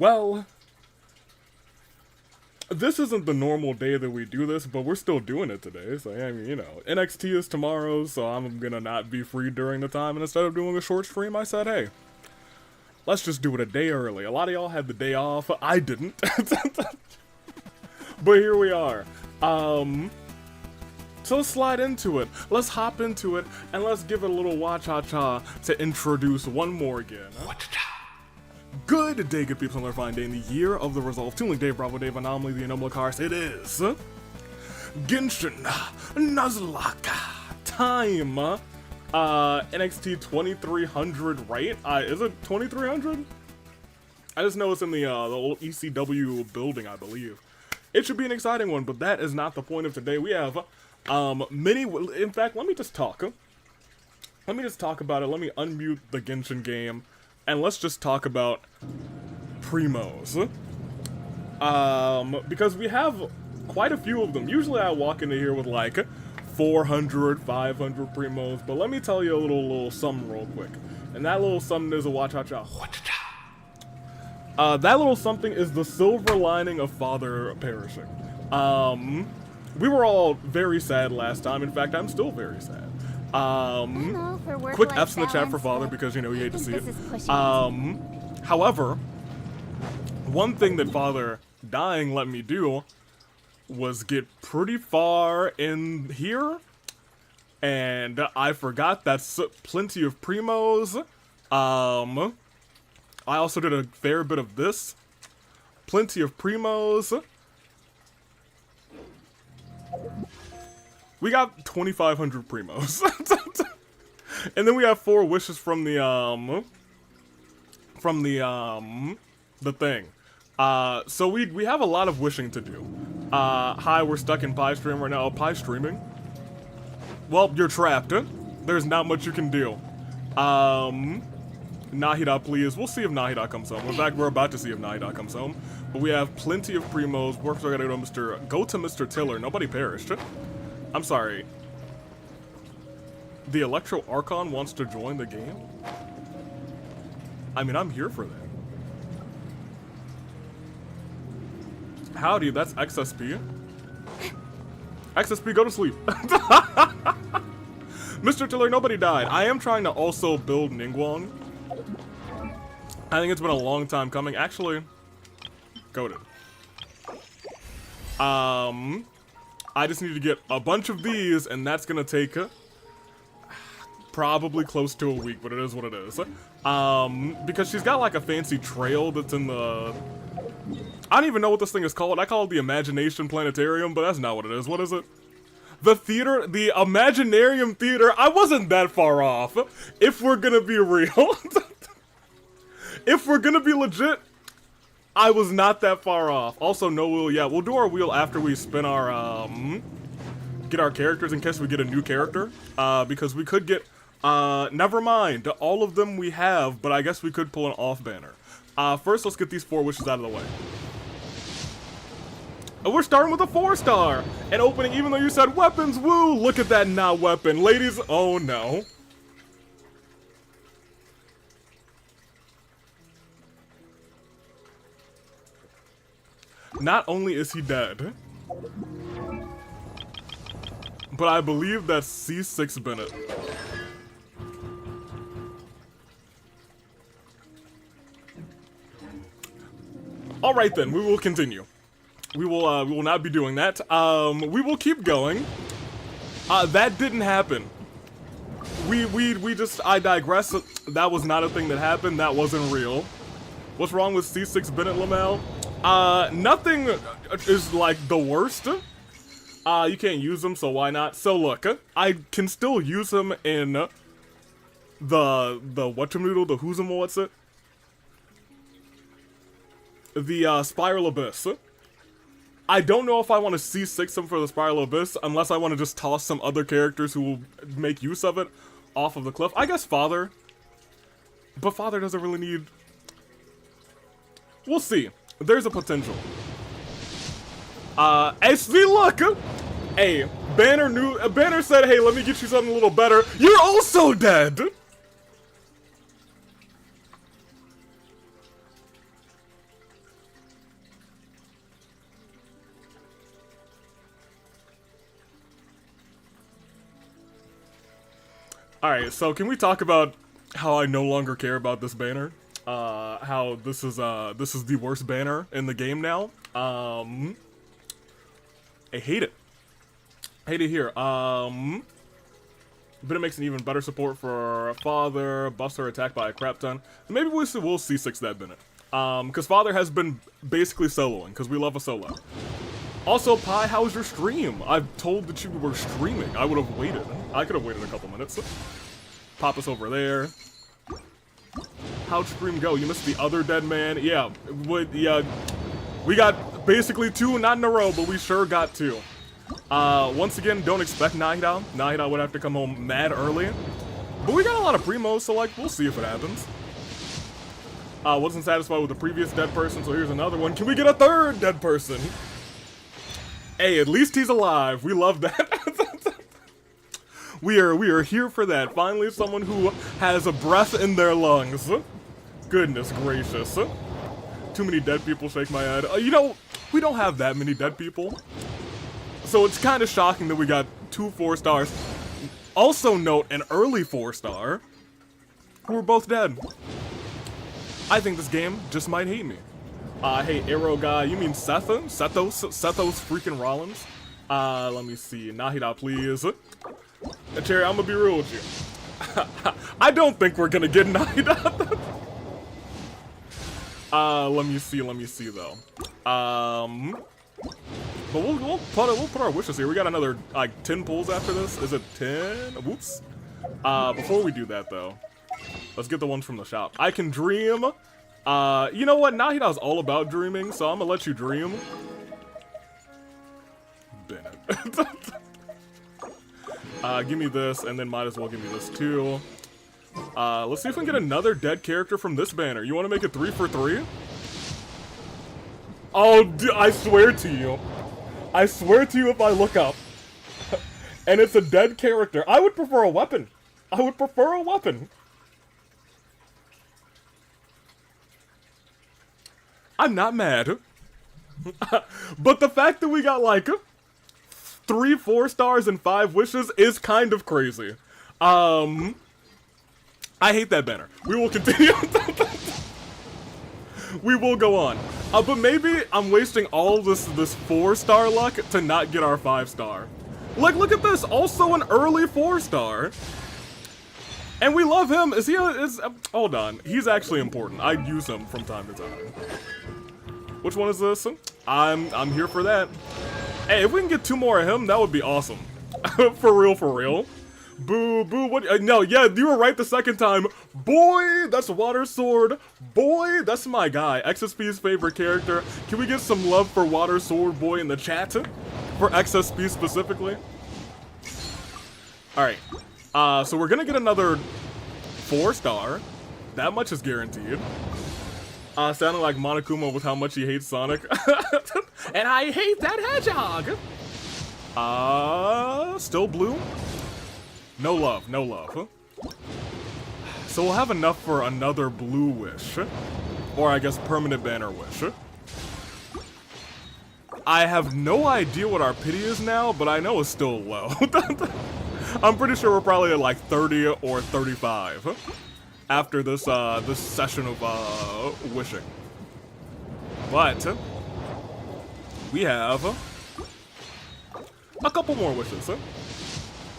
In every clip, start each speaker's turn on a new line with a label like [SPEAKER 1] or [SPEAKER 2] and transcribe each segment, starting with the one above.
[SPEAKER 1] Well, this isn't the normal day that we do this, but we're still doing it today. So, I mean, you know, NXT is tomorrow, so I'm gonna not be free during the time. And instead of doing a short stream, I said, hey, let's just do it a day early. A lot of y'all had the day off. I didn't. But here we are. So let's slide into it. Let's hop into it, and let's give it a little wa-cha-cha to introduce one more again. Good day, good people, another fine day in the year of the resolve. Tuning Dave, Bravo Dave, Anomaly, the Anomaly Cars. It is Genshin Nuzlocke time. NXT 2300, right? Is it 2300? I just know it's in the old ECW building, I believe. It should be an exciting one, but that is not the point of today. We have many. In fact, let me just talk. Let me just talk about it. Let me unmute the Genshin game, and let's just talk about primos. Because we have quite a few of them. Usually I walk into here with like 400, 500 primos, but let me tell you a little something real quick. And that little something is a wa-cha-cha. That little something is the silver lining of Father perishing. We were all very sad last time. In fact, I'm still very sad. Quick F's in the chat for Father because, you know, you hate to see it. However, one thing that Father dying let me do was get pretty far in here, and I forgot that's plenty of primos. I also did a fair bit of this. Plenty of primos. We got 2,500 primos. And then we have 4 wishes from the thing. So we have a lot of wishing to do. Hi, we're stuck in pie stream right now. Oh, pie streaming? Well, you're trapped. There's not much you can do. Nahida, please. We'll see if Nahida comes home. In fact, we're about to see if Nahida comes home. But we have plenty of primos. We're gonna go to Mr. Tiller. Nobody perished. I'm sorry. The Electro Archon wants to join the game? I mean, I'm here for that. Howdy, that's XSP. XSP, go to sleep. Mr. Tiller, nobody died. I am trying to also build Ningguang. I think it's been a long time coming. Actually, goated. I just need to get a bunch of these, and that's gonna take probably close to a week, but it is what it is. Because she's got like a fancy trail that's in the... I don't even know what this thing is called. I call it the Imagination Planetarium, but that's not what it is. What is it? The theater, the Imaginarium Theater. I wasn't that far off. If we're gonna be real. If we're gonna be legit, I was not that far off. Also, no wheel yet. We'll do our wheel after we spin our, get our characters in case we get a new character. Because we could get, never mind. All of them we have, but I guess we could pull an off banner. First, let's get these 4 wishes out of the way. And we're starting with a 4-star. And opening, even though you said weapons, woo! Look at that not weapon. Ladies, oh no. Not only is he dead, but I believe that's C6 Bennett. Alright then, we will continue. We will not be doing that. We will keep going. That didn't happen. I digress. That was not a thing that happened. That wasn't real. What's wrong with C6 Bennett, Lamel? Nothing is like the worst. You can't use them, so why not? So look, I can still use them in the whatchamadoodle, the who's and what's it? The Spiral Abyss. I don't know if I want to C6 them for the Spiral Abyss, unless I want to just toss some other characters who will make use of it off of the cliff. I guess Father. But Father doesn't really need... We'll see. There's a potential. Hey, see, look! Hey, Banner said, hey, let me get you something a little better. You're also dead! Alright, so can we talk about how I no longer care about this banner? How this is the worst banner in the game now. I hate it. Hate it here. But it makes an even better support for Father, buffs are attacked by a crap ton. Maybe we'll C6 that Bennett. Because Father has been basically soloing, because we love a solo. Also, Pi, how was your stream? I've told that you were streaming. I would have waited. I could have waited a couple minutes. Pop us over there. How'd stream go? You missed the other dead man? Yeah, we got basically 2, not in a row, but we sure got 2. Once again, don't expect Nahida. Nahida would have to come home mad early. But we got a lot of primos, so like, we'll see if it happens. Wasn't satisfied with the previous dead person, so here's another one. Can we get a third dead person? Hey, at least he's alive. We love that. we are here for that. Finally, someone who has a breath in their lungs. Goodness gracious. Too many dead people, shake my head. You know, we don't have that many dead people. So it's kind of shocking that we got 2 4-stars. Also note an early 4-star who were both dead. I think this game just might hate me. Hey, Arrow guy, you mean Sethos? Sethos freaking Rollins? Let me see. Nahida, please. Cherry, I'm gonna be real with you. I don't think we're gonna get Nahida. Let me see though. But we'll put our wishes here. We got another, like, 10 pulls after this. Is it 10? Whoops. Before we do that, though, let's get the ones from the shop. I can dream. You know what? Nahida's all about dreaming, so I'm gonna let you dream. Bennett. Give me this, and then might as well give me this, too. Let's see if we can get another dead character from this banner. You want to make it 3 for 3? Oh, I swear to you. I swear to you if I look up and it's a dead character, I would prefer a weapon. I would prefer a weapon. I'm not mad. But the fact that we got like 3 4-stars and 5 wishes is kind of crazy. I hate that banner. We will continue. We will go on. But maybe I'm wasting all this 4-star luck to not get our 5-star. Like, look at this. Also an early 4-star. And we love him. Is he hold on. He's actually important. I use him from time to time. Which one is this? I'm here for that. Hey, if we can get 2 more of him, that would be awesome. For real, for real. Boo, boo, what? No, yeah, you were right the second time. Boy, that's Water Sword. Boy, that's my guy. XSP's favorite character. Can we get some love for Water Sword Boy in the chat? For XSP specifically? Alright. So we're gonna get another 4-star. That much is guaranteed. Sounding like Monokuma with how much he hates Sonic. And I hate that hedgehog! Still blue? No love, no love. So we'll have enough for another blue wish. Or I guess permanent banner wish. I have no idea what our pity is now, but I know it's still low. I'm pretty sure we're probably at like 30 or 35 after this this session of wishing. But we have a couple more wishes.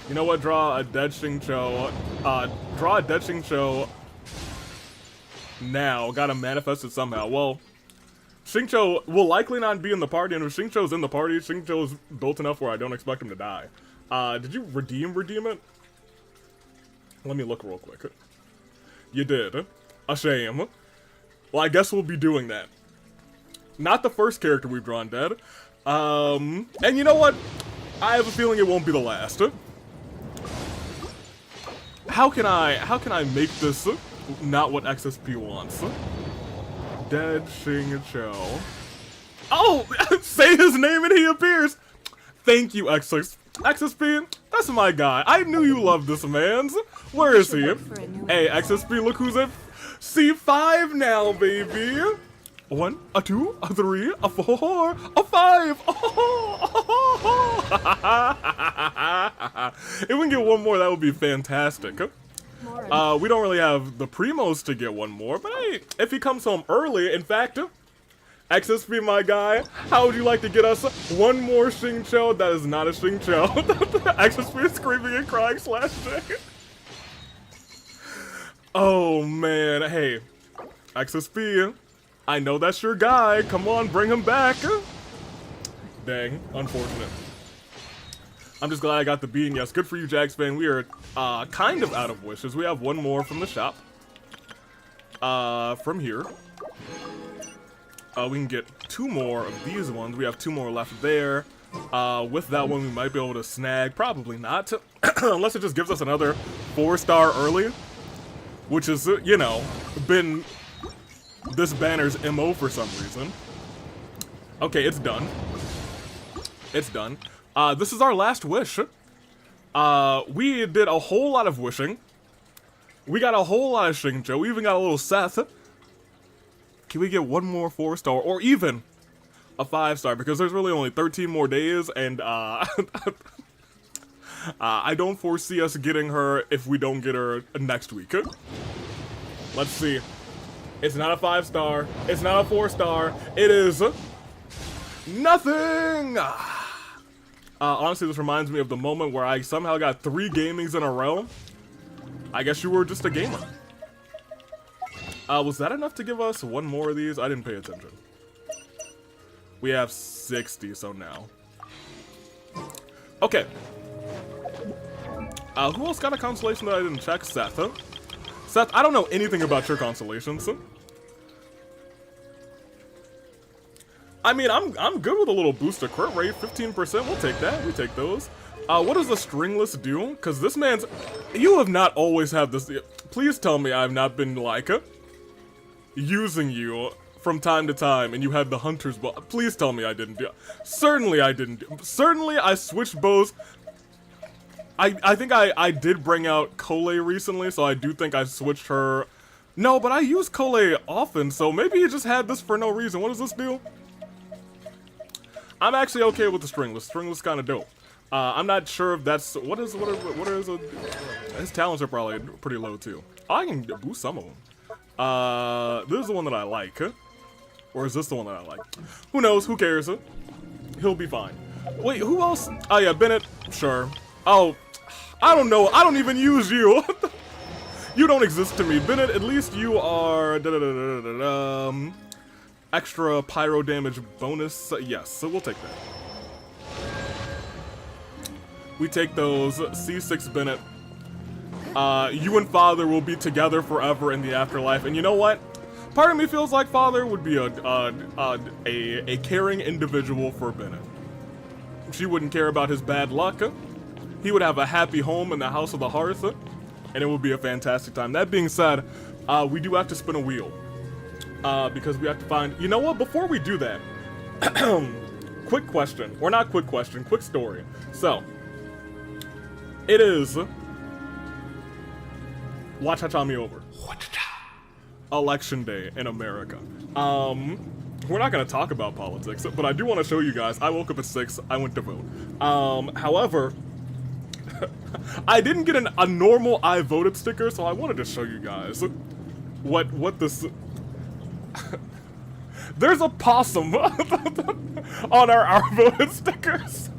[SPEAKER 1] You know what? Draw a dead Xingqiu. Draw a dead Xingqiu now. Gotta manifest it somehow. Well, Xingqiu will likely not be in the party, and if Xingqiu's in the party, Xingqiu's built enough where I don't expect him to die. Did you redeem it? Let me look real quick. You did. A shame. Well, I guess we'll be doing that. Not the first character we've drawn dead. And you know what? I have a feeling it won't be the last. How can I make this not what XSP wants? Dead Xingqiu. Oh! Say his name and he appears! Thank you, XSP. That's my guy. I knew you loved this man's. Where is he? Hey, XSP, look who's at C5 now, baby. 1, a 2, a 3, a 4, a 5. If we can get one more, that would be fantastic. We don't really have the primos to get one more, but hey, if he comes home early, in fact, XSP, my guy, how would you like to get us one more Xingqiu? That is not a Xingqiu. XSP is screaming and crying /J. Oh man, hey, XSP, I know that's your guy. Come on, bring him back. Dang, unfortunate. I'm just glad I got the bean. Yes, good for you, Jags fan. We are kind of out of wishes. We have one more from the shop. From here. We can get 2 more of these ones. We have 2 more left there. With that one, we might be able to snag. Probably not. Unless it just gives us another 4-star early. Which is, you know, been this banner's MO for some reason. Okay, it's done. It's done. This is our last wish. We did a whole lot of wishing. We got a whole lot of Xingqiu. We even got a little Seth. Can we get one more 4-star or even a 5-star? Because there's really only 13 more days, and I don't foresee us getting her if we don't get her next week. Let's see. It's not a 5-star. It's not a 4-star. It is nothing. Honestly, this reminds me of the moment where I somehow got 3 gamings in a row. I guess you were just a gamer. Was that enough to give us one more of these? I didn't pay attention. We have 60, so now. Okay. Who else got a constellation that I didn't check? Seth, huh? Seth, I don't know anything about your constellations. I mean, I'm good with a little booster crit rate, 15%. We'll take that. We take those. What does the stringless do? Because this man's... You have not always had this... Please tell me I've not been, like, using you from time to time, and you had the hunter's bow. Please tell me I didn't do... Certainly I didn't do... Certainly I switched bows. I think I did bring out Cole recently, so I do think I switched her... No, but I use Cole often, so maybe you just had this for no reason. What does this do? I'm actually okay with the stringless. Stringless kind of dope. I'm not sure if that's... What is his talents are probably pretty low, too. Oh, I can boost some of them. This is the one that I like. Or is this the one that I like? Who knows? Who cares? He'll be fine. Wait, who else? Oh, yeah, Bennett. Sure. Oh, I don't know. I don't even use you. You don't exist to me. Bennett, at least you are... extra pyro damage bonus. Yes, so we'll take that. We take those. C6 Bennett. You and Father will be together forever in the afterlife. And you know what? Part of me feels like Father would be a caring individual for Bennett. She wouldn't care about his bad luck. He would have a happy home in the House of the Hearth. And it would be a fantastic time. That being said, we do have to spin a wheel. Because we have to find... You know what? Before we do that, quick question. Or not quick question, quick story. So, it is... Watch how me over. Election day in America. We're not going to talk about politics, but I do want to show you guys. I woke up at 6. I went to vote. However... I didn't get a normal I voted sticker, so I wanted to show you guys what this... There's a possum on our voted stickers.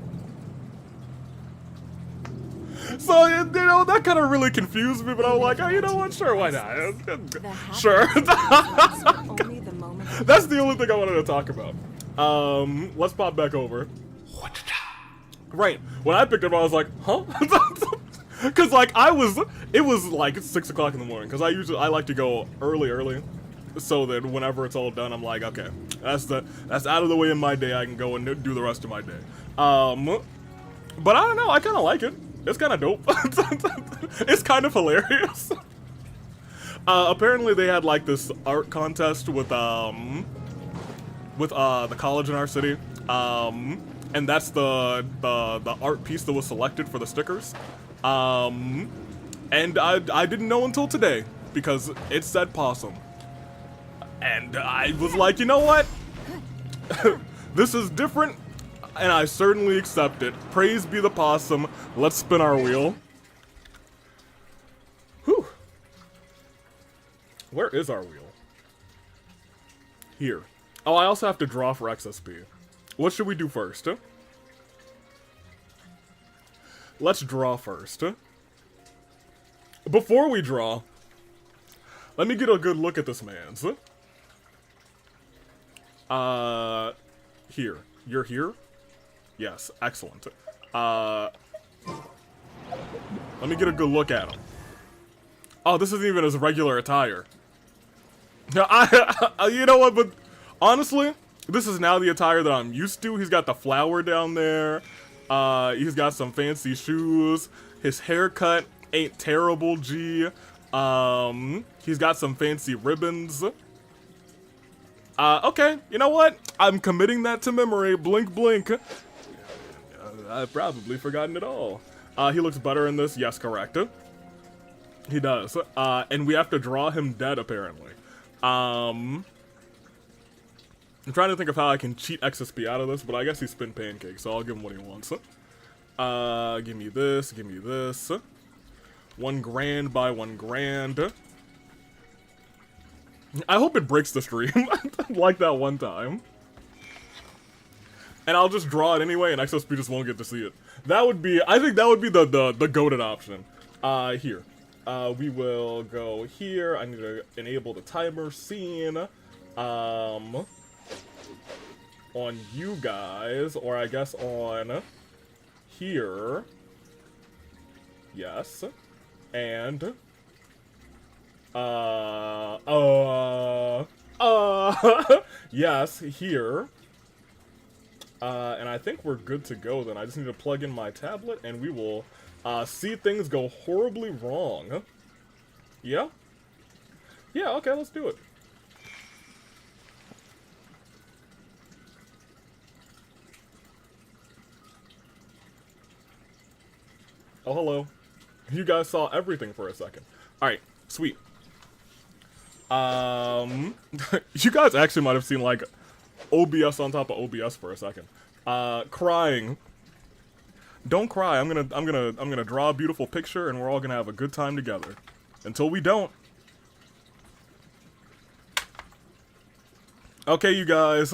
[SPEAKER 1] So, you know, that kind of really confused me, but I'm like, oh, you know what? Sure, why not? Sure. That's the only thing I wanted to talk about. Let's pop back over. Right. When I picked it up, I was like, huh? Because, like, it was like 6 o'clock in the morning, because I like to go early. So that whenever it's all done, I'm like, okay, that's out of the way in my day. I can go and do the rest of my day. But I don't know. I kind of like it. It's kind of dope. It's kind of hilarious. Apparently, they had like this art contest with the college in our city, and that's the art piece that was selected for the stickers. And I didn't know until today because it said possum. And I was like, you know what? This is different, and I certainly accept it. Praise be the possum. Let's spin our wheel. Whew. Where is our wheel? Here. Oh, I also have to draw for XSP. What should we do first? Let's draw first. Before we draw, let me get a good look at this man's. Here. You're here? Yes, excellent. Let me get a good look at him. Oh, this isn't even his regular attire. You know what, but honestly, this is now the attire that I'm used to. He's got the flower down there. He's got some fancy shoes. His haircut ain't terrible, G. He's got some fancy ribbons. Okay, you know what? I'm committing that to memory. Blink, blink. I've probably forgotten it all. He looks better in this. Yes, correct. He does. And we have to draw him dead, apparently. I'm trying to think of how I can cheat XSP out of this, but I guess he's spin pancake, so I'll give him what he wants. Give me this, give me this. 1 grand by 1 grand. I hope it breaks the stream, like that one time. And I'll just draw it anyway, and XSP just won't get to see it. That would be, I think that would be the goated option. Here. We will go here. I need to enable the timer scene. On you guys, or I guess on here. Yes. And yes, here. And I think we're good to go then. I just need to plug in my tablet and we will see things go horribly wrong. Yeah? Yeah, okay, let's do it. Oh, hello. You guys saw everything for a second. Alright, sweet. You guys actually might have seen, like, OBS on top of OBS for a second. Crying. Don't cry. I'm gonna draw a beautiful picture and we're all gonna have a good time together. Until we don't. Okay, you guys.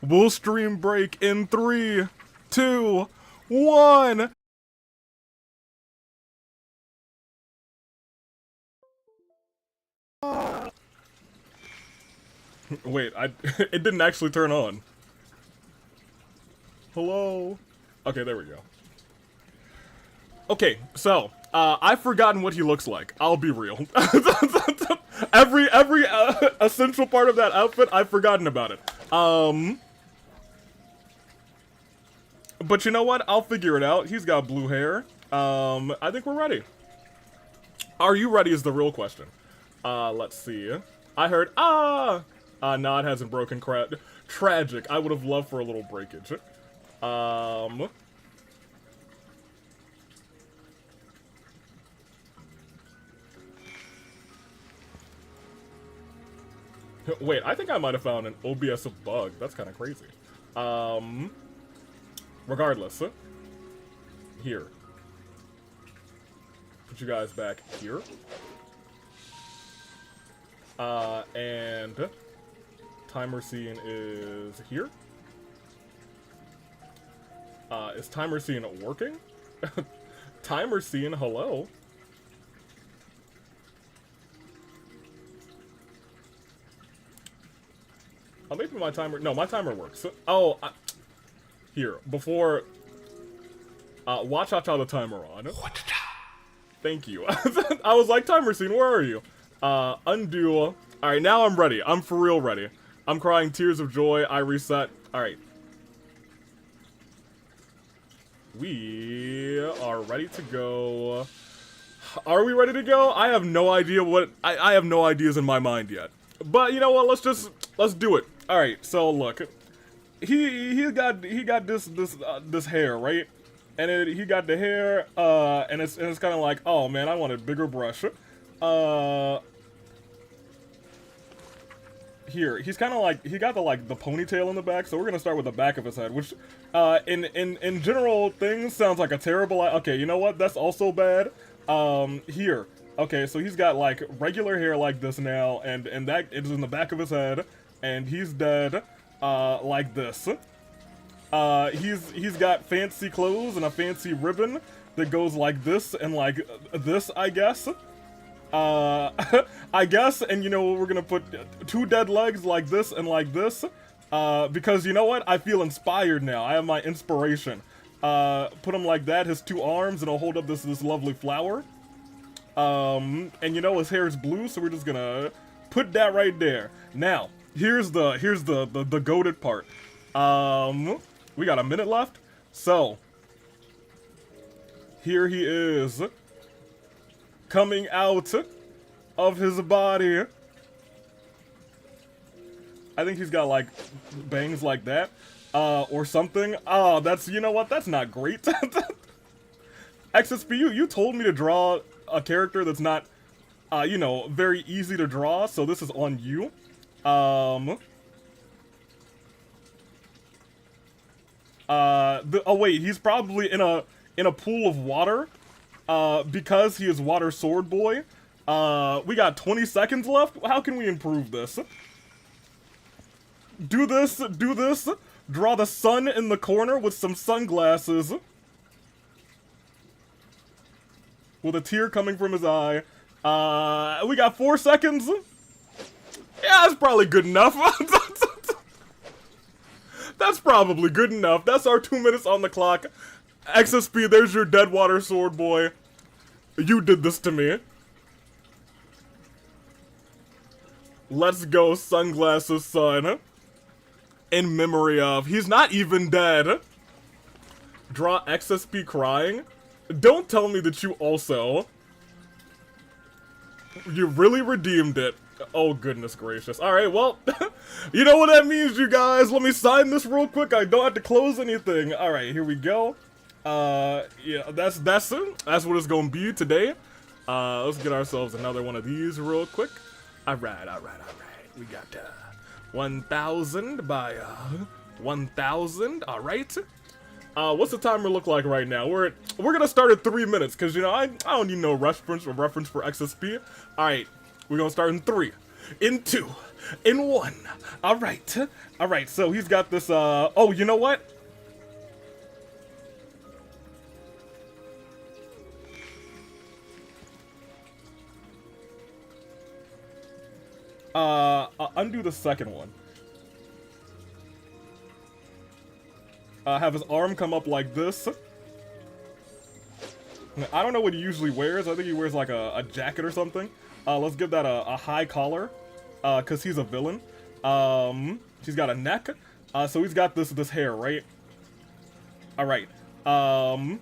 [SPEAKER 1] We'll stream break in 3, 2, 1. Wait, it didn't actually turn on. Hello? Okay, there we go. Okay, so, I've forgotten what he looks like. I'll be real. every essential part of that outfit, I've forgotten about it. But you know what? I'll figure it out. He's got blue hair. I think we're ready. Are you ready is the real question. Let's see. I heard, no, it hasn't broken. Tragic. I would have loved for a little breakage. Wait, I think I might have found an OBS bug. That's kind of crazy. Regardless. Here. Put you guys back here. And timer scene is here. Is timer scene working? Timer scene, hello? Oh, maybe my timer... No, my timer works. Oh, here, before... watch out how the timer on. Thank you. I was like, timer scene, where are you? Undo. Alright, now I'm ready. I'm for real ready. I'm crying tears of joy. I reset. Alright. We are ready to go. Are we ready to go? I have no idea what... I have no ideas in my mind yet. But you know what? Let's do it. All right. So look, he got this hair, right? And he got the hair, and it's kind of like, oh man, I want a bigger brush. here, he's kind of like, he got the ponytail in the back, so we're gonna start with the back of his head, which, in general things sounds like a terrible, okay, you know what, that's also bad, here, okay, so he's got, like, regular hair like this now, and that is in the back of his head, and he's dead, like this, he's got fancy clothes and a fancy ribbon that goes like this, and like this, I guess, I guess, and you know, we're gonna put 2 dead legs like this and like this, because you know what? I feel inspired now. I have my inspiration. Put him like that, his 2 arms, and I'll hold up this lovely flower. And you know, his hair is blue, so we're just gonna put that right there. Now, here's the goated part. We got a minute left, so here he is, coming out of his body. I think he's got, like, bangs like that, or something. Oh, that's, you know what, that's not great. XSP, you told me to draw a character that's not, you know, very easy to draw, so this is on you. Oh wait, he's probably in a pool of water, because he is Water Sword Boy. We got 20 seconds left. How can we improve this? Do this. Draw the sun in the corner with some sunglasses. With a tear coming from his eye. We got 4 seconds. Yeah, that's probably good enough. That's probably good enough. That's our 2 minutes on the clock. XSP, there's your dead Water Sword Boy. You did this to me. Let's go, sunglasses son. In memory of. He's not even dead. Draw XSP crying. Don't tell me that you also. You really redeemed it. Oh, goodness gracious. Alright, well, you know what that means, you guys. Let me sign this real quick. I don't have to close anything. Alright, here we go. Yeah, that's what it's gonna be today. Let's get ourselves another one of these real quick. Alright. We got, 1,000 by, 1,000. Alright. What's the timer look like right now? We're gonna start at 3 minutes, because, you know, I don't need no reference for XSP. Alright, we're gonna start in 3, in 2, in 1. Alright, so he's got this, oh, you know what? Undo the second one. Have his arm come up like this. I don't know what he usually wears. I think he wears like a jacket or something. Let's give that a high collar, cause he's a villain. He's got a neck. So he's got this hair, right? Alright. And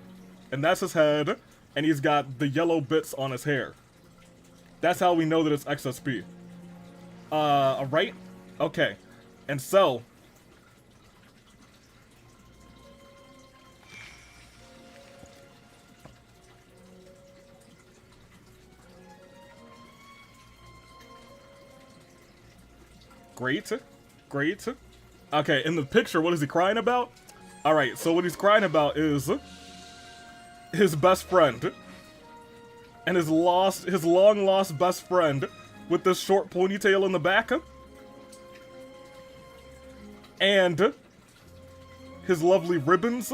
[SPEAKER 1] that's his head, and he's got the yellow bits on his hair. That's how we know that it's XSP. Right? Okay. And so... Great. Okay, in the picture, what is he crying about? Alright, so what he's crying about is... his best friend. And his long-lost best friend... with this short ponytail in the back. And his lovely ribbons.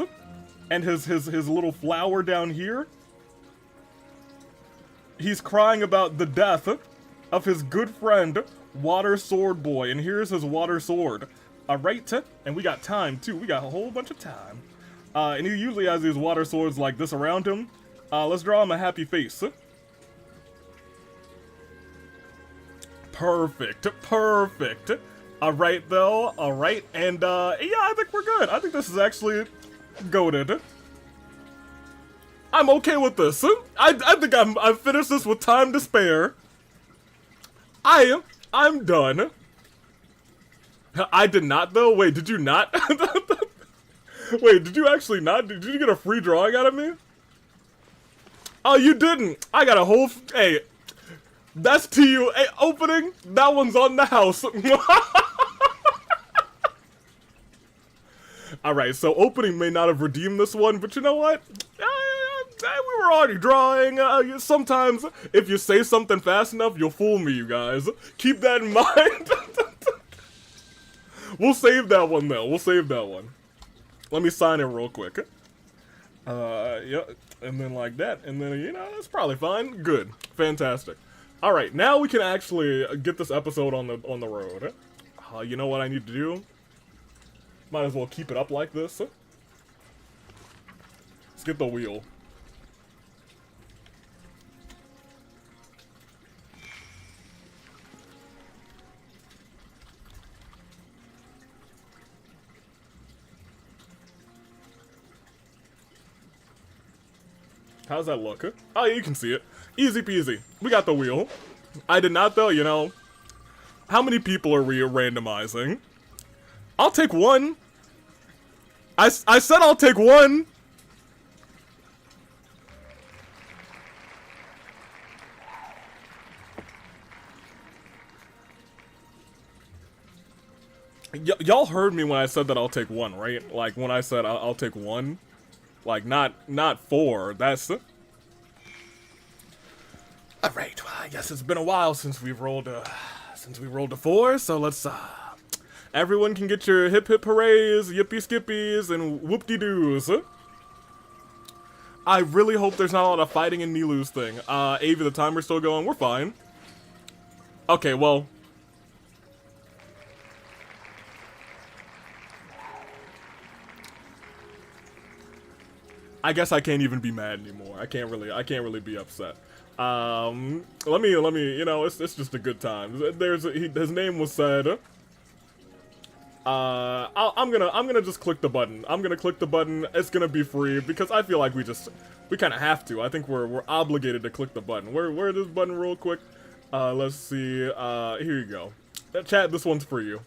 [SPEAKER 1] And his little flower down here. He's crying about the death of his good friend, Water Sword Boy. And here's his water sword. Alright, and we got time too. We got a whole bunch of time. And he usually has these water swords like this around him. Let's draw him a happy face. Perfect. Alright, though. Alright, and, yeah, I think we're good. I think this is actually goated. I'm okay with this. I think I've finished this with time to spare. I'm done. I did not, though? Wait, did you not? Wait, did you actually not? Did you get a free drawing out of me? Oh, you didn't. I got a whole... Hey... That's to you. Hey, opening, that one's on the house. Alright, so opening may not have redeemed this one, but you know what? We were already drawing. Sometimes, if you say something fast enough, you'll fool me, you guys. Keep that in mind. We'll save that one, though. We'll save that one. Let me sign it real quick. Yeah, and then like that, and then, you know, that's probably fine. Good. Fantastic. Alright, now we can actually get this episode on the road. You know what I need to do? Might as well keep it up like this. Let's get the wheel. How's that look? Oh, yeah, you can see it. Easy peasy. We got the wheel. I did not, though, you know. How many people are we randomizing? I'll take one. I said I'll take one. Y'all heard me when I said that I'll take one, right? Like, when I said I'll take one. Like, not four. That's... Alright, well, I guess it's been a while since we rolled a 4, so let's, everyone can get your hip hip hoorays, yippee skippies, and whoop-de-doos. I really hope there's not a lot of fighting in Nilou's thing. Avi, the timer's still going. We're fine. Okay, well... I guess I can't even be mad anymore. I can't really be upset. Let me, you know, it's just a good time. His name was said. I'm gonna just click the button. I'm gonna click the button. It's gonna be free because I feel like we kind of have to. I think we're obligated to click the button. Where this button real quick? Let's see. Here you go. Chat, this one's for you.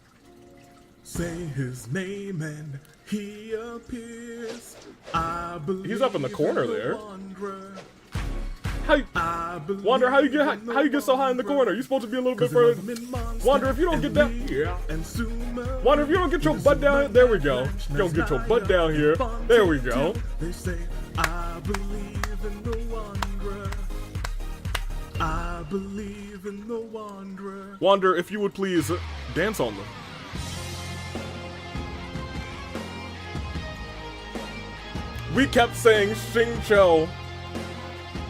[SPEAKER 1] Say his name and he appears. I believe he's up in the corner there. Wander, how you get so high in the corner? You supposed to be a little bit further. Wander, if you don't get down. Wander, if you don't get your butt down here. There we go. You don't get your butt down here. There we go. They say, I believe in the wanderer. I believe in the wanderer. Wander, if you would please dance on them. We kept saying Xingqiu,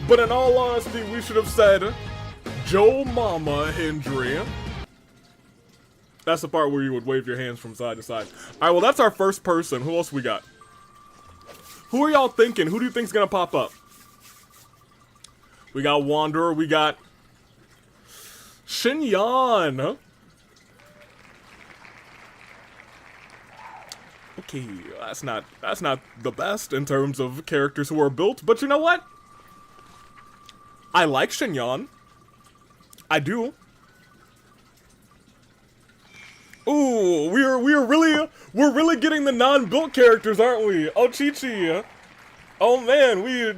[SPEAKER 1] but in all honesty, we should have said Joe Mama Hendry. That's the part where you would wave your hands from side to side. Alright, well, that's our first person. Who else we got? Who are y'all thinking? Who do you think's gonna pop up? We got Wanderer. We got Xinyan. Okay, that's not the best in terms of characters who are built, but you know what? I like Xinyan. I do. Ooh, we're really getting the non-built characters, aren't we? Oh, Chi-Chi. Oh man, we're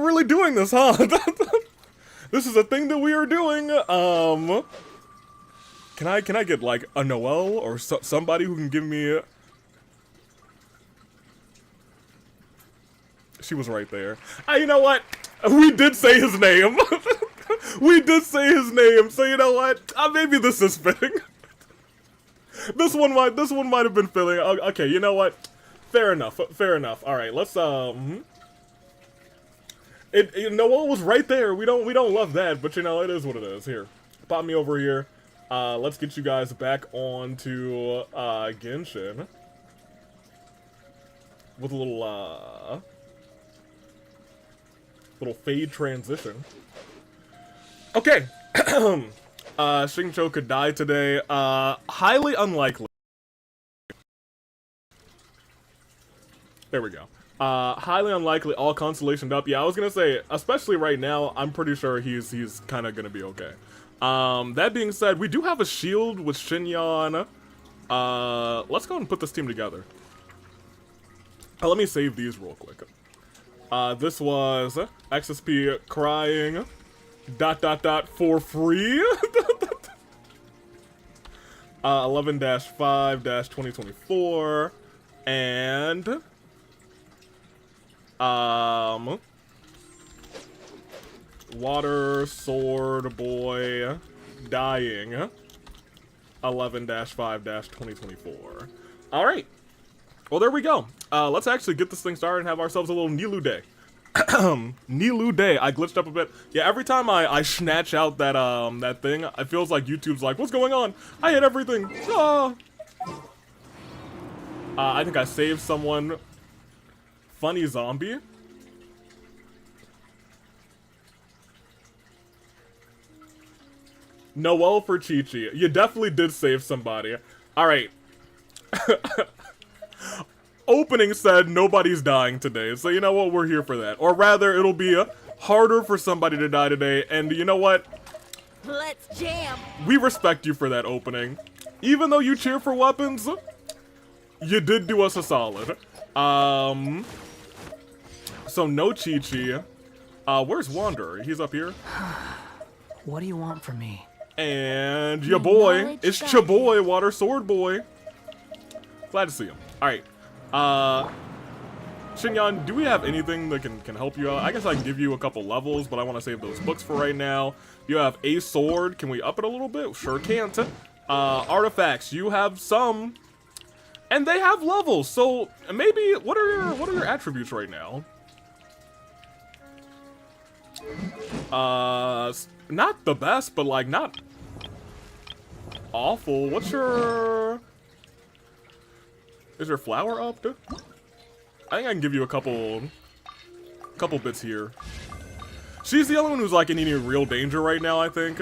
[SPEAKER 1] really doing this, huh? This is a thing that we are doing. Can I get like a Noelle or somebody who can give me a... She was right there. You know what? We did say his name. We did say his name. So you know what? Maybe this is fitting. This one might have been fitting. Okay, you know what? Fair enough. Fair enough. All right, let's Noelle was right there. We don't love that, but you know it is what it is. Here, pop me over here. Let's get you guys back on to Genshin with a little fade transition. Okay. Xingqiu could die today. Highly unlikely. There we go. Highly unlikely, all constellationed up. Yeah, I was gonna say, especially right now, I'm pretty sure he's kind of gonna be okay. That being said, we do have a shield with Xinyan. Let's go and put this team together. Let me save these real quick. This was XSP crying. For free? 11-5-2024 and Water Sword Boy Dying 11-5-2024. All right. Well, there we go. Let's actually get this thing started and have ourselves a little Nilou day. Nilou day. I glitched up a bit. Yeah, every time I snatch out that that thing, it feels like YouTube's like, what's going on? I hit everything. Ah. I think I saved someone. Funny zombie. Noel for Chi-Chi. You definitely did save somebody. Alright. Opening said nobody's dying today, so you know what, we're here for that. Or rather, it'll be harder for somebody to die today, and you know what?
[SPEAKER 2] Let's jam!
[SPEAKER 1] We respect you for that opening. Even though you cheer for weapons, you did do us a solid. So no Chi-Chi. Where's Wanderer? He's up here.
[SPEAKER 3] What do you want from me?
[SPEAKER 1] And your boy, it's your boy, Water Sword Boy. Glad to see him. Alright. Xinyan, do we have anything that can help you out? I guess I can give you a couple levels, but I want to save those books for right now. You have a sword. Can we up it a little bit? Sure can't. Artifacts. You have some. And they have levels, so maybe, what are your attributes right now? Not the best, but like not awful. What's your... Is your flower up? I think I can give you a couple bits here. She's the only one who's like in any real danger right now, I think.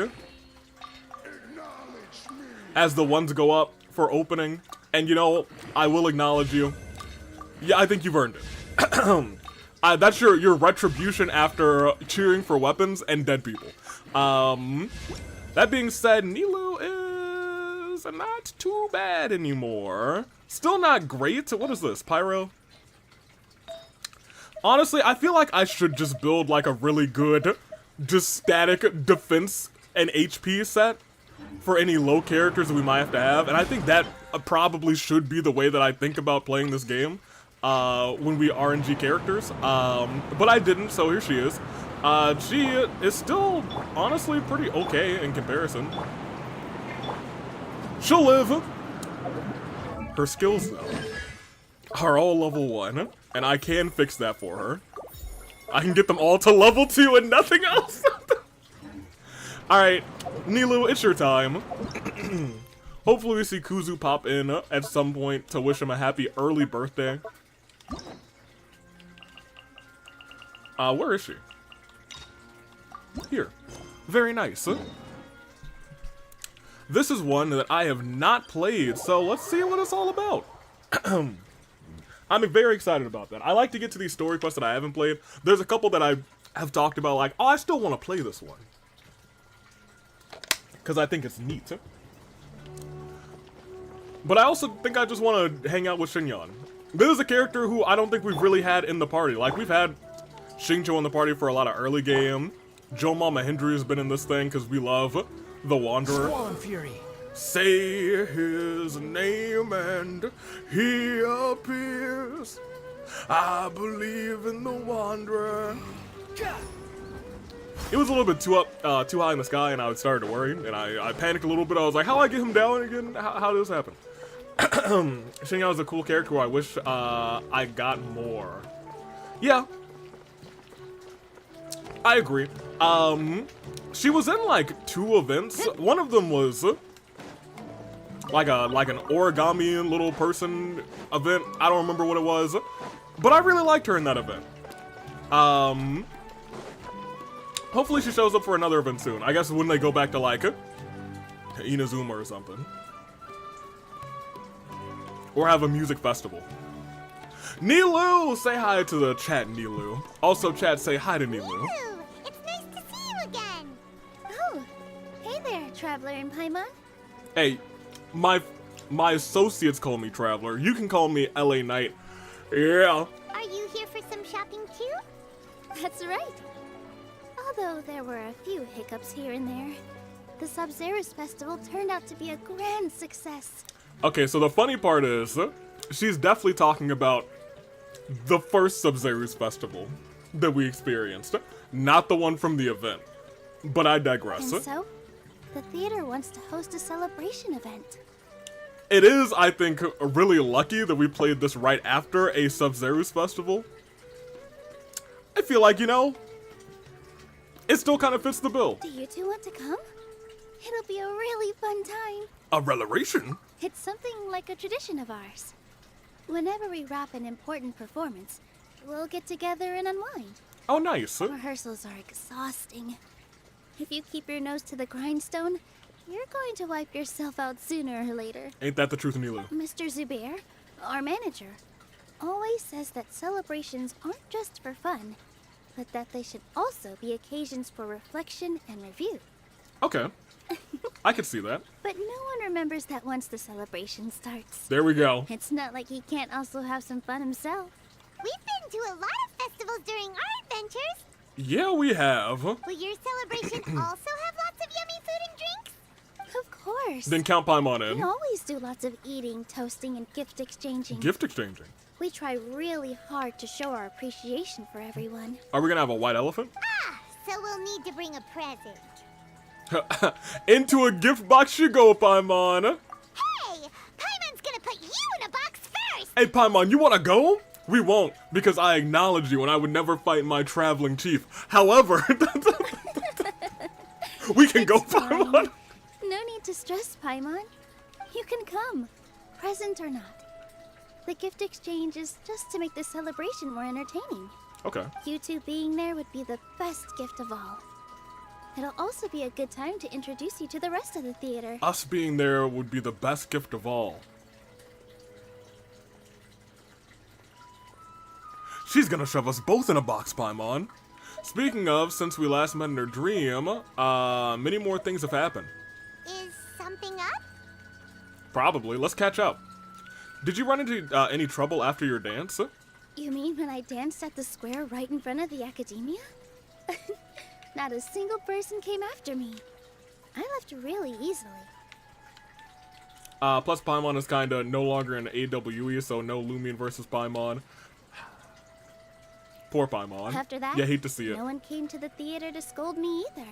[SPEAKER 1] As the ones go up for opening. And you know, I will acknowledge you. Yeah, I think you've earned it. That's your retribution after cheering for weapons and dead people. That being said, Nilou is not too bad anymore. Still not great. What is this? Pyro? Honestly, I feel like I should just build like a really good just static defense and HP set for any low characters that we might have to have. And I think that probably should be the way that I think about playing this game when we RNG characters. But I didn't, so here she is. She is still honestly pretty okay in comparison. She'll live. Her skills, though, are all level 1, and I can fix that for her. I can get them all to level 2 and nothing else. Alright, Nilou, it's your time. Hopefully we see Kuzu pop in at some point to wish him a happy early birthday. Where is she? Here. Very nice. This is one that I have not played, so let's see what it's all about. I'm very excited about that. I like to get to these story quests that I haven't played. There's a couple that I have talked about, like, oh, I still want to play this one. Because I think it's neat. But I also think I just want to hang out with Xinyan. This is a character who I don't think we've really had in the party. Like, we've had Xingqiu in the party for a lot of early game. Joma Mahindra has been in this thing because we love the Wanderer.
[SPEAKER 3] Swollen Fury.
[SPEAKER 1] Say his name and he appears. I believe in the Wanderer. It was a little bit too high in the sky, and I started to worry, and I panicked a little bit. I was like, how do I get him down again? How did this happen? Xinyan is a cool character who I wish I got more. Yeah. I agree. She was in like 2 events. One of them was like an origami little person event. I don't remember what it was, but I really liked her in that event. Hopefully she shows up for another event soon. I guess when they go back to like Inazuma or something, or have a music festival. Nilou, say hi to the chat, Nilou. Also, chat, say hi to Nilou.
[SPEAKER 4] Nilou, it's nice to see you again. Oh, hey there, Traveler in Paimon.
[SPEAKER 1] Hey, my associates call me Traveler. You can call me LA Knight. Yeah.
[SPEAKER 4] Are you here for some shopping too? That's right. Although there were a few hiccups here and there, the Sub-Zerus Festival turned out to be a grand success.
[SPEAKER 1] Okay, so the funny part is, she's definitely talking about the first Sub-Zerus Festival that we experienced, not the one from the event. But I digress.
[SPEAKER 4] And so, the theater wants to host a celebration event.
[SPEAKER 1] It is, I think, really lucky that we played this right after a Sub-Zerus Festival. I feel like, it still kind of fits the bill.
[SPEAKER 4] Do you two want to come? It'll be a really fun time.
[SPEAKER 1] A revelation?
[SPEAKER 4] It's something like a tradition of ours. Whenever we wrap an important performance, we'll get together and unwind.
[SPEAKER 1] Oh, nice.
[SPEAKER 4] Rehearsals are exhausting. If you keep your nose to the grindstone, you're going to wipe yourself out sooner or later.
[SPEAKER 1] Ain't that the truth, Nilou?
[SPEAKER 4] Mr. Zubair, our manager, always says that celebrations aren't just for fun, but that they should also be occasions for reflection and review.
[SPEAKER 1] Okay. I could see that.
[SPEAKER 4] But no one remembers that once the celebration starts.
[SPEAKER 1] There we go.
[SPEAKER 4] It's not like he can't also have some fun himself.
[SPEAKER 5] We've been to a lot of festivals during our adventures.
[SPEAKER 1] Yeah, we have.
[SPEAKER 5] Will your celebration also have lots of yummy food and drinks?
[SPEAKER 4] Of course.
[SPEAKER 1] Then count Paimon
[SPEAKER 4] We
[SPEAKER 1] in.
[SPEAKER 4] always do lots of eating, toasting, and gift exchanging.
[SPEAKER 1] Gift exchanging.
[SPEAKER 4] We try really hard to show our appreciation for everyone.
[SPEAKER 1] Are we gonna have a white elephant?
[SPEAKER 5] So we'll need to bring a present.
[SPEAKER 1] Into a gift box you go, Paimon.
[SPEAKER 5] Hey! Paimon's gonna put you in a box first!
[SPEAKER 1] Hey, Paimon, you wanna go? We won't, because I acknowledge you and I would never fight my traveling chief. However, we can go, Paimon.
[SPEAKER 4] No need to stress, Paimon. You can come, present or not. The gift exchange is just to make the celebration more entertaining.
[SPEAKER 1] Okay.
[SPEAKER 4] You two being there would be the best gift of all. It'll also be a good time to introduce you to the rest of the theater.
[SPEAKER 1] Us being there would be the best gift of all. She's gonna shove us both in a box, Paimon. Speaking of, since we last met in her dream, many more things have happened.
[SPEAKER 5] Is something up?
[SPEAKER 1] Probably. Let's catch up. Did you run into any trouble after your dance?
[SPEAKER 4] You mean when I danced at the square right in front of the academia? Not a single person came after me. I left really easily.
[SPEAKER 1] Plus Paimon is kinda no longer in AWE, so no Lumion versus Paimon. Poor Paimon.
[SPEAKER 4] After that,
[SPEAKER 1] Yeah, hate to see it.
[SPEAKER 4] no one came to the theater to scold me either.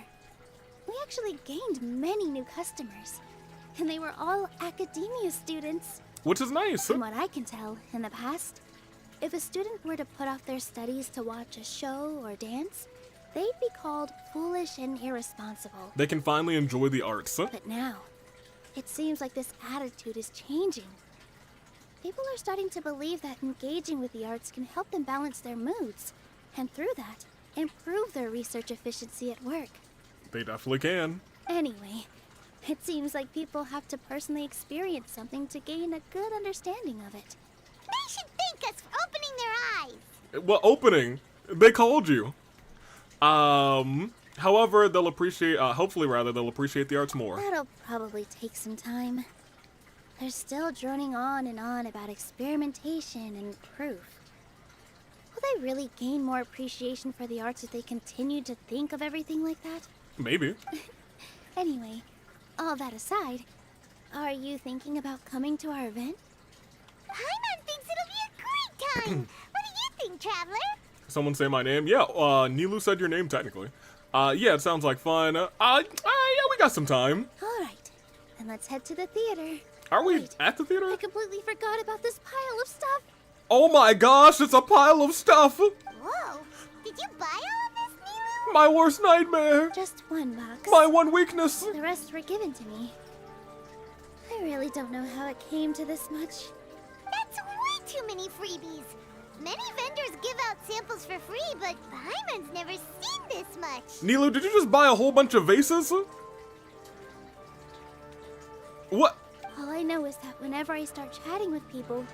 [SPEAKER 4] We actually gained many new customers, and they were all academia students.
[SPEAKER 1] Which is nice.
[SPEAKER 4] From what I can tell, in the past, if a student were to put off their studies to watch a show or dance, they'd be called foolish and irresponsible.
[SPEAKER 1] They can finally enjoy the arts.
[SPEAKER 4] But now, it seems like this attitude is changing. People are starting to believe that engaging with the arts can help them balance their moods, and through that, improve their research efficiency at work.
[SPEAKER 1] They definitely can.
[SPEAKER 4] Anyway, it seems like people have to personally experience something to gain a good understanding of it.
[SPEAKER 5] They should thank us for opening their eyes.
[SPEAKER 1] Well, opening. They called you. However, they'll appreciate, hopefully rather, they'll appreciate the arts more.
[SPEAKER 4] That'll probably take some time. They're still droning on and on about experimentation and proof. Will they really gain more appreciation for the arts if they continue to think of everything like that?
[SPEAKER 1] Maybe.
[SPEAKER 4] Anyway, all that aside, are you thinking about coming to our event?
[SPEAKER 5] Paimon thinks it'll be a great time. What do you think, Traveler?
[SPEAKER 1] Someone say my name? Yeah, Nilou said your name technically. Yeah, it sounds like fun. Yeah, we got some time.
[SPEAKER 4] Alright, then let's head to the theater.
[SPEAKER 1] Are we
[SPEAKER 4] Wait,
[SPEAKER 1] at the theater?
[SPEAKER 4] I completely forgot about this pile of stuff.
[SPEAKER 1] Oh my gosh, it's a pile of stuff!
[SPEAKER 5] Whoa. Did you buy all of this, Nilou?
[SPEAKER 1] My worst nightmare!
[SPEAKER 4] Just one box.
[SPEAKER 1] My one weakness!
[SPEAKER 4] The rest were given to me. I really don't know how it came to this much.
[SPEAKER 5] That's way too many freebies. Many vendors give out samples for free, but Paimon's never seen this much.
[SPEAKER 1] Nilou, did you just buy a whole bunch of vases? What?
[SPEAKER 4] All I know is that whenever I start chatting with people,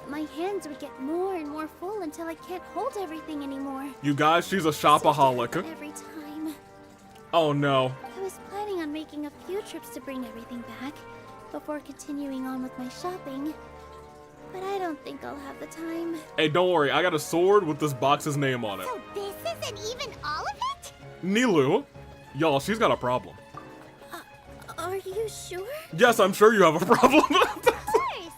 [SPEAKER 4] my hands would get more and more full until I can't hold everything anymore.
[SPEAKER 1] You guys, she's a
[SPEAKER 4] So
[SPEAKER 1] shopaholic.
[SPEAKER 4] different every time.
[SPEAKER 1] Oh no.
[SPEAKER 4] I was planning on making a few trips to bring everything back before continuing on with my shopping, but I don't think I'll have the time.
[SPEAKER 1] Hey, don't worry, I got a sword with this box's name on it.
[SPEAKER 5] So this isn't even all of it?
[SPEAKER 1] Nilou. Y'all, she's got a problem.
[SPEAKER 4] Are you sure?
[SPEAKER 1] Yes, I'm sure you have a problem.
[SPEAKER 5] Of course.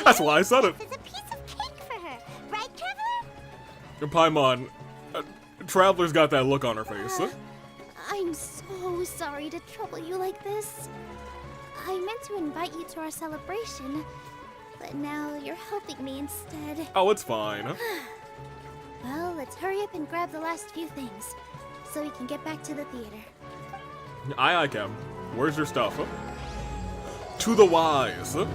[SPEAKER 1] That's why I said it.
[SPEAKER 5] It's a piece of cake for her, right, Traveler?
[SPEAKER 1] Paimon, Traveler's got that look on her face.
[SPEAKER 4] I'm so sorry to trouble you like this. I meant to invite you to our celebration, but now you're helping me instead.
[SPEAKER 1] Oh, it's fine.
[SPEAKER 4] Well, let's hurry up and grab the last few things, so we can get back to the theater.
[SPEAKER 1] Aye, Cam. Where's your stuff? To the wise. Hup,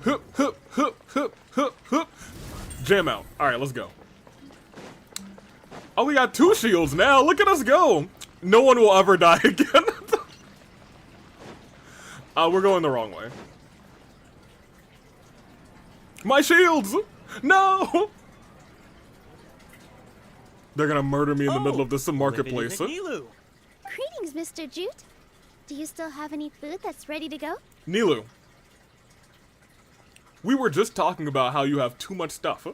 [SPEAKER 1] hup, hup, hup, hup, hup. Jam out. Alright, let's go. Oh, we got 2 shields now. Look at us go. No one will ever die again. We're going the wrong way. My shields! No! They're gonna murder me in the middle of this marketplace.
[SPEAKER 6] Nilou.
[SPEAKER 4] Greetings, Mr. Jute. Do you still have any food that's ready to go?
[SPEAKER 1] Nilou. We were just talking about how you have too much stuff.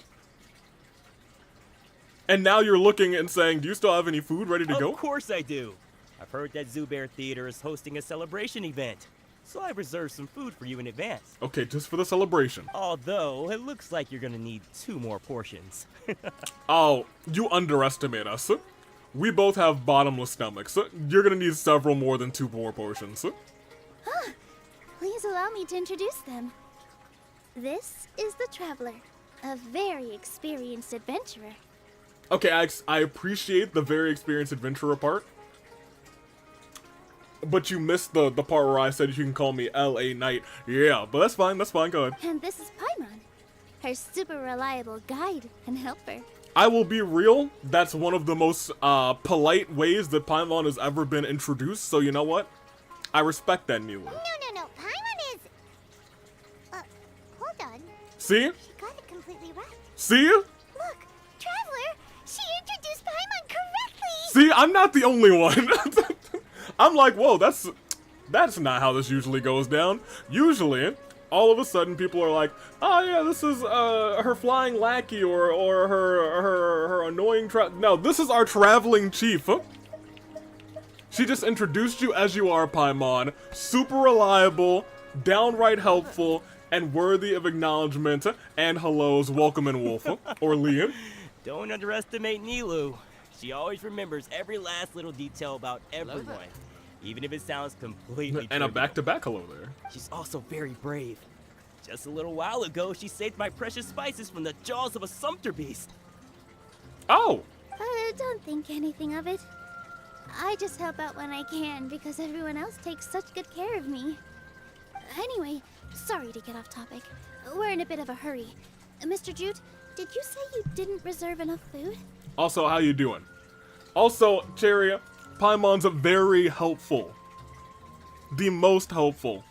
[SPEAKER 1] And now you're looking and saying, do you still have any food ready to go?
[SPEAKER 6] Of course I do. I've heard that Zubair Theater is hosting a celebration event, so I've reserved some food for you in advance.
[SPEAKER 1] Okay, just for the celebration.
[SPEAKER 6] Although, it looks like you're gonna need 2 more portions.
[SPEAKER 1] Oh, you underestimate us. We both have bottomless stomachs. You're gonna need several more than 2 more portions.
[SPEAKER 4] Please allow me to introduce them. This is the Traveler, a very experienced adventurer.
[SPEAKER 1] Okay, I appreciate the very experienced adventurer part. But you missed the part where I said you can call me L.A. Knight. Yeah, but that's fine, go ahead.
[SPEAKER 4] And this is Paimon, her super reliable guide and helper.
[SPEAKER 1] I will be real, that's one of the most polite ways that Paimon has ever been introduced, so you know what? I respect that, Nilou.
[SPEAKER 5] No. Paimon is... hold on.
[SPEAKER 1] See?
[SPEAKER 5] She got it completely right.
[SPEAKER 1] See?
[SPEAKER 5] Look, Traveler, she introduced Paimon correctly.
[SPEAKER 1] See, I'm not the only one. I'm like, whoa, that's not how this usually goes down. Usually, all of a sudden, people are like, oh yeah, this is her flying lackey or her annoying no, this is our traveling chief. She just introduced you as you are, Paimon. Super reliable, downright helpful, and worthy of acknowledgement and hellos, welcome and wolf, or Liam.
[SPEAKER 6] Don't underestimate Nilou. She always remembers every last little detail about everyone, even if it sounds completely
[SPEAKER 1] And a
[SPEAKER 6] trivial.
[SPEAKER 1] back-to-back hello there.
[SPEAKER 6] She's also very brave. Just a little while ago, she saved my precious spices from the jaws of a sumpter beast.
[SPEAKER 1] Oh,
[SPEAKER 4] Don't think anything of it. I just help out when I can because everyone else takes such good care of me. Anyway, sorry to get off topic. We're in a bit of a hurry. Mr. Jute, did you say you didn't reserve enough food?
[SPEAKER 1] also, how you doing? Also, Cherry, Paimon's very helpful. The most helpful.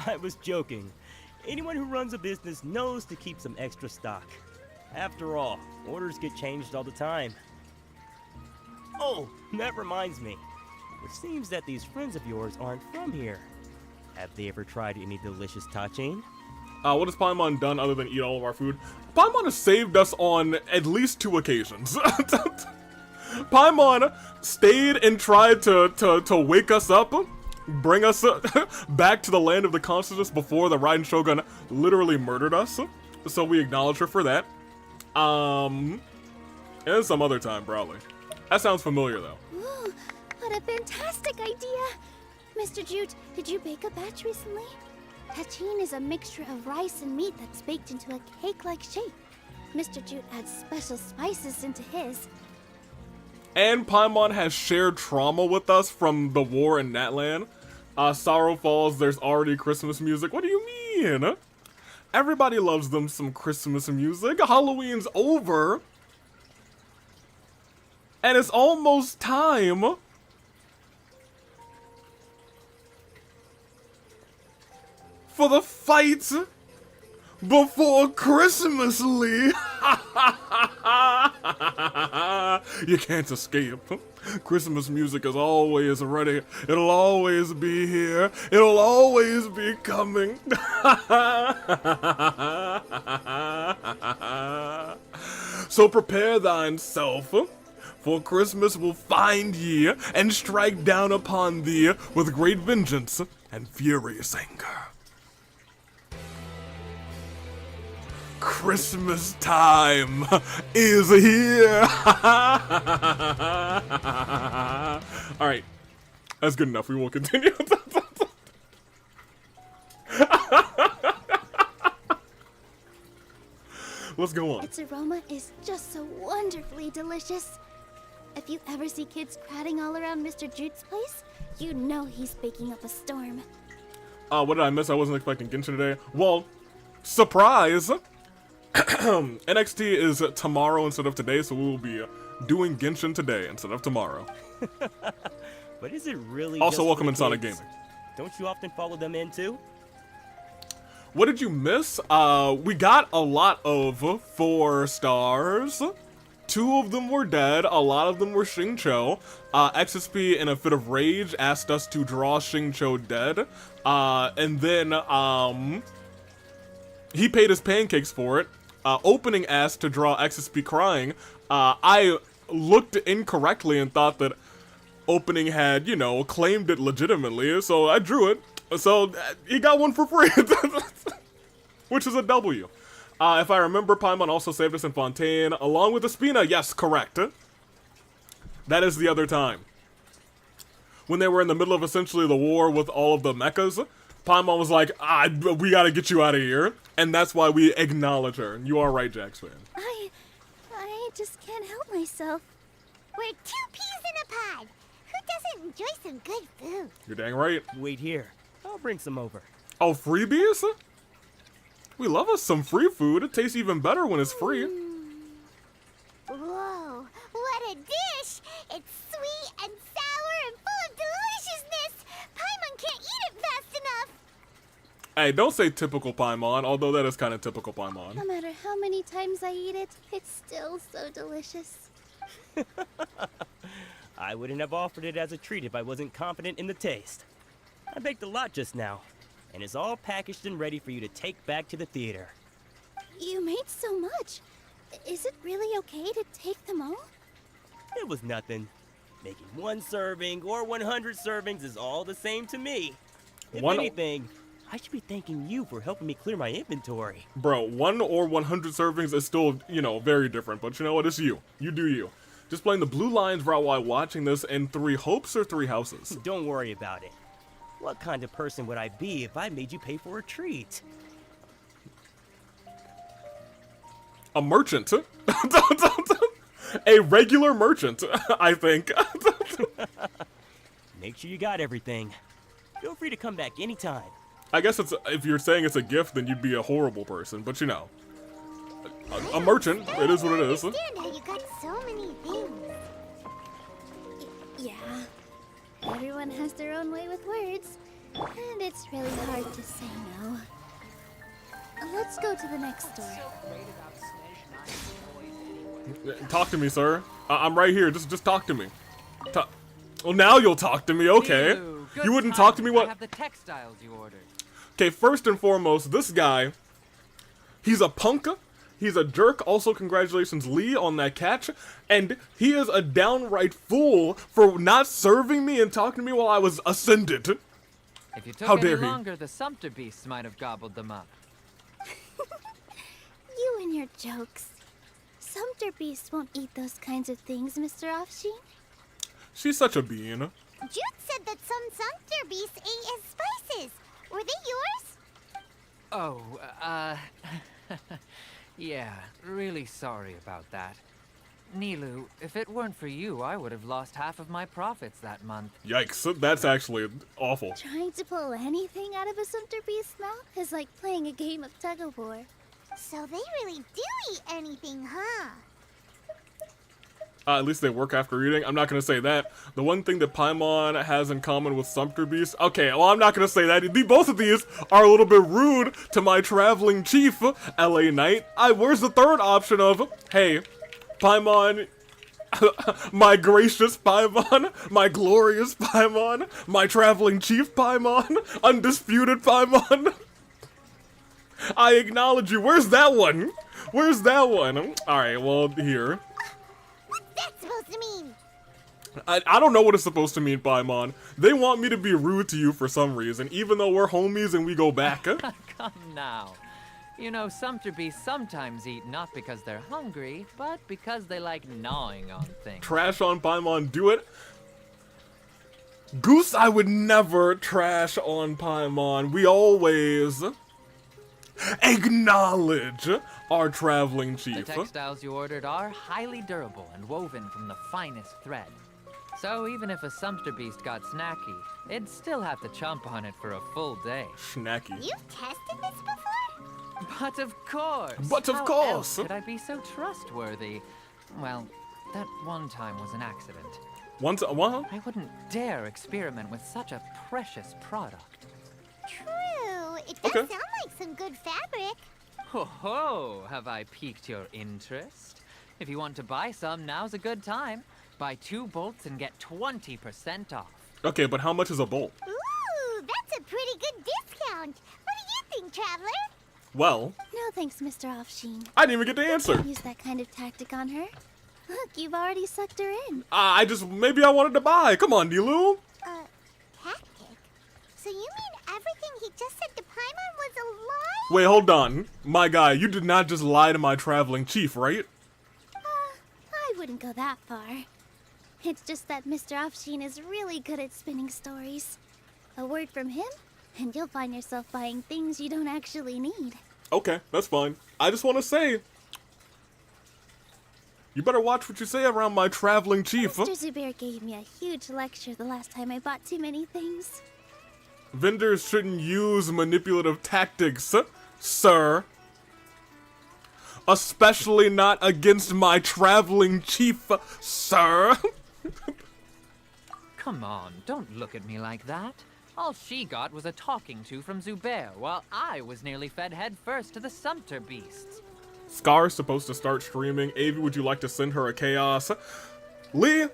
[SPEAKER 6] I was joking. Anyone who runs a business knows to keep some extra stock. After all, orders get changed all the time. Oh, that reminds me. It seems that these friends of yours aren't from here. Have they ever tried any delicious tachin?
[SPEAKER 1] What has Paimon done other than eat all of our food? Paimon has saved us on at least 2 occasions. Paimon stayed and tried to wake us up, bring us back to the land of the consciousness before the Raiden Shogun literally murdered us. So we acknowledge her for that. And some other time, probably. That sounds familiar, though.
[SPEAKER 4] Ooh, what a fantastic idea! Mr. Jute, did you bake a batch recently? Tachin is a mixture of rice and meat that's baked into a cake-like shape. Mr. Jute adds special spices into his.
[SPEAKER 1] And Paimon has shared trauma with us from the war in Natlan. Sorrow Falls, there's already Christmas music. What do you mean? Everybody loves them some Christmas music. Halloween's over. And it's almost time for the fight before Christmas, Lee. You can't escape. Christmas music is always ready. It'll always be here. It'll always be coming. So prepare thine self, for Christmas will find ye, and strike down upon thee with great vengeance and furious anger. Christmas time is here. All right, that's good enough. We won't continue. Let's go on.
[SPEAKER 4] Its aroma is just so wonderfully delicious. If you ever see kids crowding all around Mr. Jute's place, you know he's baking up a storm.
[SPEAKER 1] What did I miss? I wasn't expecting Genshin today. Well, surprise! NXT is tomorrow instead of today, so we will be doing Genshin today instead of tomorrow.
[SPEAKER 6] But is it really
[SPEAKER 1] Also,
[SPEAKER 6] just
[SPEAKER 1] welcome
[SPEAKER 6] for
[SPEAKER 1] in
[SPEAKER 6] the
[SPEAKER 1] Sonic
[SPEAKER 6] kids?
[SPEAKER 1] Gaming.
[SPEAKER 6] Don't you often follow them in too?
[SPEAKER 1] What did you miss? We got a lot of 4 stars. 2 of them were dead. A lot of them were Xingqiu. XSP, in a fit of rage, asked us to draw Xingqiu dead. And then, he paid his pancakes for it. Opening asked to draw XSP crying. I looked incorrectly and thought that Opening had, you know, claimed it legitimately, so I drew it. So, he got one for free. Which is a W. If I remember, Paimon also saved us in Fontaine, along with Espina. Yes, correct. That is the other time. When they were in the middle of essentially the war with all of the mechas, Paimon was like, we gotta get you out of here. And that's why we acknowledge her. And you are right, Jax fan.
[SPEAKER 4] I just can't help myself.
[SPEAKER 5] We're 2 peas in a pod. Who doesn't enjoy some good food?
[SPEAKER 1] You're dang right.
[SPEAKER 6] Wait here. I'll bring some over.
[SPEAKER 1] Oh, freebies? We love us some free food. It tastes even better when it's free.
[SPEAKER 5] Whoa, what a dish! It's sweet and sour and full of deliciousness! Paimon can't eat it fast enough!
[SPEAKER 1] Hey, don't say typical Paimon, although that is kind of typical
[SPEAKER 4] No
[SPEAKER 1] Paimon.
[SPEAKER 4] matter how many times I eat it, it's still so delicious.
[SPEAKER 6] I wouldn't have offered it as a treat if I wasn't confident in the taste. I baked a lot just now, and it's all packaged and ready for you to take back to the theater.
[SPEAKER 4] You made so much. Is it really okay to take them all?
[SPEAKER 6] It was nothing. Making 1 serving or 100 servings is all the same to me. If anything, I should be thanking you for helping me clear my inventory.
[SPEAKER 1] Bro, 1 or 100 servings is still, you know, very different. But you know what? It's you. You do you. Just playing the blue lines route while watching this in 3 hopes or 3 houses.
[SPEAKER 6] Don't worry about it. What kind of person would I be if I made you pay for a treat?
[SPEAKER 1] A merchant. A regular merchant, I think.
[SPEAKER 6] Make sure you got everything. Feel free to come back anytime.
[SPEAKER 1] I guess it's if you're saying it's a gift, then you'd be a horrible person. But you know, a merchant, it is what it is.
[SPEAKER 5] I don't understand how you got so many things.
[SPEAKER 4] Yeah. Everyone has their own way with words, and it's really hard to say no. Let's go to the next door.
[SPEAKER 1] Talk to me, sir. I'm right here. Just talk to me. Well, now you'll talk to me. Okay.
[SPEAKER 7] Nilou, good
[SPEAKER 1] You wouldn't talk to me.
[SPEAKER 7] times. I
[SPEAKER 1] What?
[SPEAKER 7] have the textiles you ordered.
[SPEAKER 1] Okay. First and foremost, this guy. He's a punk. He's a jerk. Also, congratulations, Lee, on that catch. And he is a downright fool for not serving me and talking to me while I was ascended.
[SPEAKER 7] If you took
[SPEAKER 1] How
[SPEAKER 7] any
[SPEAKER 1] dare he.
[SPEAKER 7] longer, the Sumpter beasts might have gobbled them up.
[SPEAKER 4] You and your jokes. Sumpter beasts won't eat those kinds of things, Mr. Offsheen.
[SPEAKER 1] She's such a bean.
[SPEAKER 5] Jude said that some Sumpter beasts ate his spices. Were they yours?
[SPEAKER 7] Oh, yeah, really sorry about that. Nilou, if it weren't for you, I would have lost half of my profits that month.
[SPEAKER 1] Yikes. That's actually awful.
[SPEAKER 4] Trying to pull anything out of a Sumpter beast's mouth is like playing a game of tug-of-war.
[SPEAKER 5] So they really do eat anything, huh?
[SPEAKER 1] At least they work after eating. I'm not going to say that. The one thing that Paimon has in common with Sumpter Beast... Okay, well, I'm not going to say that. Both of these are a little bit rude to my traveling chief, LA Knight. Where's the third option of, hey, Paimon, my gracious Paimon, my glorious Paimon, my traveling chief Paimon, undisputed Paimon. I acknowledge you. Where's that one? Where's that one? Alright, well, here.
[SPEAKER 5] What's that supposed to mean?
[SPEAKER 1] I don't know what it's supposed to mean, Paimon. They want me to be rude to you for some reason, even though we're homies and we go back.
[SPEAKER 7] Come now. You know, Sumpter beasts sometimes eat not because they're hungry, but because they like gnawing on things.
[SPEAKER 1] Trash on Paimon, do it. Goose, I would never trash on Paimon. We always acknowledge our traveling
[SPEAKER 7] The
[SPEAKER 1] chief.
[SPEAKER 7] textiles you ordered are highly durable and woven from the finest thread. So even if a Sumpter beast got snacky, it'd still have to chomp on it for a full day.
[SPEAKER 1] Snacky.
[SPEAKER 5] You've tested this before?
[SPEAKER 7] But of course!
[SPEAKER 1] But of
[SPEAKER 7] How
[SPEAKER 1] course.
[SPEAKER 7] else could I be so trustworthy? Well, that one time was an accident.
[SPEAKER 1] What?
[SPEAKER 7] I wouldn't dare experiment with such a precious product.
[SPEAKER 5] True. It does
[SPEAKER 1] Okay.
[SPEAKER 5] sound like some good fabric.
[SPEAKER 7] Ho ho! Have I piqued your interest? If you want to buy some, now's a good time. Buy 2 bolts and get 20% off.
[SPEAKER 1] Okay, but how much is a bolt?
[SPEAKER 5] Ooh, that's a pretty good discount. What do you think, Traveler?
[SPEAKER 1] Well,
[SPEAKER 4] No thanks, Mr. Offsheen.
[SPEAKER 1] I didn't even get the answer.
[SPEAKER 4] Use that kind of tactic on her. Look, you've already sucked her in.
[SPEAKER 1] Maybe I wanted to buy. Come on, Nilou.
[SPEAKER 5] Tactic? So you mean everything he just said to Paimon was a lie?
[SPEAKER 1] Wait, hold on. My guy, you did not just lie to my traveling chief, right?
[SPEAKER 4] I wouldn't go that far. It's just that Mr. Offsheen is really good at spinning stories. A word from him, and you'll find yourself buying things you don't actually need.
[SPEAKER 1] Okay, that's fine. I just want to say, you better watch what you say around my traveling chief.
[SPEAKER 4] Mr. Zubair gave me a huge lecture the last time I bought too many things.
[SPEAKER 1] Vendors shouldn't use manipulative tactics, sir. Especially not against my traveling chief, sir.
[SPEAKER 7] Come on, don't look at me like that. All she got was a talking to from Zubair, while I was nearly fed head first to the Sumpter beasts.
[SPEAKER 1] Scar's supposed to start streaming. Avi, would you like to send her a chaos? Lee,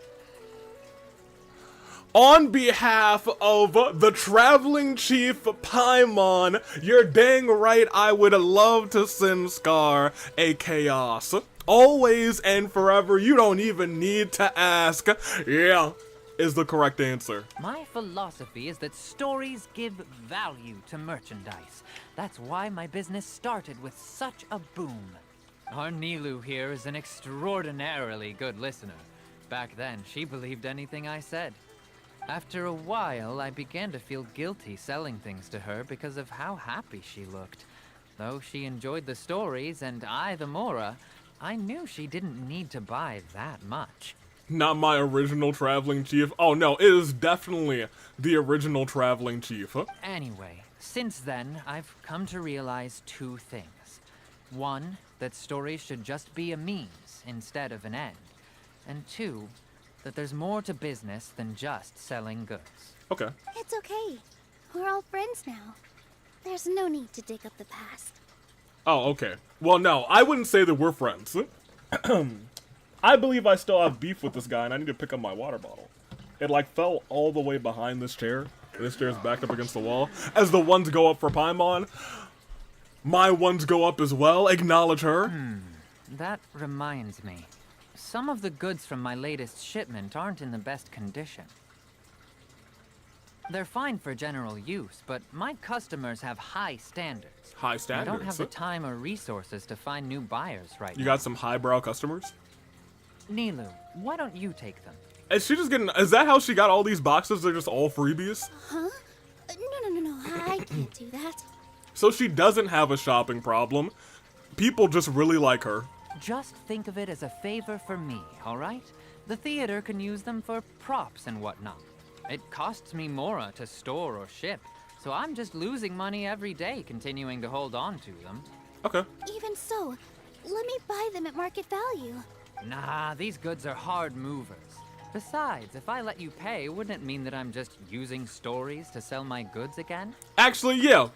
[SPEAKER 1] on behalf of the traveling chief Paimon, you're dang right I would love to send Scar a chaos. Always and forever, you don't even need to ask. Yeah, is the correct answer.
[SPEAKER 7] My philosophy is that stories give value to merchandise. That's why my business started with such a boom. Our Nilou here is an extraordinarily good listener. Back then, she believed anything I said. After a while, I began to feel guilty selling things to her because of how happy she looked. Though she enjoyed the stories and I the Mora, I knew she didn't need to buy that much.
[SPEAKER 1] Not my original traveling chief. Oh no, it is definitely the original traveling chief.
[SPEAKER 7] Anyway, since then, I've come to realize 2 things. 1, that stories should just be a means instead of an end. And 2, that there's more to business than just selling goods.
[SPEAKER 1] Okay.
[SPEAKER 4] It's okay. We're all friends now. There's no need to dig up the past.
[SPEAKER 1] Oh, okay. Well, no, I wouldn't say that we're friends. I believe I still have beef with this guy, and I need to pick up my water bottle. It, like, fell all the way behind this chair. This chair's backed up against the wall. As the ones go up for Paimon, my ones go up as well. Acknowledge her.
[SPEAKER 7] That reminds me. Some of the goods from my latest shipment aren't in the best condition. They're fine for general use, but my customers have high standards.
[SPEAKER 1] High
[SPEAKER 7] I
[SPEAKER 1] standards.
[SPEAKER 7] don't have the time or resources to find new buyers right
[SPEAKER 1] You
[SPEAKER 7] now.
[SPEAKER 1] got some highbrow customers?
[SPEAKER 7] Nilou, why don't you take them?
[SPEAKER 1] Is she just getting... Is that how she got all these boxes? They're just all freebies?
[SPEAKER 4] Huh? No. I can't do that.
[SPEAKER 1] So she doesn't have a shopping problem. People just really like her.
[SPEAKER 7] Just think of it as a favor for me, all right? The theater can use them for props and whatnot. It costs me Mora to store or ship, so I'm just losing money every day continuing to hold on to them.
[SPEAKER 1] Okay.
[SPEAKER 4] Even so, let me buy them at market value.
[SPEAKER 7] Nah, these goods are hard movers. Besides, if I let you pay, wouldn't it mean that I'm just using stories to sell my goods again?
[SPEAKER 1] Actually, yeah.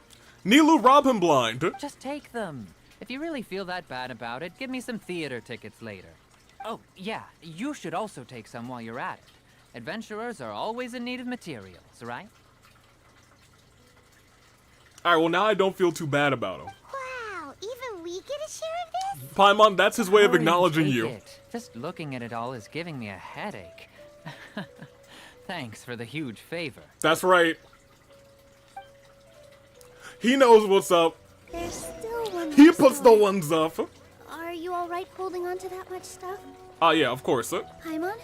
[SPEAKER 1] Nilou, rob him blind.
[SPEAKER 7] Just take them. If you really feel that bad about it, give me some theater tickets later. Oh, yeah, you should also take some while you're at it. Adventurers are always in need of materials, right?
[SPEAKER 1] Alright, well now I don't feel too bad about him.
[SPEAKER 5] Wow, even we get a share of this?
[SPEAKER 1] Paimon, that's his way of
[SPEAKER 7] Hurry,
[SPEAKER 1] acknowledging
[SPEAKER 7] take
[SPEAKER 1] you.
[SPEAKER 7] it. Just looking at it all is giving me a headache. Thanks for the huge favor.
[SPEAKER 1] That's right. He knows what's up.
[SPEAKER 4] There's still one
[SPEAKER 1] He
[SPEAKER 4] more
[SPEAKER 1] puts the
[SPEAKER 4] store.
[SPEAKER 1] ones up.
[SPEAKER 4] Are you alright holding on to that much stuff?
[SPEAKER 1] Oh, yeah, of course.
[SPEAKER 4] Paimon,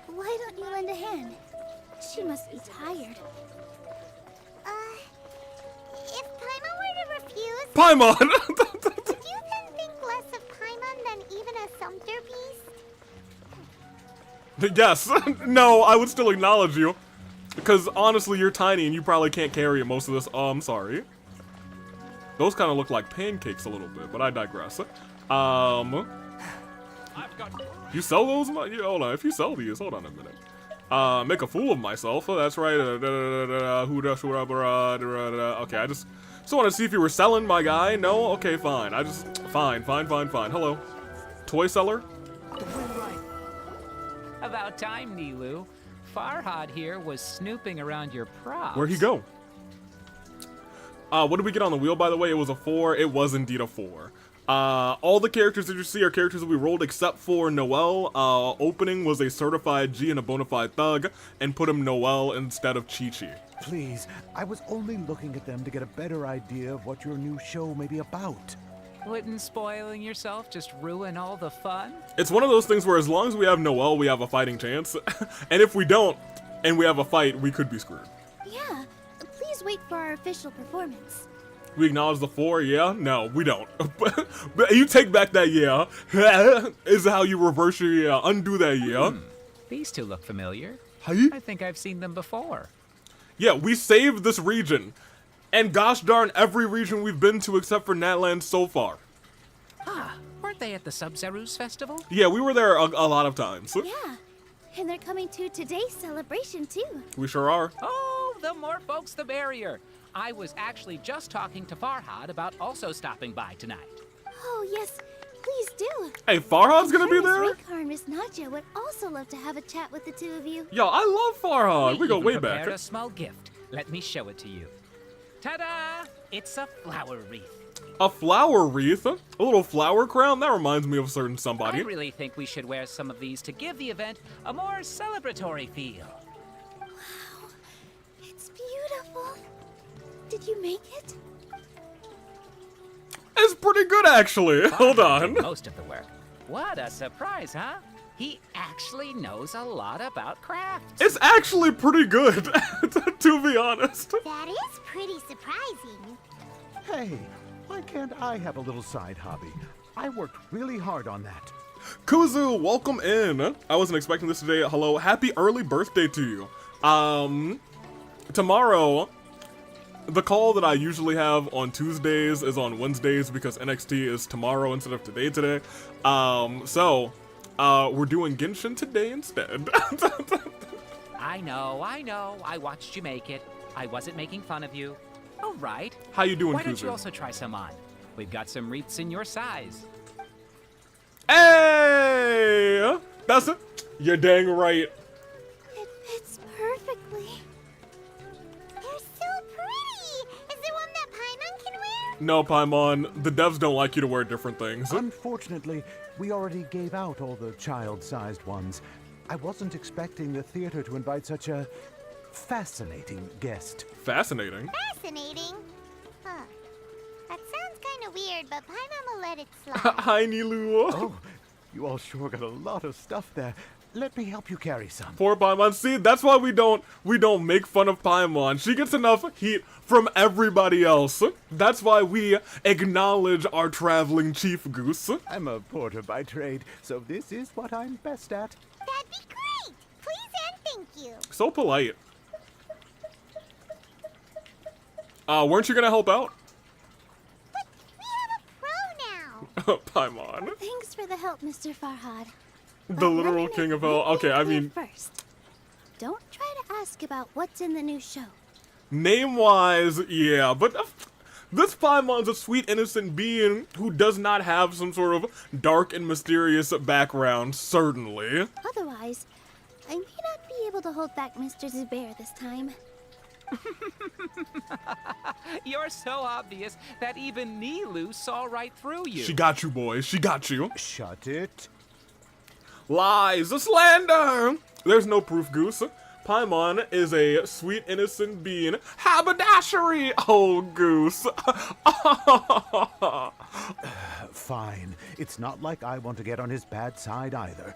[SPEAKER 4] why don't you lend a hand? She must be tired.
[SPEAKER 5] If Paimon were to refuse,
[SPEAKER 1] Paimon!
[SPEAKER 5] do you then think less of Paimon than even a sumpter beast?
[SPEAKER 1] Yes. No, I would still acknowledge you. Because honestly, you're tiny and you probably can't carry most of this. Oh, I'm sorry. Those kind of look like pancakes a little bit, but I digress. You sell those? Hold on. If you sell these, hold on a minute. Make a fool of myself. Oh, that's right. Okay, I just want to see if you were selling, my guy. No? Okay, fine. Fine. Hello. Toy seller?
[SPEAKER 3] About time, Nilou. Farhad here was snooping around your props.
[SPEAKER 1] Where'd he go? What did we get on the wheel, by the way? It was a 4. It was indeed a 4. All the characters that you see are characters that we rolled except for Noelle. Opening was a certified G and a bona fide thug, and put him Noelle instead of Chi-Chi.
[SPEAKER 8] Please, I was only looking at them to get a better idea of what your new show may be about.
[SPEAKER 3] Wouldn't spoiling yourself just ruin all the fun?
[SPEAKER 1] It's one of those things where as long as we have Noelle, we have a fighting chance. And if we don't, and we have a fight, we could be screwed.
[SPEAKER 4] Yeah, please wait for our official performance.
[SPEAKER 1] We acknowledge the 4, yeah? No, we don't. But you take back that yeah. Is how you reverse your yeah. Undo that yeah.
[SPEAKER 3] These two look familiar.
[SPEAKER 1] Hi?
[SPEAKER 3] I think I've seen them before.
[SPEAKER 1] Yeah, we saved this region. And gosh darn every region we've been to except for Natland so far.
[SPEAKER 3] Ah, weren't they at the Sub-Zerus festival?
[SPEAKER 1] Yeah, we were there a lot of times.
[SPEAKER 4] Yeah, and they're coming to today's celebration too.
[SPEAKER 1] We sure are.
[SPEAKER 3] Oh, the more folks, the merrier. I was actually just talking to Farhad about also stopping by tonight.
[SPEAKER 4] Oh yes, please do.
[SPEAKER 1] Hey, Farhad's gonna be
[SPEAKER 4] Miss
[SPEAKER 1] there?
[SPEAKER 4] Rikar and Miss Nadja would also love to have a chat with the two of you.
[SPEAKER 1] Yo, I love Farhad. We go
[SPEAKER 3] even
[SPEAKER 1] way
[SPEAKER 3] prepared
[SPEAKER 1] back.
[SPEAKER 3] a small gift. Let me show it to you. Ta-da! It's a flower wreath.
[SPEAKER 1] A flower wreath? A little flower crown? That reminds me of a certain somebody.
[SPEAKER 3] I really think we should wear some of these to give the event a more celebratory feel.
[SPEAKER 4] Wow, it's beautiful. Did you make it?
[SPEAKER 1] It's pretty good, actually. Hold
[SPEAKER 3] Farhad
[SPEAKER 1] on.
[SPEAKER 3] did most of the work. What a surprise, huh? He actually knows a lot about crafts.
[SPEAKER 1] It's actually pretty good, to be honest.
[SPEAKER 5] That is pretty surprising.
[SPEAKER 8] Hey, why can't I have a little side hobby? I worked really hard on that.
[SPEAKER 1] Kuzu, welcome in. I wasn't expecting this today. Hello, happy early birthday to you. Tomorrow, the call that I usually have on Tuesdays is on Wednesdays because NXT is tomorrow instead of today. We're doing Genshin today instead.
[SPEAKER 3] I know. I watched you make it. I wasn't making fun of you. All right.
[SPEAKER 1] How you doing,
[SPEAKER 3] Why don't
[SPEAKER 1] Kuzu?
[SPEAKER 3] you also try some on? We've got some wreaths in your size.
[SPEAKER 1] Hey! That's it. You're dang right.
[SPEAKER 4] It fits perfectly.
[SPEAKER 5] They're so pretty. Is there one that Paimon can wear?
[SPEAKER 1] No, Paimon, the devs don't like you to wear different things.
[SPEAKER 8] Unfortunately, we already gave out all the child-sized ones. I wasn't expecting the theater to invite such a fascinating guest.
[SPEAKER 1] Fascinating.
[SPEAKER 5] Fascinating. Huh. That sounds kind of weird, but Paimon will let it slide.
[SPEAKER 1] Hi, Nilou.
[SPEAKER 8] Oh, you all sure got a lot of stuff there. Let me help you carry some.
[SPEAKER 1] Poor Paimon. See, that's why we don't make fun of Paimon. She gets enough heat from everybody else. That's why we acknowledge our traveling chief goose.
[SPEAKER 8] I'm a porter by trade, so this is what I'm best at.
[SPEAKER 5] That'd be great. Please and thank you.
[SPEAKER 1] So polite. Weren't you gonna help out?
[SPEAKER 5] But we have a pro now.
[SPEAKER 1] Paimon.
[SPEAKER 4] Thanks for the help, Mr. Farhad.
[SPEAKER 1] The
[SPEAKER 4] But let
[SPEAKER 1] literal
[SPEAKER 4] me
[SPEAKER 1] king
[SPEAKER 4] make
[SPEAKER 1] of hell.
[SPEAKER 4] one
[SPEAKER 1] Okay,
[SPEAKER 4] thing
[SPEAKER 1] I
[SPEAKER 4] clear
[SPEAKER 1] mean,
[SPEAKER 4] first, don't try to ask about what's in the new show.
[SPEAKER 1] name-wise, yeah, but this Paimon's a sweet, innocent being who does not have some sort of dark and mysterious background, certainly.
[SPEAKER 4] Otherwise, I may not be able to hold back Mr. Zubair this time.
[SPEAKER 3] You're so obvious that even Nilou saw right through you.
[SPEAKER 1] She got you, boy. She got you.
[SPEAKER 8] Shut it.
[SPEAKER 1] Lies, slander. There's no proof, Goose. Paimon is a sweet, innocent being. Haberdashery! Oh, Goose.
[SPEAKER 8] Fine. It's not like I want to get on his bad side either.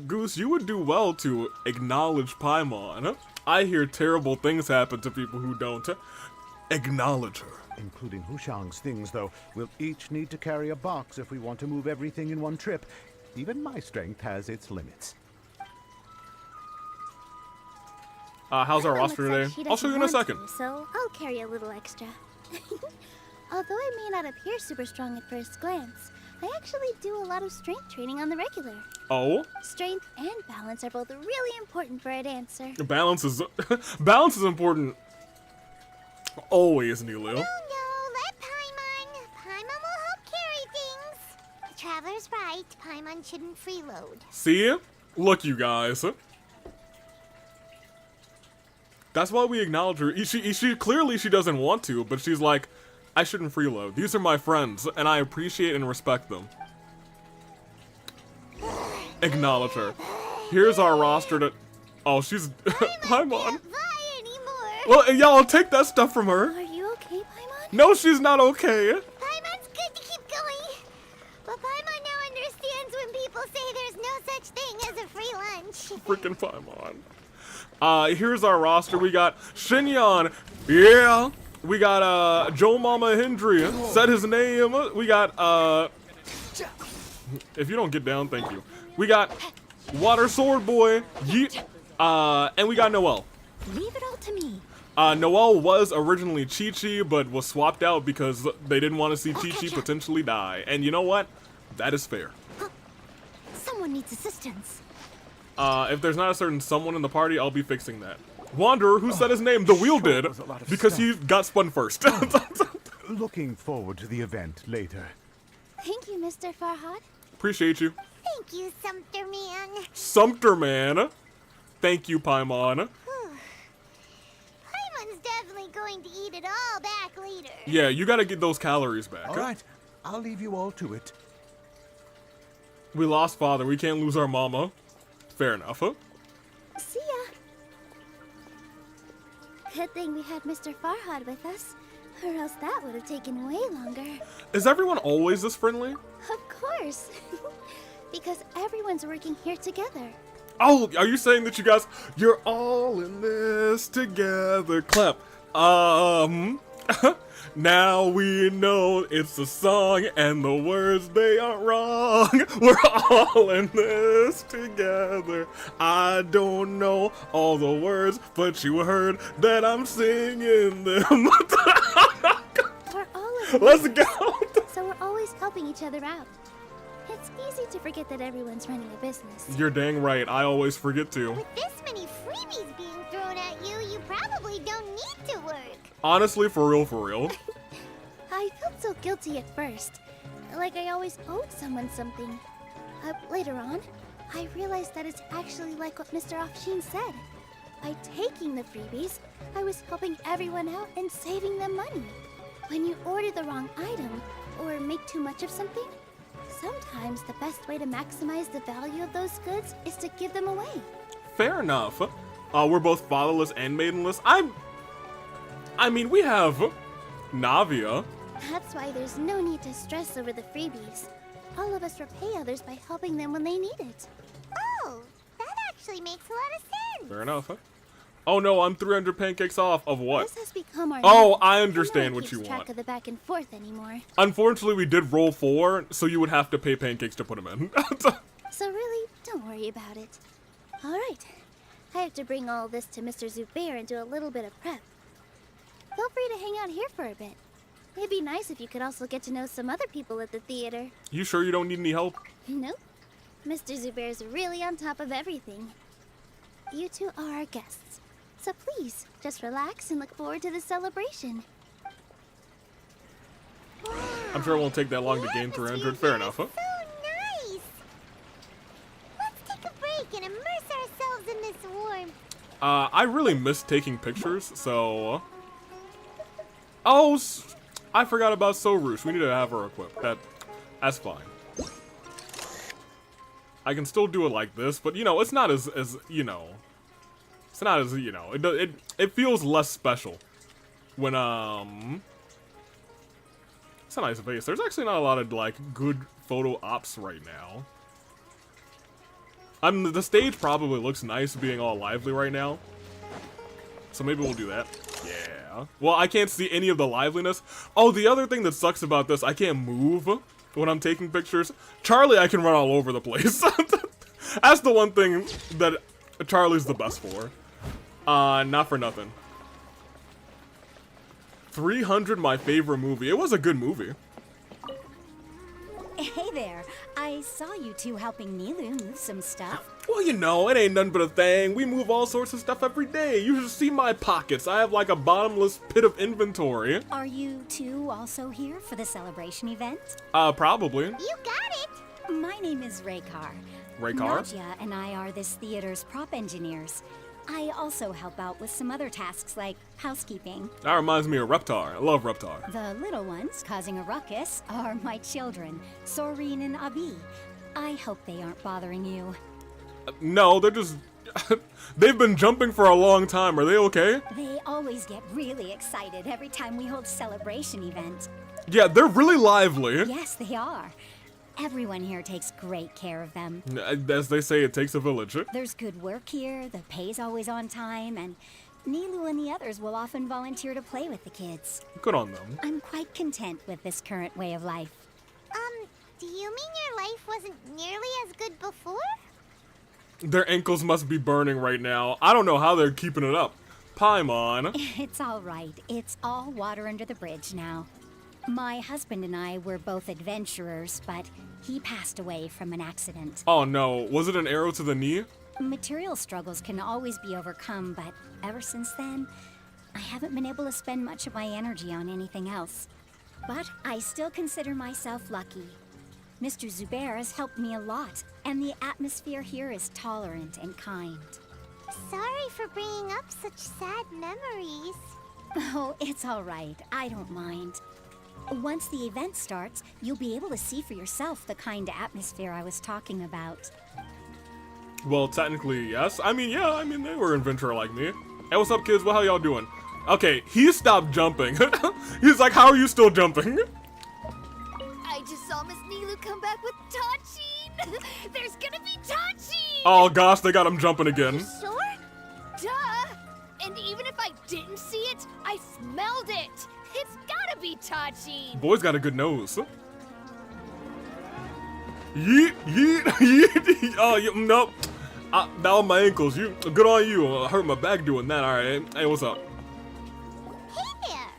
[SPEAKER 1] Goose, you would do well to acknowledge Paimon. I hear terrible things happen to people who don't acknowledge her.
[SPEAKER 8] Including Hushang's things, though. We'll each need to carry a box if we want to move everything in one trip. Even my strength has its limits.
[SPEAKER 1] How's our
[SPEAKER 4] Paimon
[SPEAKER 1] roster
[SPEAKER 4] looks like
[SPEAKER 1] today?
[SPEAKER 4] she
[SPEAKER 1] I'll show you in a
[SPEAKER 4] doesn't
[SPEAKER 1] second.
[SPEAKER 4] want to, so I'll carry a little extra. Although I may not appear super strong at first glance, I actually do a lot of strength training on the regular.
[SPEAKER 1] Oh?
[SPEAKER 4] Strength and balance are both really important for a dancer.
[SPEAKER 1] Balance is balance is important. Always, Nilou.
[SPEAKER 5] No, let Paimon. Paimon will help carry things. The Traveler's right. Paimon shouldn't freeload.
[SPEAKER 1] See? Look, you guys. That's why we acknowledge her. She clearly she doesn't want to, but she's like, I shouldn't freeload. These are my friends, and I appreciate and respect them. Acknowledge her. Here's our roster to... Oh, she's... Paimon.
[SPEAKER 5] Can't fly anymore.
[SPEAKER 1] Well, y'all take that stuff from her.
[SPEAKER 4] Are you okay, Paimon?
[SPEAKER 1] No, she's not okay.
[SPEAKER 5] Paimon's good to keep going. But Paimon now understands when people say there's no such thing as a free lunch.
[SPEAKER 1] Freaking Paimon. Here's our roster. We got Shinyan. Yeah. We got, Joe Mama Hendry. Said his name. We got, if you don't get down, thank you. We got Water Sword Boy. Yeet. And we got Noelle.
[SPEAKER 2] Leave it all to me.
[SPEAKER 1] Noelle was originally Chi-Chi, but was swapped out because they didn't want to see Chi-Chi potentially die. And you know what? That is fair.
[SPEAKER 2] Someone needs assistance.
[SPEAKER 1] If there's not a certain someone in the party, I'll be fixing that. Wanderer, who said his name? The Wheel did,
[SPEAKER 8] was a lot of
[SPEAKER 1] because
[SPEAKER 8] stuff.
[SPEAKER 1] he got spun first.
[SPEAKER 8] Looking forward to the event later.
[SPEAKER 4] Thank you, Mr. Farhad.
[SPEAKER 1] Appreciate you.
[SPEAKER 5] Thank you, Sumter Man.
[SPEAKER 1] Sumter Man. Thank you, Paimon.
[SPEAKER 5] Paimon's definitely going to eat it all back later.
[SPEAKER 1] Yeah, you gotta get those calories back.
[SPEAKER 8] All right, I'll leave you all to it.
[SPEAKER 1] We lost father, we can't lose our mama. Fair enough, huh?
[SPEAKER 4] See ya. Good thing we had Mr. Farhad with us, or else that would have taken way longer.
[SPEAKER 1] Is everyone always this friendly?
[SPEAKER 4] Of course. Because everyone's working here together.
[SPEAKER 1] Oh, are you saying that you guys, you're all in this together? Clap. Now we know it's a song and the words, they aren't wrong. We're all in this together. I don't know all the words, but you heard that I'm singing them.
[SPEAKER 4] We're all of
[SPEAKER 1] Let's go.
[SPEAKER 4] so we're always helping each other out. It's easy to forget that everyone's running a business.
[SPEAKER 1] You're dang right. I always forget to.
[SPEAKER 5] With this many freebies being thrown at you, you probably don't need to work.
[SPEAKER 1] Honestly, for real.
[SPEAKER 4] I felt so guilty at first, like I always owed someone something. Later on, I realized that it's actually like what Mr. Afshin said. By taking the freebies, I was helping everyone out and saving them money. When you order the wrong item, or make too much of something, sometimes the best way to maximize the value of those goods is to give them away.
[SPEAKER 1] Fair enough. We're both fatherless and maidenless. I mean, we have Navia.
[SPEAKER 4] That's why there's no need to stress over the freebies. All of us repay others by helping them when they need it.
[SPEAKER 5] Oh, that actually makes a lot of sense.
[SPEAKER 1] Fair enough. Oh no, I'm 300 pancakes off of what?
[SPEAKER 4] This has become our
[SPEAKER 1] Oh,
[SPEAKER 4] norm.
[SPEAKER 1] I
[SPEAKER 4] No
[SPEAKER 1] understand
[SPEAKER 4] one
[SPEAKER 1] what you
[SPEAKER 4] keeps track
[SPEAKER 1] want.
[SPEAKER 4] of the back and forth anymore.
[SPEAKER 1] Unfortunately, we did roll 4, so you would have to pay pancakes to put them in.
[SPEAKER 4] So really, don't worry about it. All right, I have to bring all this to Mr. Zubair and do a little bit of prep. Feel free to hang out here for a bit. It'd be nice if you could also get to know some other people at the theater.
[SPEAKER 1] You sure you don't need any help?
[SPEAKER 4] Nope. Mr. Zubair's really on top of everything. You two are our guests. So please, just relax and look forward to the celebration.
[SPEAKER 1] I'm sure it won't take that long to gain 300. Fair enough.
[SPEAKER 5] So nice. Let's take a break and immerse ourselves in this warmth.
[SPEAKER 1] I really miss taking pictures, so... Oh, I forgot about Sorush. We need to have her equipped. That's fine. I can still do it like this, but, you know, it's not as you know... It's not as, you know... It feels less special. When, It's a nice vase. There's actually not a lot of, like, good photo ops right now. The stage probably looks nice being all lively right now. So maybe we'll do that. Yeah. Well, I can't see any of the liveliness. Oh, the other thing that sucks about this, I can't move when I'm taking pictures. Charlie, I can run all over the place. That's the one thing that Charlie's the best for. Not for nothing. 300, my favorite movie. It was a good movie.
[SPEAKER 2] Hey there. I saw you two helping Nilou move some stuff.
[SPEAKER 1] Well, you know, it ain't nothing but a thing. We move all sorts of stuff every day. You should see my pockets. I have like a bottomless pit of inventory.
[SPEAKER 2] Are you two also here for the celebration event?
[SPEAKER 1] Probably.
[SPEAKER 5] You got it!
[SPEAKER 2] My name is Raykar.
[SPEAKER 1] Raykar?
[SPEAKER 2] Nadia and I are this theater's prop engineers. I also help out with some other tasks like housekeeping.
[SPEAKER 1] That reminds me of Reptar. I love Reptar.
[SPEAKER 2] The little ones causing a ruckus are my children, Soreen and Abi. I hope they aren't bothering you.
[SPEAKER 1] No, they're just... They've been jumping for a long time. Are they okay?
[SPEAKER 2] They always get really excited every time we hold a celebration event.
[SPEAKER 1] Yeah, they're really lively.
[SPEAKER 2] Yes, they are. Everyone here takes great care of them.
[SPEAKER 1] As they say, it takes a village.
[SPEAKER 2] There's good work here, the pay's always on time, and Nilou and the others will often volunteer to play with the kids.
[SPEAKER 1] Good on them.
[SPEAKER 2] I'm quite content with this current way of life.
[SPEAKER 5] Do you mean your life wasn't nearly as good before?
[SPEAKER 1] Their ankles must be burning right now. I don't know how they're keeping it up. Paimon.
[SPEAKER 2] It's all right. It's all water under the bridge now. My husband and I were both adventurers, but he passed away from an accident.
[SPEAKER 1] Oh no, was it an arrow to the knee?
[SPEAKER 2] Material struggles can always be overcome, but ever since then, I haven't been able to spend much of my energy on anything else. But I still consider myself lucky. Mr. Zubair has helped me a lot, and the atmosphere here is tolerant and kind.
[SPEAKER 5] Sorry for bringing up such sad memories.
[SPEAKER 2] Oh, it's all right. I don't mind. Once the event starts, you'll be able to see for yourself the kind of atmosphere I was talking about.
[SPEAKER 1] Well, technically, yes. I mean, yeah, they were an adventurer like me. Hey, what's up, kids? Well, how y'all doing? Okay, he stopped jumping. He's like, how are you still jumping?
[SPEAKER 9] I just saw Miss Nilou come back with Tachin! There's gonna be Tachin!
[SPEAKER 1] Oh gosh, they got him jumping again.
[SPEAKER 9] Sure? Duh! And even if I didn't see it, I smelled it! It's gotta be Tachin!
[SPEAKER 1] Boy's got a good nose. Yeet, yeet, yeet. Oh, nope. Down my ankles. Good on you. I hurt my back doing that. All right. Hey, what's up?
[SPEAKER 5] Hey there!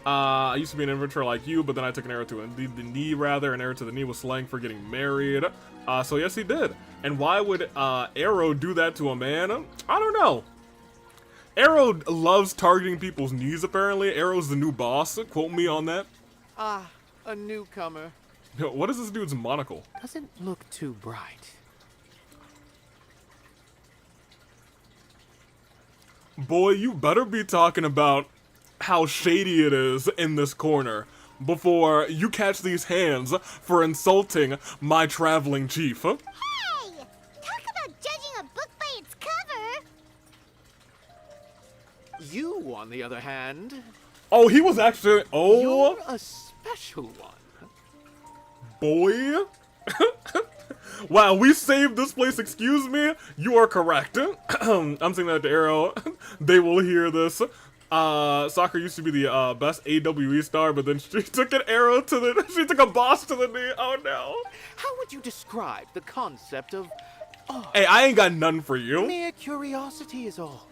[SPEAKER 1] I used to be an inventor like you, but then I took an arrow to the knee, rather. An arrow to the knee was slang for getting married. So yes, he did. And why would Arrow do that to a man? I don't know. Arrow loves targeting people's knees, apparently. Arrow's the new boss. Quote me on that.
[SPEAKER 10] Ah, a newcomer.
[SPEAKER 1] What is this dude's monocle?
[SPEAKER 10] Doesn't look too bright.
[SPEAKER 1] Boy, you better be talking about how shady it is in this corner before you catch these hands for insulting my traveling chief.
[SPEAKER 5] Hey! Talk about judging a book by its cover!
[SPEAKER 10] You, on the other hand,
[SPEAKER 1] Oh, he was actually... Oh,
[SPEAKER 10] you're a special one.
[SPEAKER 1] boy. Wow, we saved this place, excuse me? You are correct. I'm saying that to Arrow. They will hear this. Soccer used to be the best AWE star, but then she took an arrow to the... She took a boss to the knee. Oh, no.
[SPEAKER 10] How would you describe the concept of...
[SPEAKER 1] Hey, I ain't got none for you.
[SPEAKER 10] Mere curiosity is all.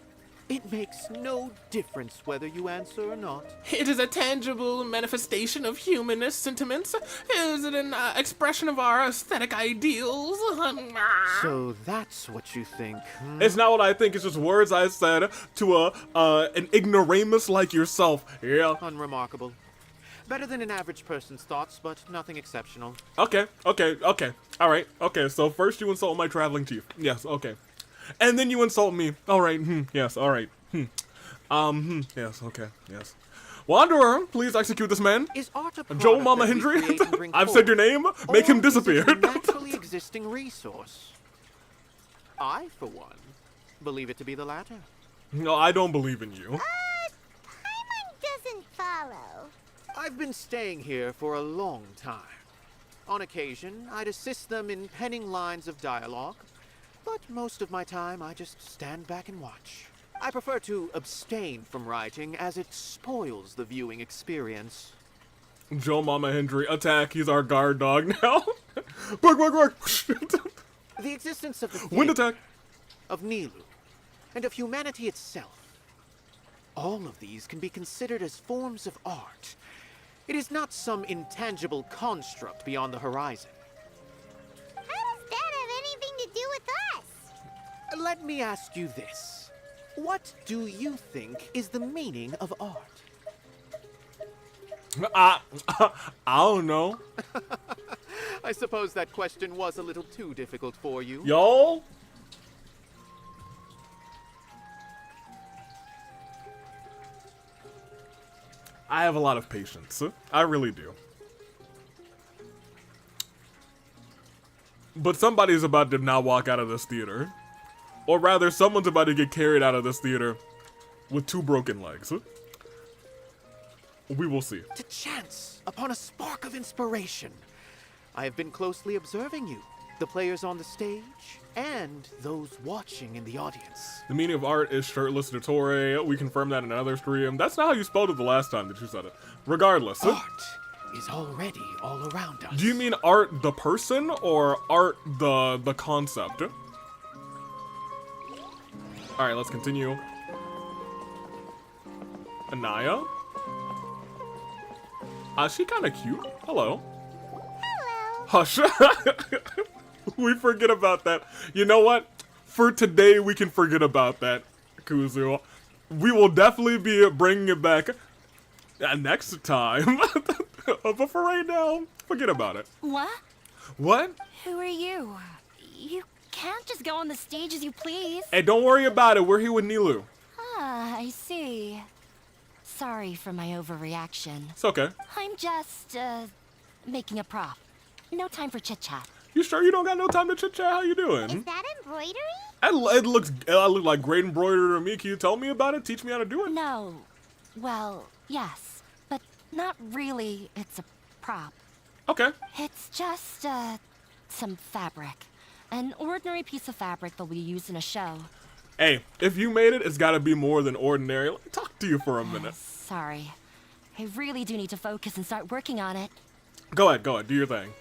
[SPEAKER 10] It makes no difference whether you answer or not.
[SPEAKER 11] It is a tangible manifestation of human sentiments. Is it an expression of our aesthetic ideals?
[SPEAKER 10] So that's what you think, hmm?
[SPEAKER 1] It's not what I think, it's just words I said to an ignoramus like yourself. Yeah.
[SPEAKER 10] Unremarkable. Better than an average person's thoughts, but nothing exceptional.
[SPEAKER 1] Okay. Alright. Okay, so first you insult my traveling chief. Yes, okay. And then you insult me. All right, yes, all right. Yes, okay, yes. Wanderer, please execute this man.
[SPEAKER 10] Is art a product
[SPEAKER 1] Joe Mama
[SPEAKER 10] that we
[SPEAKER 1] Hendry,
[SPEAKER 10] create and bring
[SPEAKER 1] I've said your
[SPEAKER 10] forth,
[SPEAKER 1] name, make him
[SPEAKER 10] or is it
[SPEAKER 1] disappear.
[SPEAKER 10] a naturally existing resource? I, for one, believe it to be the latter.
[SPEAKER 1] No, I don't believe in you.
[SPEAKER 5] Paimon doesn't follow.
[SPEAKER 10] I've been staying here for a long time. On occasion, I'd assist them in penning lines of dialogue, but most of my time I just stand back and watch. I prefer to abstain from writing as it spoils the viewing experience.
[SPEAKER 1] Joe Mama Hendry, attack, he's our guard dog now. Bark, bark, bark.
[SPEAKER 10] The existence of the
[SPEAKER 1] Wind
[SPEAKER 10] theater,
[SPEAKER 1] attack.
[SPEAKER 10] of Nilou, and of humanity itself. All of these can be considered as forms of art. It is not some intangible construct beyond the horizon.
[SPEAKER 5] How does that have anything to do with us?
[SPEAKER 10] Let me ask you this. What do you think is the meaning of art?
[SPEAKER 1] I don't know.
[SPEAKER 10] I suppose that question was a little too difficult for you.
[SPEAKER 1] Yo. I have a lot of patience. I really do. But somebody's about to now walk out of this theater. Or rather, someone's about to get carried out of this theater with 2 broken legs. We will see.
[SPEAKER 10] To chance upon a spark of inspiration. I have been closely observing you, the players on the stage, and those watching in the audience.
[SPEAKER 1] The meaning of art is shirtless Dottore. We confirmed that in another stream. That's not how you spelled it the last time that you said it. Regardless.
[SPEAKER 10] Art is already all around us.
[SPEAKER 1] Do you mean art the person or art the concept? Alright, let's continue. Anaya? She kinda cute. Hello.
[SPEAKER 5] Hello.
[SPEAKER 1] Hush. We forget about that. You know what? For today, we can forget about that, Kuzu. We will definitely be bringing it back next time. But for right now, forget about it.
[SPEAKER 9] What?
[SPEAKER 1] What?
[SPEAKER 9] Who are you? You can't just go on the stage as you please.
[SPEAKER 1] Hey, don't worry about it. We're here with Nilou.
[SPEAKER 9] Ah, I see. Sorry for my overreaction.
[SPEAKER 1] It's okay.
[SPEAKER 9] I'm just, making a prop. No time for chit-chat.
[SPEAKER 1] You sure you don't got no time to chit-chat? How you doing?
[SPEAKER 5] Is that embroidery?
[SPEAKER 1] It look like great embroidery to me. Can you tell me about it? Teach me how to do it?
[SPEAKER 9] No. Well, yes. But not really. It's a prop.
[SPEAKER 1] Okay.
[SPEAKER 9] It's just, some fabric. An ordinary piece of fabric that we use in a show.
[SPEAKER 1] Hey, if you made it, it's gotta be more than ordinary. Let me talk to you for a minute.
[SPEAKER 9] Sorry. I really do need to focus and start working on it.
[SPEAKER 1] Go ahead, do your thing.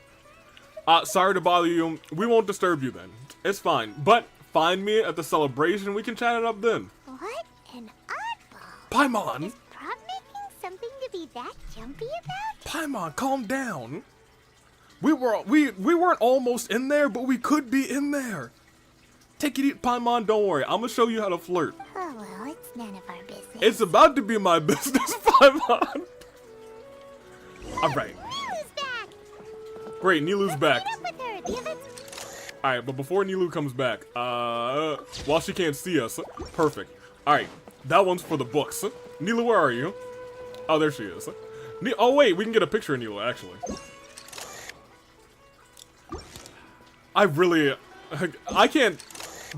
[SPEAKER 1] Sorry to bother you. We won't disturb you then. It's fine. But find me at the celebration. We can chat it up then.
[SPEAKER 5] What an oddball.
[SPEAKER 1] Paimon!
[SPEAKER 5] Is prop making something to be that jumpy about?
[SPEAKER 1] Paimon, calm down. We weren't almost in there, but we could be in there. Take it easy, Paimon, don't worry. I'm gonna show you how to flirt.
[SPEAKER 5] Oh well, it's none of our business.
[SPEAKER 1] It's about to be my business, Paimon. Alright.
[SPEAKER 5] Nilou's back.
[SPEAKER 1] Great, Nilou's back.
[SPEAKER 5] Meet up with her. The event's
[SPEAKER 1] Alright, but before Nilou comes back, while she can't see us, perfect. Alright, that one's for the books. Nilou, where are you? Oh, there she is. Oh wait, we can get a picture of Nilou, actually. I can't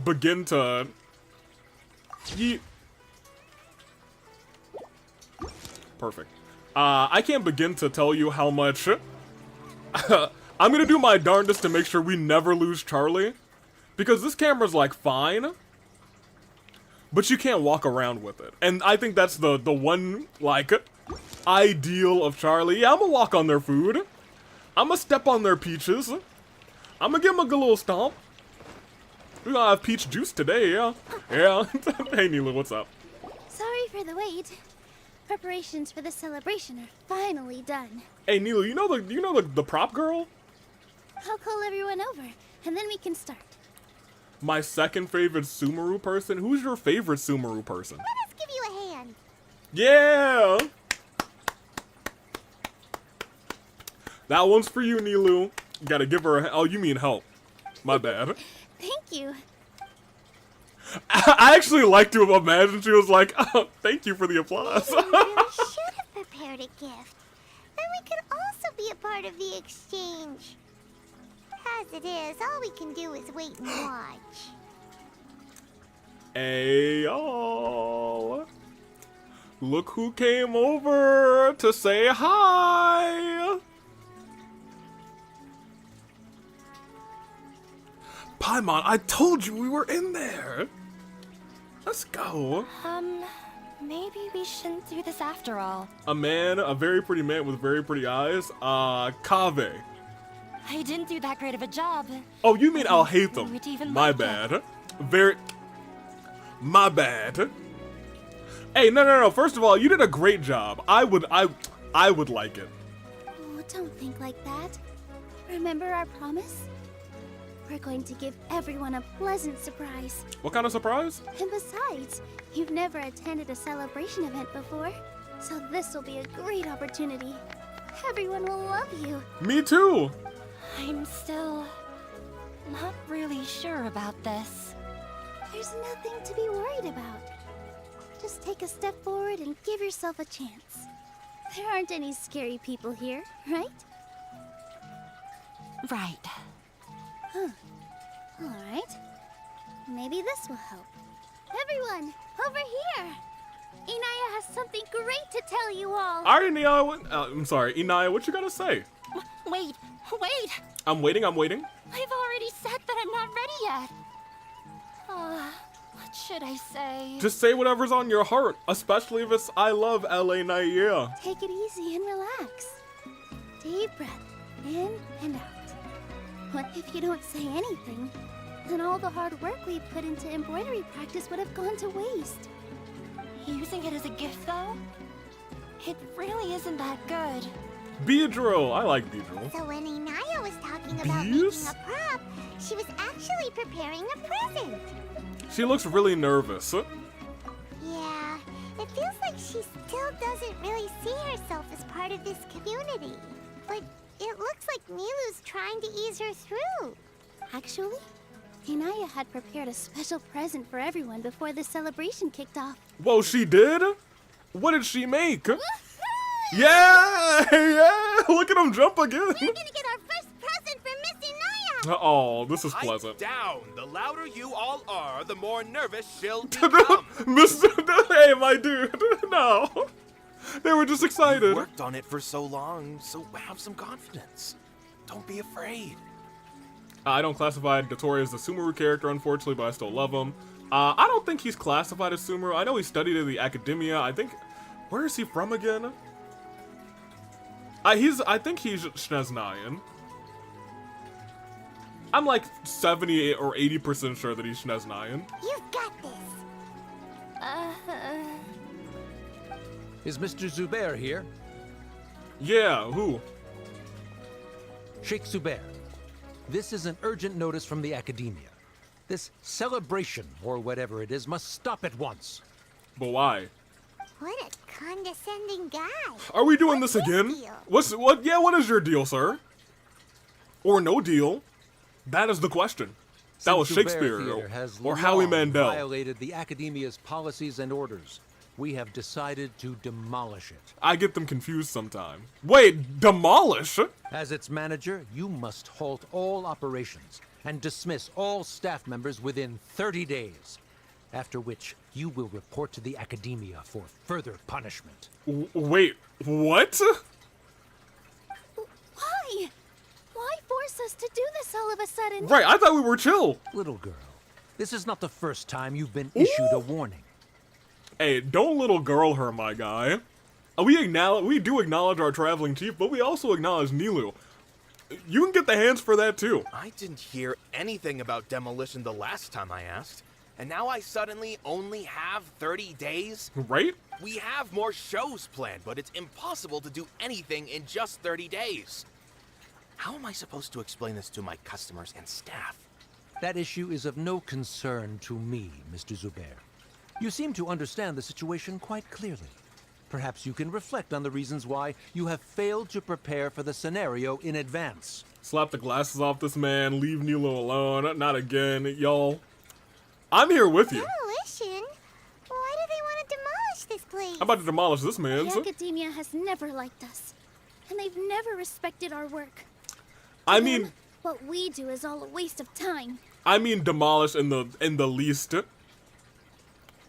[SPEAKER 1] begin to... Perfect. I can't begin to tell you how much... I'm gonna do my darndest to make sure we never lose Charlie. Because this camera's, like, fine. But you can't walk around with it. And I think that's the one, like, ideal of Charlie. Yeah, I'm gonna walk on their food. I'm gonna step on their peaches. I'm gonna give them a good little stomp. We're gonna have peach juice today, yeah. Yeah. Hey, Nilou, what's up?
[SPEAKER 4] Sorry for the wait. Preparations for the celebration are finally done.
[SPEAKER 1] Hey, Nilou, you know the prop girl?
[SPEAKER 4] I'll call everyone over, and then we can start.
[SPEAKER 1] My second favorite Sumeru person? Who's your favorite Sumeru person?
[SPEAKER 5] Let us give you a hand.
[SPEAKER 1] Yeah! That one's for you, Nilou. Gotta give her a... Oh, you mean help. My bad.
[SPEAKER 4] Thank you.
[SPEAKER 1] I actually like to imagine she was like, oh, thank you for the applause.
[SPEAKER 5] Maybe we really should have prepared a gift. Then we could also be a part of the exchange. As it is, all we can do is wait and watch.
[SPEAKER 1] Hey, y'all. Look who came over to say hi. Paimon, I told you we were in there. Let's go.
[SPEAKER 9] Maybe we shouldn't do this after all.
[SPEAKER 1] A very pretty man with very pretty eyes. Kaveh.
[SPEAKER 9] I didn't do that great of a job.
[SPEAKER 1] Oh, you mean I'll hate them?
[SPEAKER 9] Would even
[SPEAKER 1] My
[SPEAKER 9] like
[SPEAKER 1] bad. My bad. Hey, no. First of all, you did a great job. I would like it.
[SPEAKER 4] Oh, don't think like that. Remember our promise? We're going to give everyone a pleasant surprise.
[SPEAKER 1] What kind of surprise?
[SPEAKER 4] And besides, you've never attended a celebration event before, so this will be a great opportunity. Everyone will love you.
[SPEAKER 1] Me too.
[SPEAKER 9] I'm still not really sure about this.
[SPEAKER 4] There's nothing to be worried about. Just take a step forward and give yourself a chance. There aren't any scary people here, right?
[SPEAKER 9] Right.
[SPEAKER 4] Huh. Alright. Maybe this will help. Everyone, over here! Inaya has something great to tell you all!
[SPEAKER 1] Alright, I'm sorry, Inaya, what you gotta say?
[SPEAKER 9] Wait!
[SPEAKER 1] I'm waiting.
[SPEAKER 9] I've already said that I'm not ready yet. What should I say?
[SPEAKER 1] Just say whatever's on your heart, especially if it's I love LA Naya.
[SPEAKER 4] Take it easy and relax. Deep breath, in and out. What if you don't say anything? Then all the hard work we put into embroidery practice would have gone to waste.
[SPEAKER 9] Using it as a gift, though? It really isn't that good.
[SPEAKER 1] Beedrill, I like Beedrill.
[SPEAKER 5] So when Inaya was talking about
[SPEAKER 1] Bees?
[SPEAKER 5] making a prop, she was actually preparing a present.
[SPEAKER 1] She looks really nervous.
[SPEAKER 5] Yeah, it feels like she still doesn't really see herself as part of this community. But it looks like Nilou's trying to ease her through.
[SPEAKER 4] Actually, Inaya had prepared a special present for everyone before the celebration kicked off.
[SPEAKER 1] Whoa, she did? What did she make? Yeah! Look at him jump again.
[SPEAKER 5] We're gonna get our first present from Miss Inaya!
[SPEAKER 1] Oh, this is pleasant.
[SPEAKER 12] Down. The louder you all are, the more nervous she'll become.
[SPEAKER 1] Hey, my dude. No. They were just excited.
[SPEAKER 12] You've worked on it for so long, so have some confidence. Don't be afraid.
[SPEAKER 1] I don't classify Dotori as the Sumeru character, unfortunately, but I still love him. I don't think he's classified as Sumeru. I know he studied at the academia. I think... Where is he from again? I think he's Sneznayan. I'm like 70 or 80% sure that he's Sneznayan.
[SPEAKER 5] You've got this.
[SPEAKER 13] Is Mr. Zubair here?
[SPEAKER 1] Yeah, who?
[SPEAKER 13] Sheikh Zubair. This is an urgent notice from the academia. This celebration, or whatever it is, must stop at once.
[SPEAKER 1] But why?
[SPEAKER 5] What a condescending guy.
[SPEAKER 1] Are we doing this again? What is your deal, sir? Or no deal? That is the question. That was Shakespeare, or Howie Mandel.
[SPEAKER 13] Violated the academia's policies and orders. We have decided to demolish it.
[SPEAKER 1] I get them confused sometime. Wait, demolish?
[SPEAKER 13] As its manager, you must halt all operations and dismiss all staff members within 30 days. After which, you will report to the academia for further punishment.
[SPEAKER 1] Wait, what?
[SPEAKER 4] Why? Why force us to do this all of a sudden?
[SPEAKER 1] Right, I thought we were chill.
[SPEAKER 13] Little girl, this is not the first time you've been issued a warning.
[SPEAKER 1] Hey, don't little girl her, my guy. We do acknowledge our traveling chief, but we also acknowledge Nilou. You can get the hands for that too.
[SPEAKER 12] I didn't hear anything about demolition the last time I asked. And now I suddenly only have 30 days?
[SPEAKER 1] Right?
[SPEAKER 12] We have more shows planned, but it's impossible to do anything in just 30 days. How am I supposed to explain this to my customers and staff?
[SPEAKER 13] That issue is of no concern to me, Mr. Zubair. You seem to understand the situation quite clearly. Perhaps you can reflect on the reasons why you have failed to prepare for the scenario in advance.
[SPEAKER 1] Slap the glasses off this man, leave Nilou alone, not again, y'all. I'm here with you.
[SPEAKER 5] Demolition? Why do they want to demolish this place?
[SPEAKER 1] I'm about to demolish this man.
[SPEAKER 4] The academia has never liked us, and they've never respected our work.
[SPEAKER 1] I
[SPEAKER 4] To
[SPEAKER 1] mean,
[SPEAKER 4] them, what we do is all a waste of time.
[SPEAKER 1] I mean demolish in the least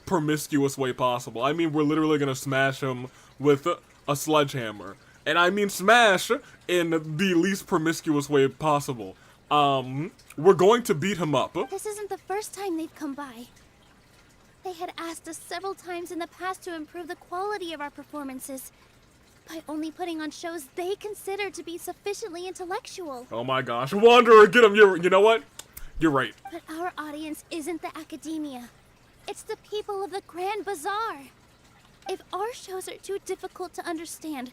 [SPEAKER 1] promiscuous way possible. I mean, we're literally gonna smash him with a sledgehammer. And I mean smash in the least promiscuous way possible. We're going to beat him up.
[SPEAKER 4] This isn't the first time they've come by. They had asked us several times in the past to improve the quality of our performances by only putting on shows they consider to be sufficiently intellectual.
[SPEAKER 1] Oh my gosh. Wanderer, get him. You know what? You're right.
[SPEAKER 4] But our audience isn't the academia. It's the people of the Grand Bazaar. If our shows are too difficult to understand,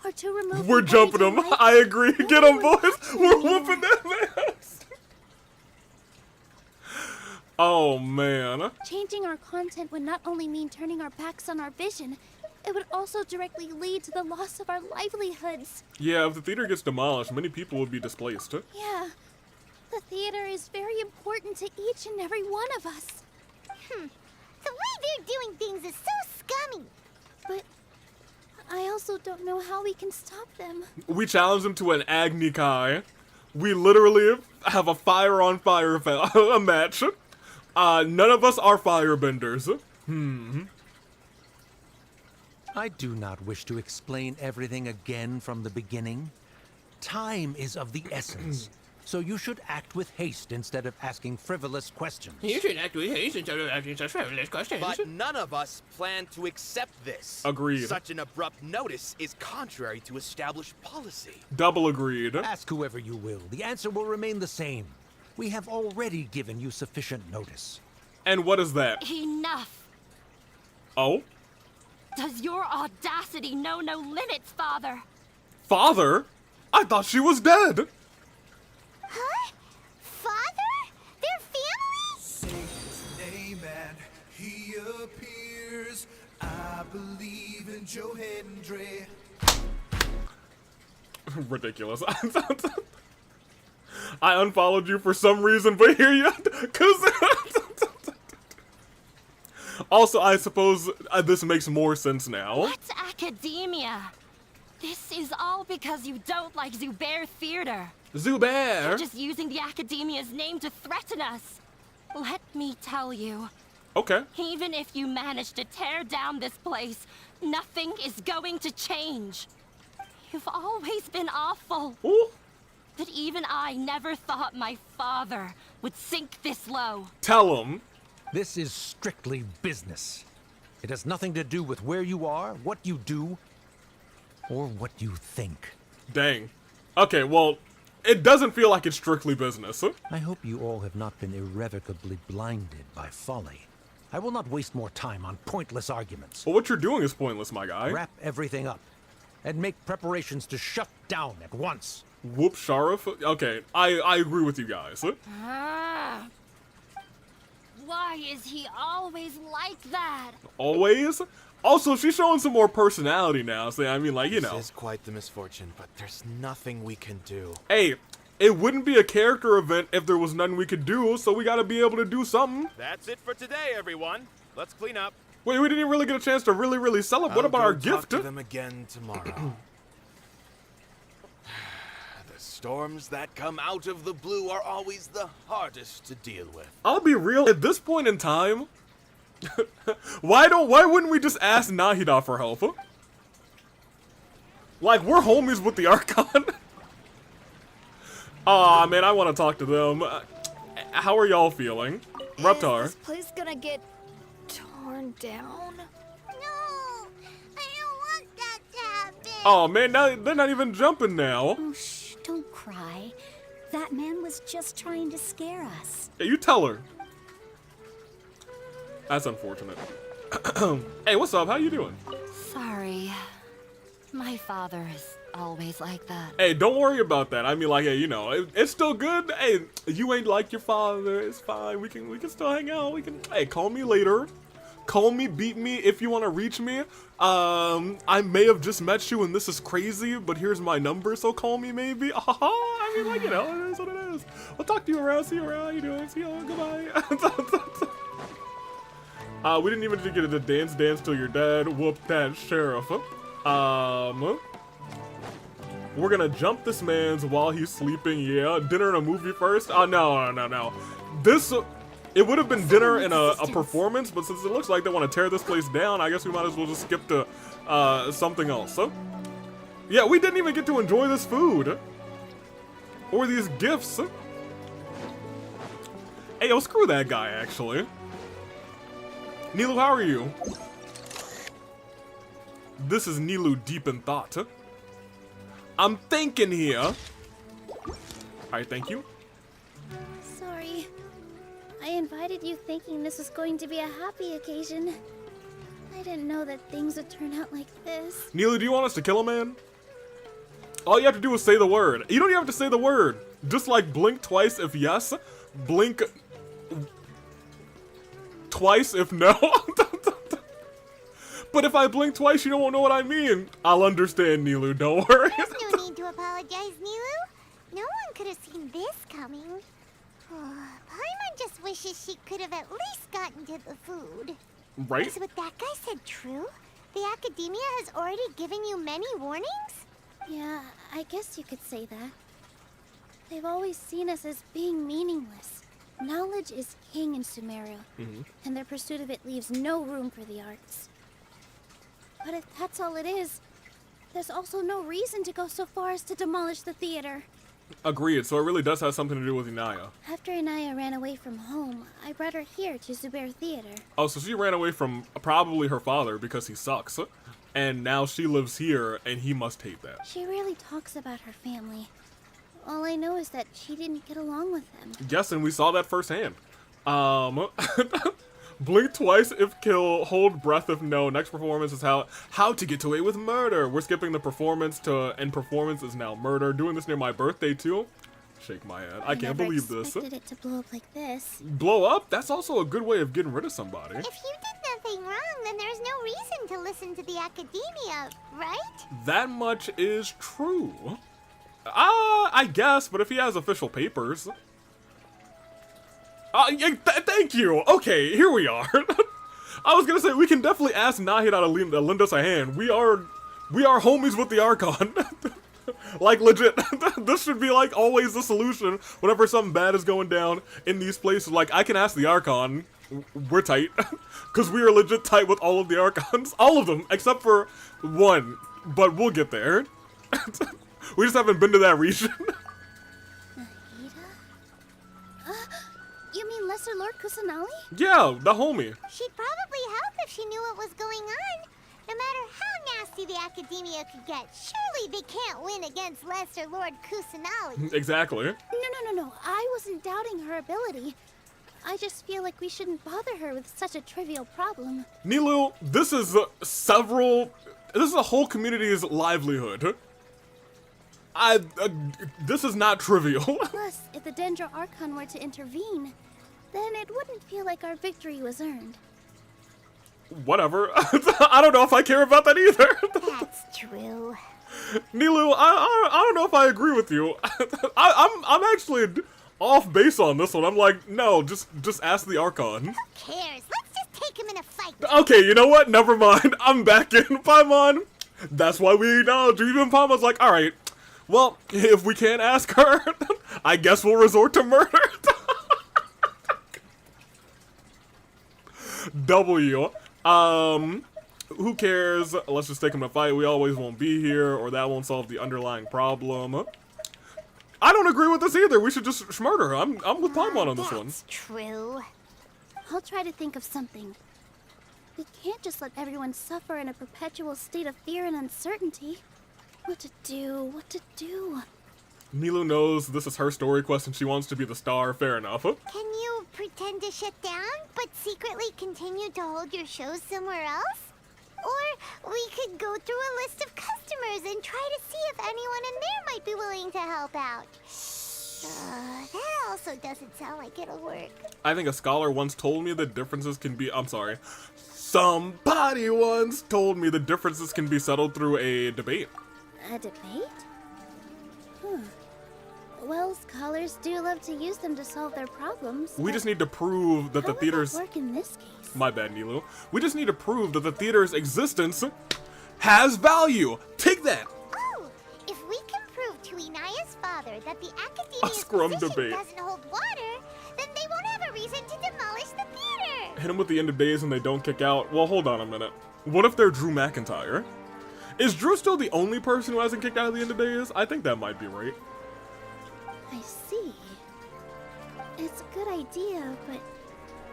[SPEAKER 4] or to remove
[SPEAKER 1] We're jumping them. I agree. Get them, boys. We're whooping that ass. Oh, man.
[SPEAKER 4] Changing our content would not only mean turning our backs on our vision, it would also directly lead to the loss of our livelihoods.
[SPEAKER 1] Yeah, if the theater gets demolished, many people would be displaced.
[SPEAKER 4] Yeah. The theater is very important to each and every one of us.
[SPEAKER 5] The way they're doing things is so scummy.
[SPEAKER 4] But I also don't know how we can stop them.
[SPEAKER 1] We challenge them to an Agni Kai. We literally have a fire-on-fire a match. None of us are firebenders.
[SPEAKER 13] I do not wish to explain everything again from the beginning. Time is of the essence, so you should act with haste instead of asking frivolous questions.
[SPEAKER 11] You should act with haste instead of asking such frivolous questions.
[SPEAKER 12] But none of us plan to accept this.
[SPEAKER 1] Agreed.
[SPEAKER 12] Such an abrupt notice is contrary to established policy.
[SPEAKER 1] Double agreed.
[SPEAKER 13] Ask whoever you will. The answer will remain the same. We have already given you sufficient notice.
[SPEAKER 1] And what is that?
[SPEAKER 9] Enough!
[SPEAKER 1] Oh?
[SPEAKER 9] Does your audacity know no limits, Father?
[SPEAKER 1] Father? I thought she was dead.
[SPEAKER 5] Huh? Father? Their family?
[SPEAKER 14] Say his name and he appears. I believe in Joe Hendry.
[SPEAKER 1] Ridiculous. I unfollowed you for some reason, but here you cause also, I suppose this makes more sense now.
[SPEAKER 9] What's academia? This is all because you don't like Zubair Theater.
[SPEAKER 1] Zubair?
[SPEAKER 9] You're just using the academia's name to threaten us. Let me tell you.
[SPEAKER 1] Okay.
[SPEAKER 9] Even if you manage to tear down this place, nothing is going to change. You've always been awful.
[SPEAKER 1] Ooh.
[SPEAKER 9] But even I never thought my father would sink this low.
[SPEAKER 1] Tell him.
[SPEAKER 13] This is strictly business. It has nothing to do with where you are, what you do, or what you think.
[SPEAKER 1] Dang. Okay, well, it doesn't feel like it's strictly business.
[SPEAKER 13] I hope you all have not been irrevocably blinded by folly. I will not waste more time on pointless arguments.
[SPEAKER 1] Well, what you're doing is pointless, my guy.
[SPEAKER 13] Wrap everything up and make preparations to shut down at once.
[SPEAKER 1] Whoop, Sheriff. Okay, I agree with you guys.
[SPEAKER 9] Ah. Why is he always like that?
[SPEAKER 1] Always? Also, she's showing some more personality now, so I mean, like, you know.
[SPEAKER 12] This is quite the misfortune, but there's nothing we can do.
[SPEAKER 1] Hey, it wouldn't be a character event if there was nothing we could do, so we gotta be able to do something.
[SPEAKER 12] That's it for today, everyone. Let's clean up.
[SPEAKER 1] Wait, we didn't really get a chance to really celebrate. What about our gift?
[SPEAKER 12] Talk to them again tomorrow. Storms that come out of the blue are always the hardest to deal with.
[SPEAKER 1] I'll be real, at this point in time, why wouldn't we just ask Nahida for help? Like, we're homies with the Archon. Aw, man, I want to talk to them. How are y'all feeling? Reptar.
[SPEAKER 9] Is this place gonna get torn down?
[SPEAKER 5] No, I don't want that to happen.
[SPEAKER 1] Oh man, now they're not even jumping now.
[SPEAKER 2] Oh, shh, don't cry. That man was just trying to scare us.
[SPEAKER 1] Yeah, you tell her. That's unfortunate. Hey, what's up? How you doing?
[SPEAKER 9] Sorry. My father is always like that.
[SPEAKER 1] Hey, don't worry about that. I mean, like, hey, you know, it's still good. Hey, you ain't like your father. It's fine. We can still hang out. Hey, call me later. Call me, beat me if you want to reach me. I may have just met you and this is crazy, but here's my number, so call me maybe. I mean, like, you know, it is what it is. I'll talk to you around, see you around, how you doing, see you, goodbye. We didn't even get the dance till you're dead. Whoop that, sheriff. We're gonna jump this man's while he's sleeping. Yeah, dinner and a movie first. Oh, no. This, it would have been dinner and a performance, but since it looks like they want to tear this place down, I guess we might as well just skip to something else. Yeah, we didn't even get to enjoy this food or these gifts. Hey, yo, screw that guy, actually. Nilou, how are you? This is Nilou deep in thought. I'm thinking here. Alright, thank you.
[SPEAKER 4] Sorry. I invited you thinking this was going to be a happy occasion. I didn't know that things would turn out like this.
[SPEAKER 1] Nilou, do you want us to kill a man? All you have to do is say the word. You don't even have to say the word. Just like blink twice if yes, blink twice if no. But if I blink twice, you don't know what I mean. I'll understand, Nilou, don't worry.
[SPEAKER 5] There's no need to apologize, Nilou. No one could have seen this coming. Paimon just wishes she could have at least gotten to the food.
[SPEAKER 1] Right?
[SPEAKER 5] Is what that guy said true? The academia has already given you many warnings?
[SPEAKER 4] Yeah, I guess you could say that. They've always seen us as being meaningless. Knowledge is king in Sumeru, and their pursuit of it leaves no room for the arts. But if that's all it is, there's also no reason to go so far as to demolish the theater.
[SPEAKER 1] Agreed, so it really does have something to do with Inaya.
[SPEAKER 4] After Inaya ran away from home, I brought her here to Zubair Theater.
[SPEAKER 1] Oh, so she ran away from probably her father because he sucks. And now she lives here, and he must hate that.
[SPEAKER 4] She really talks about her family. All I know is that she didn't get along with them.
[SPEAKER 1] Yes, and we saw that firsthand. Blink twice if kill, hold breath if no. Next performance is how to get away with murder. We're skipping the performance and performance is now murder. Doing this near my birthday too. Shake my head. I can't believe this.
[SPEAKER 4] I never expected it to blow up like this.
[SPEAKER 1] Blow up? That's also a good way of getting rid of somebody.
[SPEAKER 5] If you did nothing wrong, then there's no reason to listen to the academia, right?
[SPEAKER 1] That much is true. I guess, but if he has official papers. Yeah, thank you. Okay, here we are. I was gonna say we can definitely ask Nahida to lend us a hand. We are homies with the Archon. Like legit. This should be like always the solution whenever something bad is going down in these places. Like I can ask the Archon. We're tight because we are legit tight with all of the Archons, all of them except for one. But we'll get there. We just haven't been to that region.
[SPEAKER 4] You mean Lesser Lord Kusanali?
[SPEAKER 1] Yeah, the homie.
[SPEAKER 5] She'd probably help if she knew what was going on. No matter how nasty the academia could get, surely they can't win against Lesser Lord Kusanali.
[SPEAKER 1] Exactly.
[SPEAKER 4] No. I wasn't doubting her ability. I just feel like we shouldn't bother her with such a trivial problem.
[SPEAKER 1] Nilou, this is this is a whole community's livelihood. This is not trivial.
[SPEAKER 4] Plus, if the Dendro Archon were to intervene, then it wouldn't feel like our victory was earned.
[SPEAKER 1] Whatever. I don't know if I care about that either.
[SPEAKER 5] That's true.
[SPEAKER 1] Nilou, I don't know if I agree with you. I'm actually off base on this one. I'm like, no, just ask the Archon.
[SPEAKER 5] Who cares? Let's just take him in a fight.
[SPEAKER 1] Okay, you know what? Never mind. I'm back in Paimon. That's why we acknowledge you. Even Paimon's like, all right. Well, if we can't ask her, I guess we'll resort to murder. W. Who cares? Let's just take him to fight. We always won't be here, or that won't solve the underlying problem. I don't agree with this either. We should just murder her. I'm with Paimon on this one.
[SPEAKER 5] That's true.
[SPEAKER 4] I'll try to think of something. We can't just let everyone suffer in a perpetual state of fear and uncertainty. What to do?
[SPEAKER 1] Nilou knows this is her story quest and she wants to be the star. Fair enough.
[SPEAKER 5] Can you pretend to shut down, but secretly continue to hold your shows somewhere else? Or we could go through a list of customers and try to see if anyone in there might be willing to help out. That also doesn't sound like it'll work.
[SPEAKER 1] I think a scholar once told me the differences can be... I'm sorry. Somebody once told me the differences can be settled through a debate.
[SPEAKER 4] A debate? Well, scholars do love to use them to solve their problems.
[SPEAKER 1] We just need to prove that the
[SPEAKER 4] How would
[SPEAKER 1] theater's...
[SPEAKER 4] that work in this case?
[SPEAKER 1] My bad, Nilou. We just need to prove that the theater's existence has value. Take that.
[SPEAKER 5] Oh, if we can prove to Inaya's father that the academia's
[SPEAKER 1] scrum
[SPEAKER 5] position
[SPEAKER 1] debate.
[SPEAKER 5] doesn't hold water, then they won't have a reason to demolish the theater.
[SPEAKER 1] Hit them with the end of days and they don't kick out. Well, hold on a minute. What if they're Drew McIntyre? Is Drew still the only person who hasn't kicked out of the end of days? I think that might be right.
[SPEAKER 4] I see. It's a good idea, but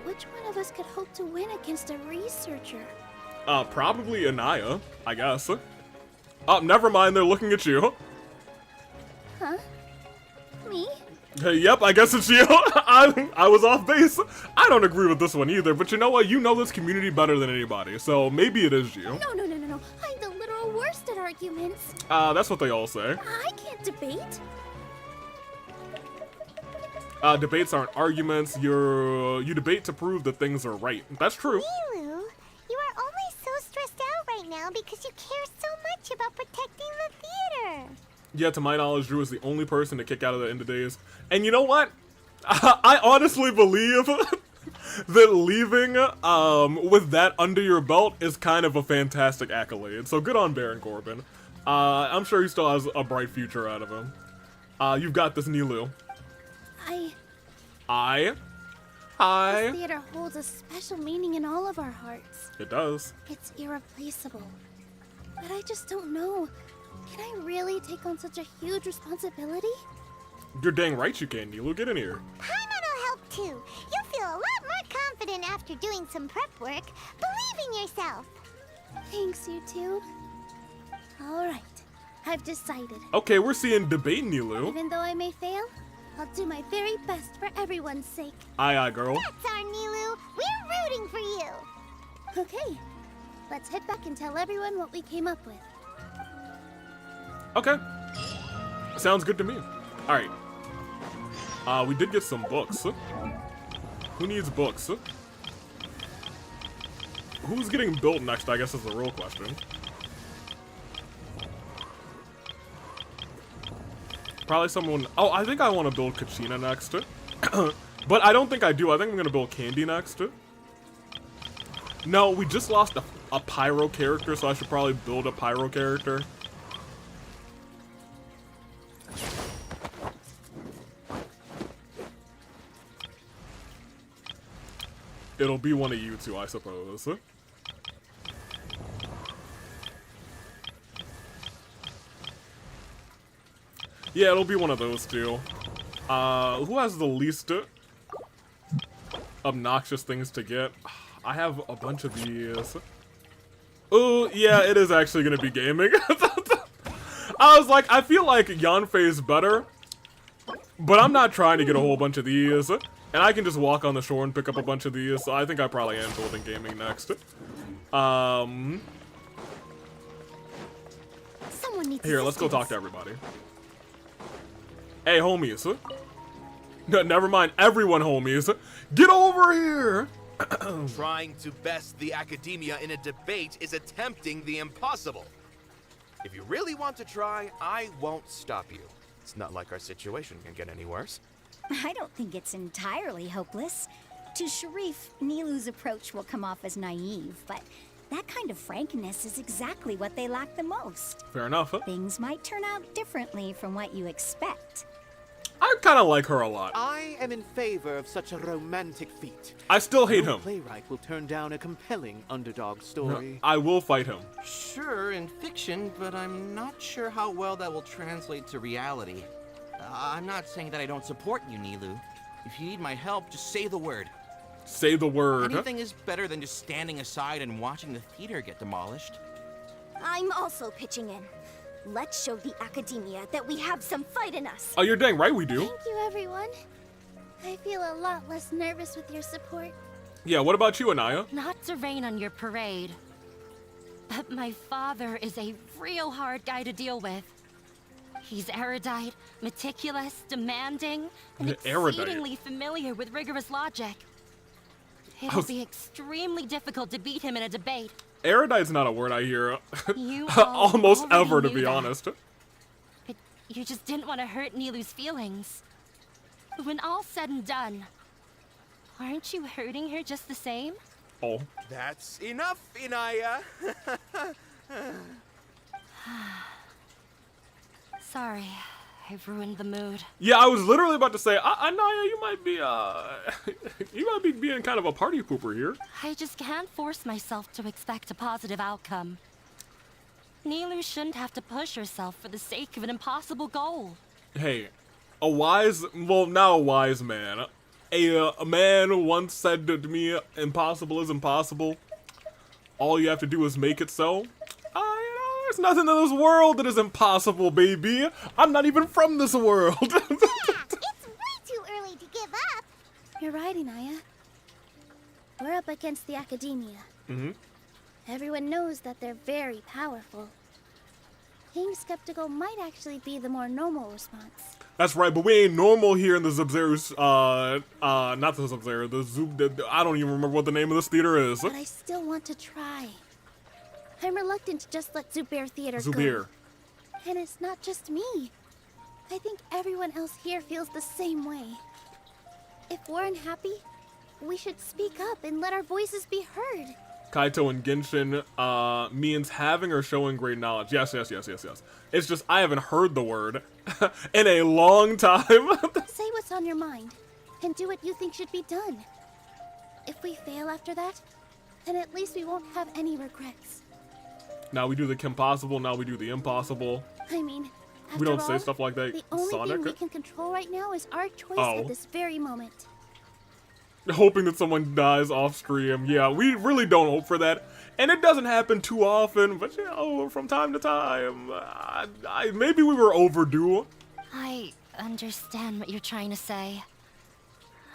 [SPEAKER 4] which one of us could hope to win against a researcher?
[SPEAKER 1] Probably Anaya, I guess. Oh, never mind, they're looking at you.
[SPEAKER 4] Huh? Me?
[SPEAKER 1] Hey, yep, I guess it's you. I was off base. I don't agree with this one either, but you know what? You know this community better than anybody, so maybe it is you.
[SPEAKER 4] No. I'm the literal worst at arguments.
[SPEAKER 1] That's what they all say.
[SPEAKER 4] I can't debate.
[SPEAKER 1] Debates aren't arguments. You debate to prove that things are right. That's true.
[SPEAKER 5] Nilou, you are only so stressed out right now because you care so much about protecting the theater.
[SPEAKER 1] Yeah, to my knowledge, Drew is the only person to kick out of the end of days. And you know what? I honestly believe that leaving with that under your belt is kind of a fantastic accolade. So good on Baron Corbin. I'm sure he still has a bright future out of him. You've got this, Nilou.
[SPEAKER 4] This theater holds a special meaning in all of our hearts.
[SPEAKER 1] It does.
[SPEAKER 4] It's irreplaceable. But I just don't know. Can I really take on such a huge responsibility?
[SPEAKER 1] You're dang right you can, Nilou. Get in here.
[SPEAKER 5] Paimon'll help too. You'll feel a lot more confident after doing some prep work. Believe in yourself.
[SPEAKER 4] Thanks, you two. Alright, I've decided.
[SPEAKER 1] Okay, we're seeing debate, Nilou.
[SPEAKER 4] Even though I may fail, I'll do my very best for everyone's sake.
[SPEAKER 1] Aye, girl.
[SPEAKER 5] That's our Nilou. We're rooting for you.
[SPEAKER 4] Okay, let's head back and tell everyone what we came up with.
[SPEAKER 1] Okay. Sounds good to me. Alright. We did get some books. Who needs books? Who's getting built next, I guess, is the real question. Probably someone... Oh, I think I want to build Kachina next. But I don't think I do. I think I'm going to build Candy next. No, we just lost a Pyro character, so I should probably build a Pyro character. It'll be one of you two, I suppose. Yeah, it'll be one of those two. Who has the least obnoxious things to get? I have a bunch of these. Oh, yeah, it is actually gonna be gaming. I was like, I feel like Yanfei's better, but I'm not trying to get a whole bunch of these. And I can just walk on the shore and pick up a bunch of these, so I think I probably am building gaming next.
[SPEAKER 4] Someone needs
[SPEAKER 1] Here, let's go talk to everybody. Hey, homies. No, never mind, everyone, homies. Get over here!
[SPEAKER 12] Trying to best the academia in a debate is attempting the impossible. If you really want to try, I won't stop you. It's not like our situation can get any worse.
[SPEAKER 2] I don't think it's entirely hopeless. To Sharif, Nilou's approach will come off as naive, but that kind of frankness is exactly what they lack the most.
[SPEAKER 1] Fair enough.
[SPEAKER 2] Things might turn out differently from what you expect.
[SPEAKER 1] I kind of like her a lot.
[SPEAKER 10] I am in favor of such a romantic feat.
[SPEAKER 1] I still hate
[SPEAKER 10] No
[SPEAKER 1] him.
[SPEAKER 10] playwright will turn down a compelling underdog story.
[SPEAKER 1] No, I will fight him.
[SPEAKER 15] Sure, in fiction, but I'm not sure how well that will translate to reality. I'm not saying that I don't support you, Nilou. If you need my help, just say the word.
[SPEAKER 1] Say the word.
[SPEAKER 15] Anything is better than just standing aside and watching the theater get demolished.
[SPEAKER 9] I'm also pitching in. Let's show the academia that we have some fight in us.
[SPEAKER 1] Oh, you're dang right we do.
[SPEAKER 4] Thank you, everyone. I feel a lot less nervous with your support.
[SPEAKER 1] Yeah, what about you, Anaya?
[SPEAKER 16] Not to rain on your parade, but my father is a real hard guy to deal with. He's erudite, meticulous, demanding, and
[SPEAKER 1] Erudite.
[SPEAKER 16] exceedingly familiar with rigorous logic. It'll be extremely difficult to beat him in a debate.
[SPEAKER 1] Erudite's not a word I hear
[SPEAKER 16] You
[SPEAKER 1] almost
[SPEAKER 16] already
[SPEAKER 1] ever, to
[SPEAKER 16] knew
[SPEAKER 1] be
[SPEAKER 16] that.
[SPEAKER 1] honest.
[SPEAKER 16] But you just didn't want to hurt Nilou's feelings. But when all's said and done, aren't you hurting her just the same?
[SPEAKER 1] Oh.
[SPEAKER 12] That's enough, Inaya.
[SPEAKER 16] Sorry, I've ruined the mood.
[SPEAKER 1] Yeah, I was literally about to say, Anaya, you might be, you might be being kind of a party pooper here.
[SPEAKER 16] I just can't force myself to expect a positive outcome. Nilou shouldn't have to push herself for the sake of an impossible goal.
[SPEAKER 1] Hey, a wise, well, now a wise man. A man once said to me, impossible is impossible. All you have to do is make it so. There's nothing in this world that is impossible, baby. I'm not even from this world.
[SPEAKER 5] Yeah, it's way too early to give up.
[SPEAKER 4] You're right, Inaya. We're up against the Academia.
[SPEAKER 1] Mm-hmm.
[SPEAKER 4] Everyone knows that they're very powerful. Being skeptical might actually be the more normal response.
[SPEAKER 1] That's right, but we ain't normal here in the Zubzer's, not the Zubzer, I don't even remember what the name of this theater is.
[SPEAKER 4] But I still want to try. I'm reluctant to just let Zubair Theater
[SPEAKER 1] Zubair.
[SPEAKER 4] go. And it's not just me. I think everyone else here feels the same way. If we're unhappy, we should speak up and let our voices be heard.
[SPEAKER 1] Kaito and Genshin means having or showing great knowledge. Yes. It's just I haven't heard the word in a long time.
[SPEAKER 4] Say what's on your mind and do what you think should be done. If we fail after that, then at least we won't have any regrets.
[SPEAKER 1] Now we do the impossible, now we do the impossible.
[SPEAKER 4] I mean,
[SPEAKER 1] we don't
[SPEAKER 4] after all,
[SPEAKER 1] say stuff like that.
[SPEAKER 4] The only
[SPEAKER 1] Sonic?
[SPEAKER 4] thing we can control right now is our choice
[SPEAKER 1] Oh.
[SPEAKER 4] at this very moment.
[SPEAKER 1] Hoping that someone dies off stream. Yeah, we really don't hope for that. And it doesn't happen too often, but you know, from time to time, maybe we were overdue.
[SPEAKER 16] I understand what you're trying to say.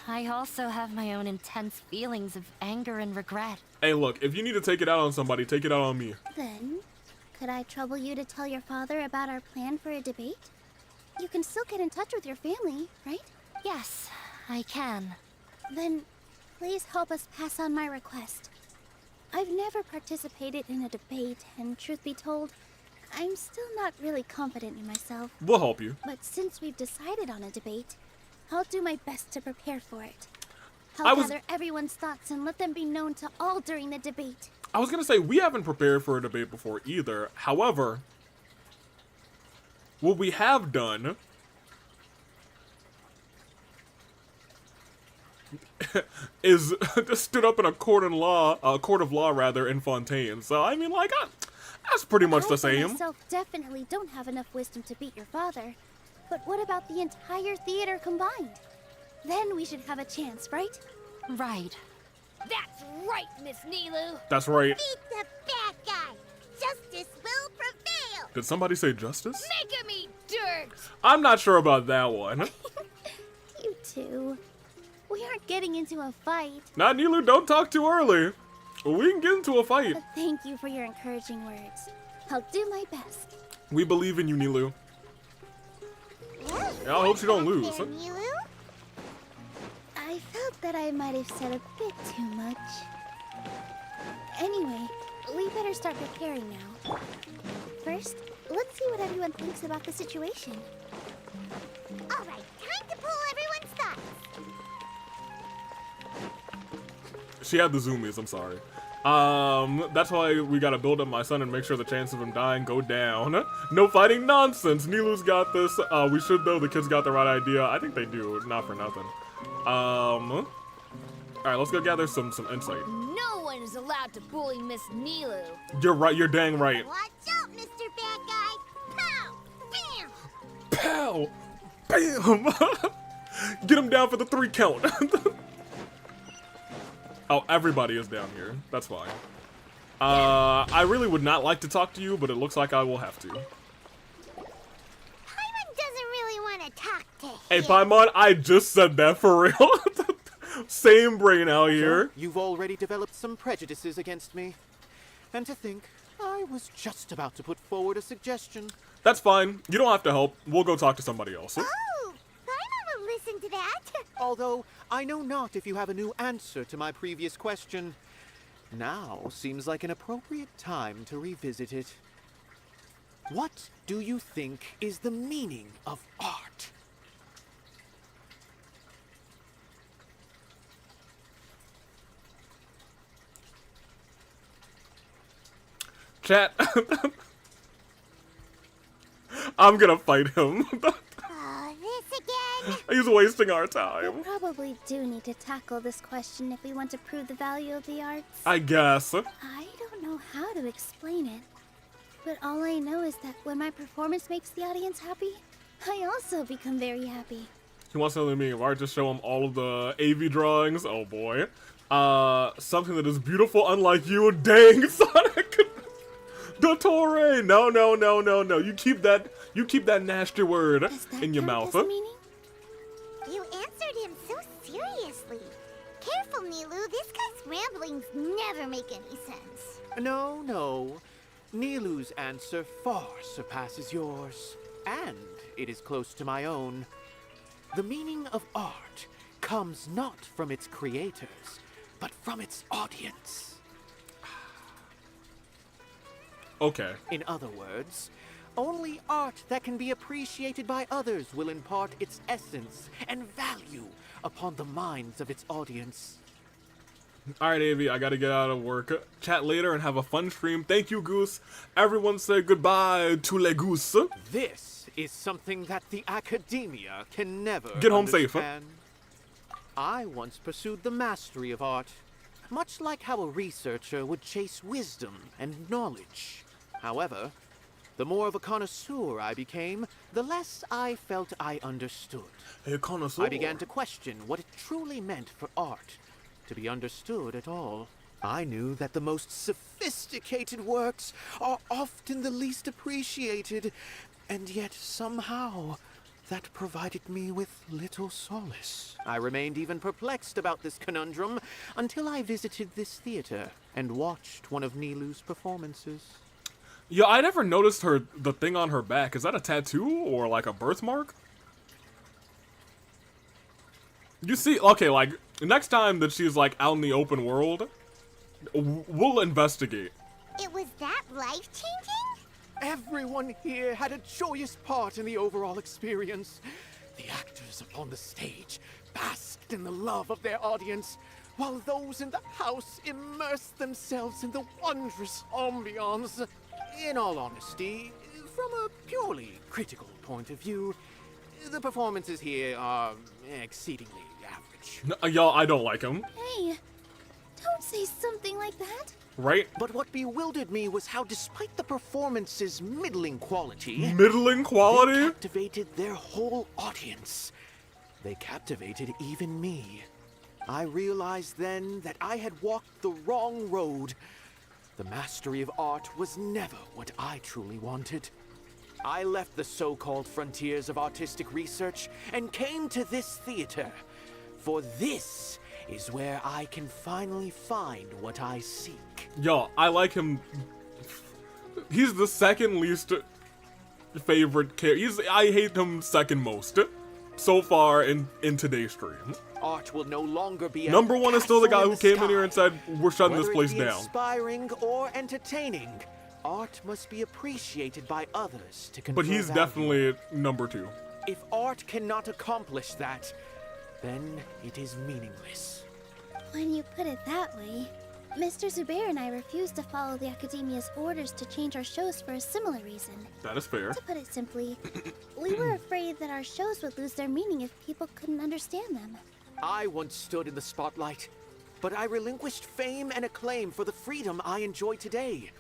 [SPEAKER 16] I also have my own intense feelings of anger and regret.
[SPEAKER 1] Hey, look, if you need to take it out on somebody, take it out on me.
[SPEAKER 4] Then, could I trouble you to tell your father about our plan for a debate? You can still get in touch with your family, right?
[SPEAKER 16] Yes, I can.
[SPEAKER 4] Then, please help us pass on my request. I've never participated in a debate, and truth be told, I'm still not really confident in myself.
[SPEAKER 1] We'll help you.
[SPEAKER 4] But since we've decided on a debate, I'll do my best to prepare for it.
[SPEAKER 1] I
[SPEAKER 4] I'll
[SPEAKER 1] was-
[SPEAKER 4] gather everyone's thoughts and let them be known to all during the debate.
[SPEAKER 1] I was gonna say, we haven't prepared for a debate before either. However, what we have done is just stood up in a court of law rather, in Fontaine. So, I mean, like, that's pretty much the
[SPEAKER 4] I
[SPEAKER 1] same.
[SPEAKER 4] myself definitely don't have enough wisdom to beat your father. But what about the entire theater combined? Then we should have a chance, right?
[SPEAKER 16] Right.
[SPEAKER 9] That's right, Miss Nilou.
[SPEAKER 1] That's right.
[SPEAKER 5] Beat the bad guy. Justice will prevail.
[SPEAKER 1] Did somebody say justice?
[SPEAKER 9] Make him eat dirt.
[SPEAKER 1] I'm not sure about that one.
[SPEAKER 4] You two. We aren't getting into a fight.
[SPEAKER 1] Nah, Nilou, don't talk too early. We can get into a fight.
[SPEAKER 4] But thank you for your encouraging words. I'll do my best.
[SPEAKER 1] We believe in you, Nilou. Yeah, I hope you don't lose.
[SPEAKER 4] I felt that I might have said a bit too much. Anyway, we better start preparing now. First, let's see what everyone thinks about the situation.
[SPEAKER 5] All right, time to pull everyone's thoughts.
[SPEAKER 1] She had the zoomies, I'm sorry. That's why we gotta build up my son and make sure the chance of him dying go down. No fighting nonsense. Nilou's got this. We should though. The kids got the right idea. I think they do. Not for nothing. All right, let's go gather some insight.
[SPEAKER 9] No one is allowed to bully Miss Nilou.
[SPEAKER 1] You're right. You're dang right.
[SPEAKER 5] Watch out, Mr. Bad Guy. Pow! Bam!
[SPEAKER 1] Pow! Bam! Get him down for the 3 count. Oh, everybody is down here. That's fine. I really would not like to talk to you, but it looks like I will have to.
[SPEAKER 5] Paimon doesn't really want to talk to him.
[SPEAKER 1] Hey, Paimon, I just said that for real. Same brain out here.
[SPEAKER 10] So, you've already developed some prejudices against me. And to think, I was just about to put forward a suggestion.
[SPEAKER 1] That's fine. You don't have to help. We'll go talk to somebody else.
[SPEAKER 5] Oh, Paimon will listen to that.
[SPEAKER 10] Although, I know not if you have a new answer to my previous question. Now seems like an appropriate time to revisit it. What do you think is the meaning of art?
[SPEAKER 1] Chat. I'm gonna fight him.
[SPEAKER 5] This again?
[SPEAKER 1] He's wasting our time.
[SPEAKER 4] We probably do need to tackle this question if we want to prove the value of the arts.
[SPEAKER 1] I guess.
[SPEAKER 4] I don't know how to explain it, but all I know is that when my performance makes the audience happy, I also become very happy.
[SPEAKER 1] He wants to know the meaning of art. Just show him all of the AV drawings. Oh boy. Something that is beautiful, unlike you. Dang, Sonic. Dottore. No, no, no, no, no. You keep that nasty word in your mouth.
[SPEAKER 5] You answered him so seriously. Careful, Nilou. This guy's ramblings never make any sense.
[SPEAKER 10] No, no. Nilou's answer far surpasses yours, and it is close to my own. The meaning of art comes not from its creators, but from its audience.
[SPEAKER 1] Okay.
[SPEAKER 10] In other words, only art that can be appreciated by others will impart its essence and value upon the minds of its audience.
[SPEAKER 1] Alright, AV, I gotta get out of work. Chat later and have a fun stream. Thank you, Goose. Everyone say goodbye to Le Goose.
[SPEAKER 10] This is something that the academia can never
[SPEAKER 1] Get home safe, huh?
[SPEAKER 10] understand. I once pursued the mastery of art, much like how a researcher would chase wisdom and knowledge. However, the more of a connoisseur I became, the less I felt I understood.
[SPEAKER 1] A connoisseur?
[SPEAKER 10] I began to question what it truly meant for art to be understood at all. I knew that the most sophisticated works are often the least appreciated, and yet somehow that provided me with little solace. I remained even perplexed about this conundrum until I visited this theater and watched one of Nilou's performances.
[SPEAKER 1] Yeah, I never noticed the thing on her back. Is that a tattoo or like a birthmark? You see, okay, like next time that she's like out in the open world, we'll investigate.
[SPEAKER 5] It was that life-changing?
[SPEAKER 10] Everyone here had a joyous part in the overall experience. The actors upon the stage basked in the love of their audience, while those in the house immersed themselves in the wondrous ambiance. In all honesty, from a purely critical point of view, the performances here are exceedingly average.
[SPEAKER 1] No, y'all, I don't like him.
[SPEAKER 4] Hey, don't say something like that.
[SPEAKER 1] Right?
[SPEAKER 10] But what bewildered me was how, despite the performance's middling quality...
[SPEAKER 1] Middling quality?
[SPEAKER 10] They captivated their whole audience. They captivated even me. I realized then that I had walked the wrong road. The mastery of art was never what I truly wanted. I left the so-called frontiers of artistic research and came to this theater. For this is where I can finally find what I seek.
[SPEAKER 1] Yo, I like him. He's the second least favorite character. I hate him second most so far in today's stream.
[SPEAKER 10] Art will no longer be
[SPEAKER 1] Number one is still the guy who came in
[SPEAKER 10] sky.
[SPEAKER 1] here and said, we're shutting this place
[SPEAKER 10] Whether it be
[SPEAKER 1] down.
[SPEAKER 10] Inspiring or entertaining, art must be appreciated by others to confer
[SPEAKER 1] But he's
[SPEAKER 10] value.
[SPEAKER 1] definitely number two.
[SPEAKER 10] If art cannot accomplish that, then it is meaningless.
[SPEAKER 4] When you put it that way, Mr. Zubair and I refused to follow the Academia's orders to change our shows for a similar reason.
[SPEAKER 1] That is fair.
[SPEAKER 4] To put it simply, we were afraid that our shows would lose their meaning if people couldn't understand them.
[SPEAKER 10] I once stood in the spotlight, but I relinquished fame and acclaim for the freedom I enjoy today.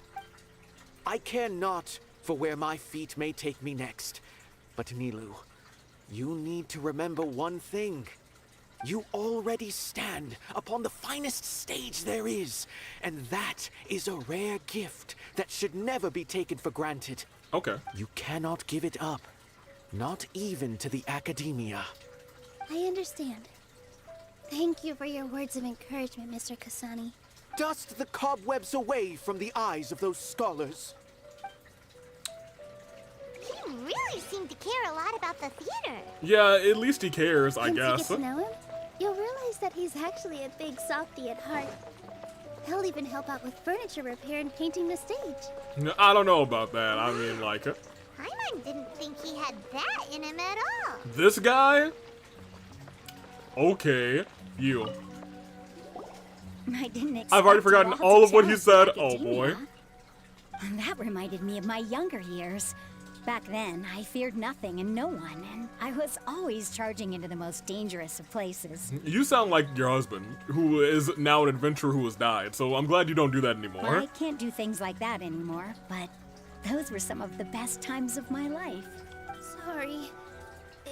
[SPEAKER 10] I care not for where my feet may take me next, but Nilou, you need to remember one thing. You already stand upon the finest stage there is, and that is a rare gift that should never be taken for granted.
[SPEAKER 1] Okay.
[SPEAKER 10] You cannot give it up, not even to the Academia.
[SPEAKER 4] I understand. Thank you for your words of encouragement, Mr. Kasani.
[SPEAKER 10] Dust the cobwebs away from the eyes of those scholars.
[SPEAKER 5] He really seemed to care a lot about the theater.
[SPEAKER 1] Yeah, at least he cares, I
[SPEAKER 4] Once
[SPEAKER 1] guess.
[SPEAKER 4] you get to know him, you'll realize that he's actually a big softie at heart. He'll even help out with furniture repair and painting the stage.
[SPEAKER 1] I don't know about that. I mean, like,
[SPEAKER 5] Paimon didn't think he had that in him at all.
[SPEAKER 1] this guy? Okay, you.
[SPEAKER 2] I didn't expect
[SPEAKER 1] I've already
[SPEAKER 2] you
[SPEAKER 1] forgotten
[SPEAKER 2] to
[SPEAKER 1] all of what he
[SPEAKER 2] challenge
[SPEAKER 1] said.
[SPEAKER 2] academia.
[SPEAKER 1] Oh boy.
[SPEAKER 2] That reminded me of my younger years. Back then, I feared nothing and no one, and I was always charging into the most dangerous of places.
[SPEAKER 1] You sound like your husband, who is now an adventurer who has died, so I'm glad you don't do that anymore.
[SPEAKER 2] I can't do things like that anymore, but those were some of the best times of my life.
[SPEAKER 4] Sorry.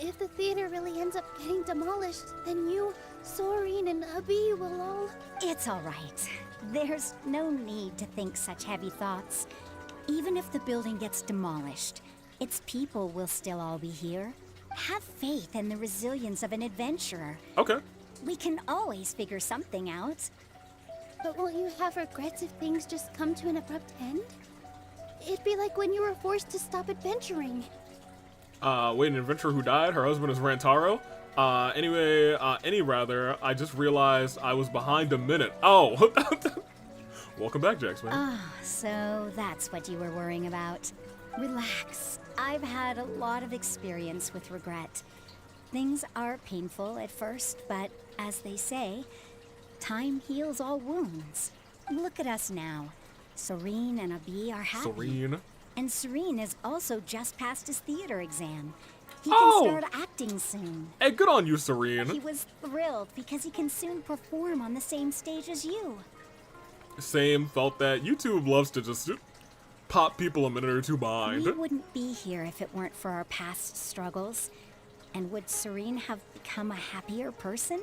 [SPEAKER 4] If the theater really ends up getting demolished, then you, Soren, and Abi will all...
[SPEAKER 2] It's all right. There's no need to think such heavy thoughts. Even if the building gets demolished, its people will still all be here. Have faith in the resilience of an adventurer.
[SPEAKER 1] Okay.
[SPEAKER 2] We can always figure something out.
[SPEAKER 4] But won't you have regrets if things just come to an abrupt end? It'd be like when you were forced to stop adventuring.
[SPEAKER 1] Wait, an adventurer who died? Her husband is Rantaro? Anyway, I just realized I was behind a minute. Oh! Welcome back, Jax, man.
[SPEAKER 2] Ah, so that's what you were worrying about. Relax. I've had a lot of experience with regret. Things are painful at first, but as they say, time heals all wounds. Look at us now. Serene and Abi are happy.
[SPEAKER 1] Serene.
[SPEAKER 2] And Serene has also just passed his theater exam. He
[SPEAKER 1] Oh!
[SPEAKER 2] can start acting soon.
[SPEAKER 1] Hey, good on you, Serene.
[SPEAKER 2] He was thrilled because he can soon perform on the same stage as you.
[SPEAKER 1] Same, felt that. YouTube loves to just pop people a minute or two behind.
[SPEAKER 2] We wouldn't be here if it weren't for our past struggles. And would Serene have become a happier person?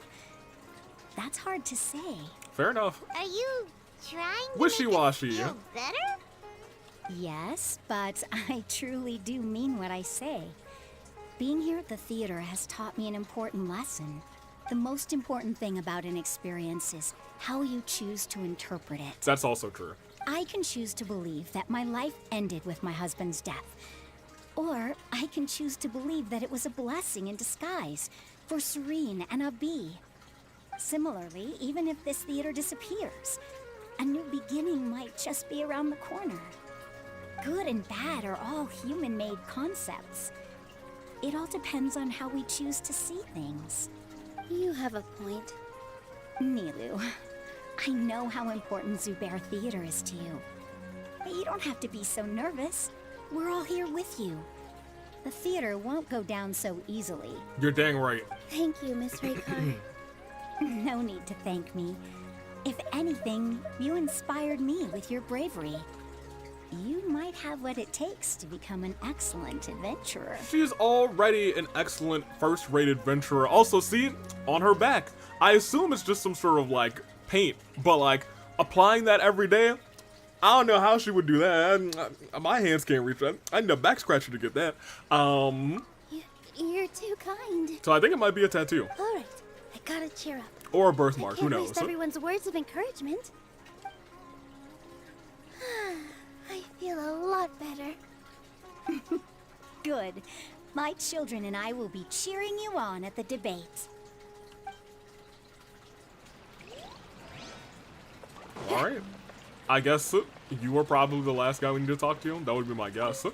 [SPEAKER 2] That's hard to say.
[SPEAKER 1] Fair enough.
[SPEAKER 5] Are you trying to
[SPEAKER 1] Wishy-washy.
[SPEAKER 5] make us feel better?
[SPEAKER 2] Yes, but I truly do mean what I say. Being here at the theater has taught me an important lesson. The most important thing about an experience is how you choose to interpret it.
[SPEAKER 1] That's also true.
[SPEAKER 2] I can choose to believe that my life ended with my husband's death. Or I can choose to believe that it was a blessing in disguise for Serene and Abi. Similarly, even if this theater disappears, a new beginning might just be around the corner. Good and bad are all human-made concepts. It all depends on how we choose to see things.
[SPEAKER 4] You have a point.
[SPEAKER 2] Nilou, I know how important Zubair Theater is to you. But you don't have to be so nervous. We're all here with you. The theater won't go down so easily.
[SPEAKER 1] You're dang right.
[SPEAKER 4] Thank you, Miss Raykar.
[SPEAKER 2] No need to thank me. If anything, you inspired me with your bravery. You might have what it takes to become an excellent adventurer.
[SPEAKER 1] She's already an excellent first-rate adventurer. Also, see, on her back, I assume it's just some sort of, like, paint. But, like, applying that every day, I don't know how she would do that. My hands can't reach that. I need a back scratcher to get that.
[SPEAKER 4] You're too kind.
[SPEAKER 1] So I think it might be a tattoo.
[SPEAKER 4] All right, I gotta cheer up.
[SPEAKER 1] Or a birthmark, who
[SPEAKER 4] Can't
[SPEAKER 1] knows?
[SPEAKER 4] waste everyone's words of encouragement. I feel a lot better.
[SPEAKER 2] Good. My children and I will be cheering you on at the debate.
[SPEAKER 1] Alright. I guess you are probably the last guy we need to talk to. That would be my guess.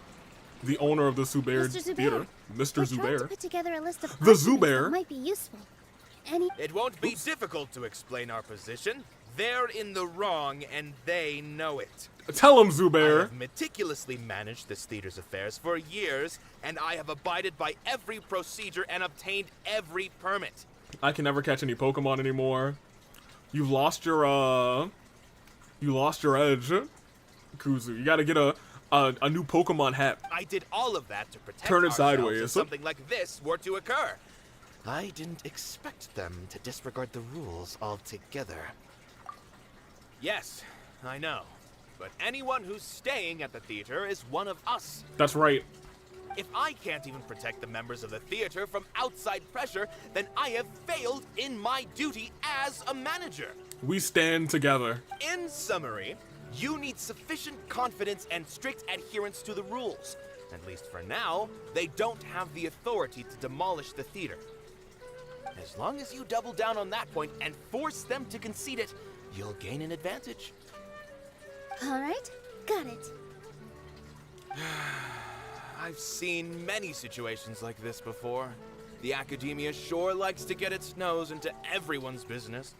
[SPEAKER 1] The owner of the Zubair
[SPEAKER 4] Mr. Zubair.
[SPEAKER 1] Theater. Mr.
[SPEAKER 4] I tried to
[SPEAKER 1] Zubair.
[SPEAKER 4] put together a list of
[SPEAKER 1] The
[SPEAKER 4] arguments
[SPEAKER 1] Zubair?
[SPEAKER 4] that might be useful. Any...
[SPEAKER 12] It won't be difficult to explain our position. They're in the wrong, and they know it.
[SPEAKER 1] Tell him,
[SPEAKER 12] I
[SPEAKER 1] Zubair.
[SPEAKER 12] have meticulously managed this theater's affairs for years, and I have abided by every procedure and obtained every permit.
[SPEAKER 1] I can never catch any Pokemon anymore. You've lost your, You lost your edge, Kuzu. You gotta get a new Pokemon hat.
[SPEAKER 12] I did all of that to protect
[SPEAKER 1] Turn it
[SPEAKER 12] ourselves
[SPEAKER 1] sideways.
[SPEAKER 12] if something like this were to occur. I didn't expect them to disregard the rules altogether. Yes, I know. But anyone who's staying at the theater is one of us.
[SPEAKER 1] That's right.
[SPEAKER 12] If I can't even protect the members of the theater from outside pressure, then I have failed in my duty as a manager.
[SPEAKER 1] We stand together.
[SPEAKER 12] In summary, you need sufficient confidence and strict adherence to the rules. At least for now, they don't have the authority to demolish the theater. As long as you double down on that point and force them to concede it, you'll gain an advantage.
[SPEAKER 4] All right, got it.
[SPEAKER 12] I've seen many situations like this before. The academia sure likes to get its nose into everyone's business.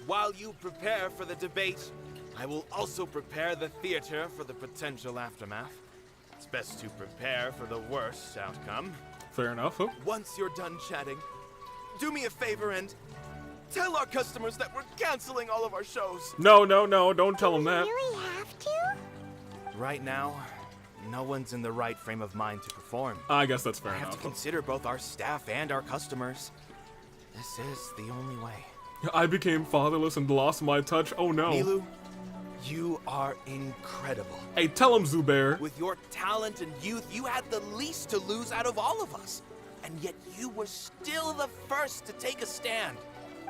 [SPEAKER 12] While you prepare for the debate, I will also prepare the theater for the potential aftermath. It's best to prepare for the worst outcome.
[SPEAKER 1] Fair enough.
[SPEAKER 12] Once you're done chatting, do me a favor and tell our customers that we're canceling all of our shows.
[SPEAKER 1] No, don't tell them that.
[SPEAKER 5] Really have to?
[SPEAKER 12] Right now, no one's in the right frame of mind to perform.
[SPEAKER 1] I guess that's fair
[SPEAKER 12] I have
[SPEAKER 1] enough.
[SPEAKER 12] to consider both our staff and our customers. This is the only way.
[SPEAKER 1] I became fatherless and lost my touch. Oh no.
[SPEAKER 12] Nilou, you are incredible.
[SPEAKER 1] Hey, tell him, Zubair.
[SPEAKER 12] With your talent and youth, you had the least to lose out of all of us. And yet you were still the first to take a stand.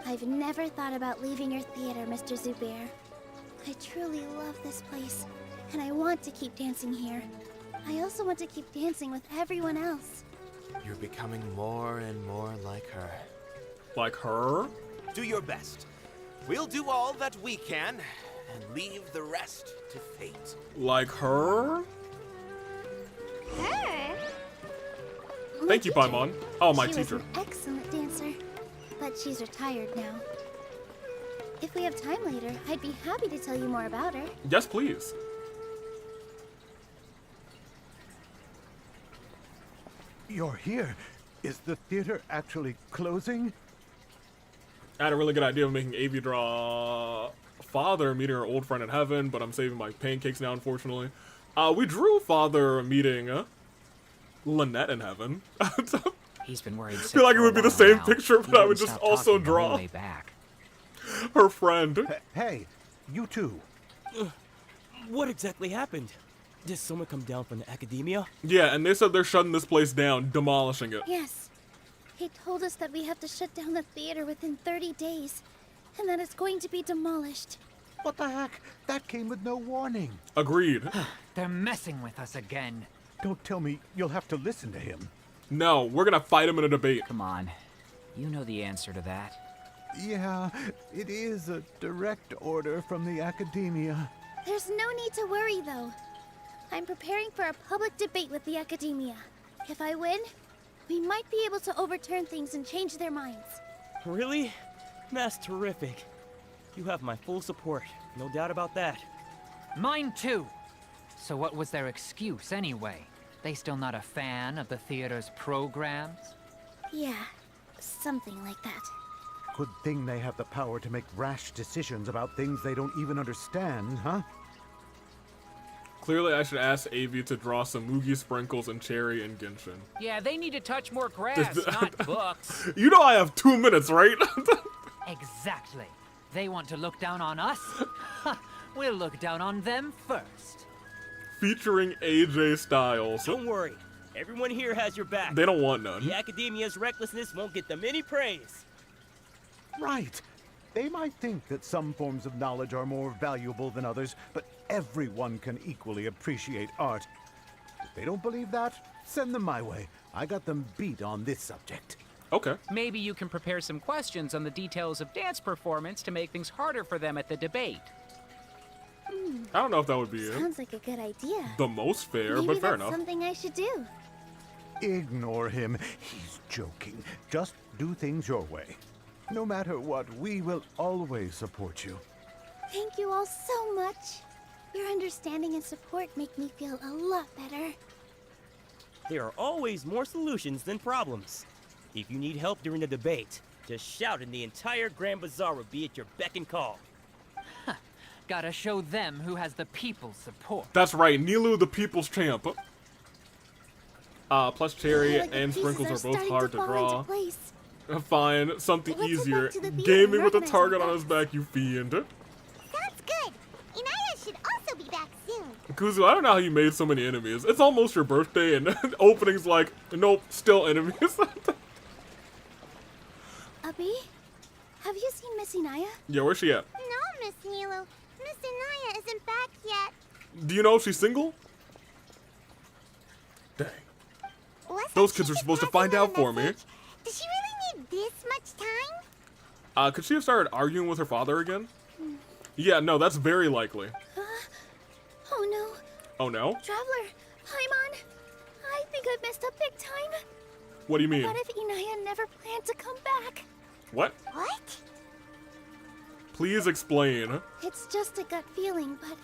[SPEAKER 4] I've never thought about leaving your theater, Mr. Zubair. I truly love this place, and I want to keep dancing here. I also want to keep dancing with everyone else.
[SPEAKER 12] You're becoming more and more like her.
[SPEAKER 1] Like her?
[SPEAKER 12] Do your best. We'll do all that we can, and leave the rest to fate.
[SPEAKER 1] Like her?
[SPEAKER 5] Her?
[SPEAKER 1] Thank you, Paimon. Oh, my
[SPEAKER 4] She
[SPEAKER 1] teacher.
[SPEAKER 4] was an excellent dancer, but she's retired now. If we have time later, I'd be happy to tell you more about her.
[SPEAKER 1] Yes, please.
[SPEAKER 8] You're here. Is the theater actually closing?
[SPEAKER 1] I had a really good idea of making Avi draw Father meeting her old friend in heaven, but I'm saving my pancakes now, unfortunately. We drew Father meeting Lynette in heaven.
[SPEAKER 3] He's been worried.
[SPEAKER 1] I feel like it would be the same picture, but I would just also draw
[SPEAKER 3] Back.
[SPEAKER 1] her friend.
[SPEAKER 8] Hey, you two.
[SPEAKER 6] What exactly happened? Did someone come down from the academia?
[SPEAKER 1] Yeah, and they said they're shutting this place down, demolishing it.
[SPEAKER 4] Yes. He told us that we have to shut down the theater within 30 days, and that it's going to be demolished.
[SPEAKER 8] What the heck? That came with no warning.
[SPEAKER 1] Agreed.
[SPEAKER 7] They're messing with us again.
[SPEAKER 8] Don't tell me you'll have to listen to him.
[SPEAKER 1] No, we're gonna fight him in a debate.
[SPEAKER 3] Come on. You know the answer to that.
[SPEAKER 8] Yeah, it is a direct order from the academia.
[SPEAKER 4] There's no need to worry, though. I'm preparing for a public debate with the academia. If I win, we might be able to overturn things and change their minds.
[SPEAKER 6] Really? That's terrific. You have my full support, no doubt about that.
[SPEAKER 7] Mine too. So what was their excuse anyway? They still not a fan of the theater's programs?
[SPEAKER 4] Yeah, something like that.
[SPEAKER 8] Good thing they have the power to make rash decisions about things they don't even understand, huh?
[SPEAKER 1] Clearly, I should ask Avi to draw some Mugi sprinkles and cherry and Genshin.
[SPEAKER 3] Yeah, they need to touch more grass, not books.
[SPEAKER 1] You know I have 2 minutes, right?
[SPEAKER 7] Exactly. They want to look down on us? We'll look down on them first.
[SPEAKER 1] Featuring AJ Styles.
[SPEAKER 6] Don't worry. Everyone here has your back.
[SPEAKER 1] They don't want none.
[SPEAKER 6] The academia's recklessness won't get them any praise.
[SPEAKER 8] Right. They might think that some forms of knowledge are more valuable than others, but everyone can equally appreciate art. If they don't believe that, send them my way. I got them beat on this subject.
[SPEAKER 1] Okay.
[SPEAKER 3] Maybe you can prepare some questions on the details of dance performance to make things harder for them at the debate.
[SPEAKER 1] I don't know if that would be
[SPEAKER 4] Sounds like a good idea.
[SPEAKER 1] the most fair,
[SPEAKER 4] Maybe
[SPEAKER 1] but fair
[SPEAKER 4] that's
[SPEAKER 1] enough.
[SPEAKER 4] something I should do.
[SPEAKER 8] Ignore him. He's joking. Just do things your way. No matter what, we will always support you.
[SPEAKER 4] Thank you all so much. Your understanding and support make me feel a lot better.
[SPEAKER 6] There are always more solutions than problems. If you need help during the debate, just shout and the entire Grand Bazaar will be at your beck and call.
[SPEAKER 7] Gotta show them who has the people's support.
[SPEAKER 1] That's right, Nilou the people's champ. Plus cherry
[SPEAKER 4] Like the
[SPEAKER 1] and
[SPEAKER 4] pieces
[SPEAKER 1] sprinkles are both
[SPEAKER 4] starting
[SPEAKER 1] hard to
[SPEAKER 4] fall
[SPEAKER 1] draw.
[SPEAKER 4] into place.
[SPEAKER 1] Fine, something
[SPEAKER 4] Let's head
[SPEAKER 1] easier.
[SPEAKER 4] back to the theater
[SPEAKER 1] Gaming
[SPEAKER 4] and
[SPEAKER 1] with a
[SPEAKER 4] organize
[SPEAKER 1] target
[SPEAKER 4] our
[SPEAKER 1] on his back, you fiend.
[SPEAKER 5] Sounds good. Inaya should also be back soon.
[SPEAKER 1] Kuzu, I don't know how you made so many enemies. It's almost your birthday and opening's like, nope, still enemies.
[SPEAKER 4] Abby, have you seen Miss Inaya?
[SPEAKER 1] Yeah, where's she at?
[SPEAKER 5] No, Miss Nilou. Miss Inaya isn't back yet.
[SPEAKER 1] Do you know if she's single? Dang.
[SPEAKER 5] Wasn't
[SPEAKER 1] Those
[SPEAKER 5] she
[SPEAKER 1] kids are
[SPEAKER 5] just
[SPEAKER 1] supposed to
[SPEAKER 5] passing
[SPEAKER 1] find
[SPEAKER 5] on a
[SPEAKER 1] out for me.
[SPEAKER 5] message? Does she really need this much time?
[SPEAKER 1] Could she have started arguing with her father again? Yeah, no, that's very likely.
[SPEAKER 4] Oh no.
[SPEAKER 1] Oh no?
[SPEAKER 4] Traveler, Paimon, I think I've messed up big time.
[SPEAKER 1] What do you mean?
[SPEAKER 4] What if Inaya never planned to come back?
[SPEAKER 1] What?
[SPEAKER 5] What?
[SPEAKER 1] Please explain.
[SPEAKER 4] It's just a gut feeling, but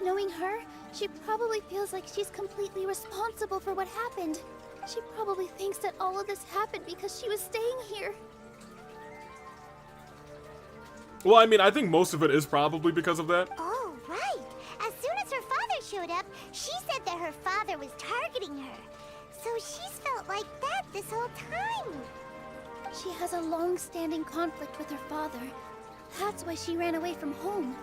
[SPEAKER 4] knowing her, she probably feels like she's completely responsible for what happened. She probably thinks that all of this happened because she was staying here.
[SPEAKER 1] Well, I mean, I think most of it is probably because of that.
[SPEAKER 5] Oh, right. As soon as her father showed up, she said that her father was targeting her. So she's felt like that this whole time.
[SPEAKER 4] She has a long-standing conflict with her father. That's why she ran away from home.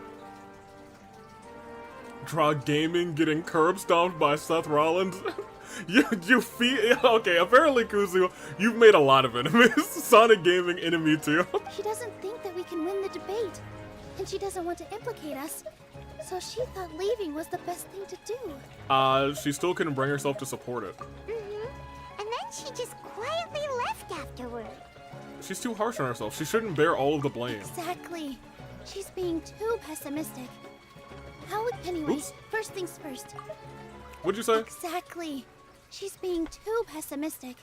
[SPEAKER 1] Draw Gaming getting curb stomped by Seth Rollins. you feel okay? Apparently, Kuzu, you've made a lot of enemies. Sonic Gaming enemy too.
[SPEAKER 4] She doesn't think that we can win the debate, and she doesn't want to implicate us. So she thought leaving was the best thing to do.
[SPEAKER 1] She still couldn't bring herself to support it.
[SPEAKER 5] And then she just quietly left afterward.
[SPEAKER 1] She's too harsh on herself. She shouldn't bear all of the blame.
[SPEAKER 4] Exactly. She's being too pessimistic. Anyway, first things first.
[SPEAKER 1] What'd you say?
[SPEAKER 4] Exactly. She's being too pessimistic.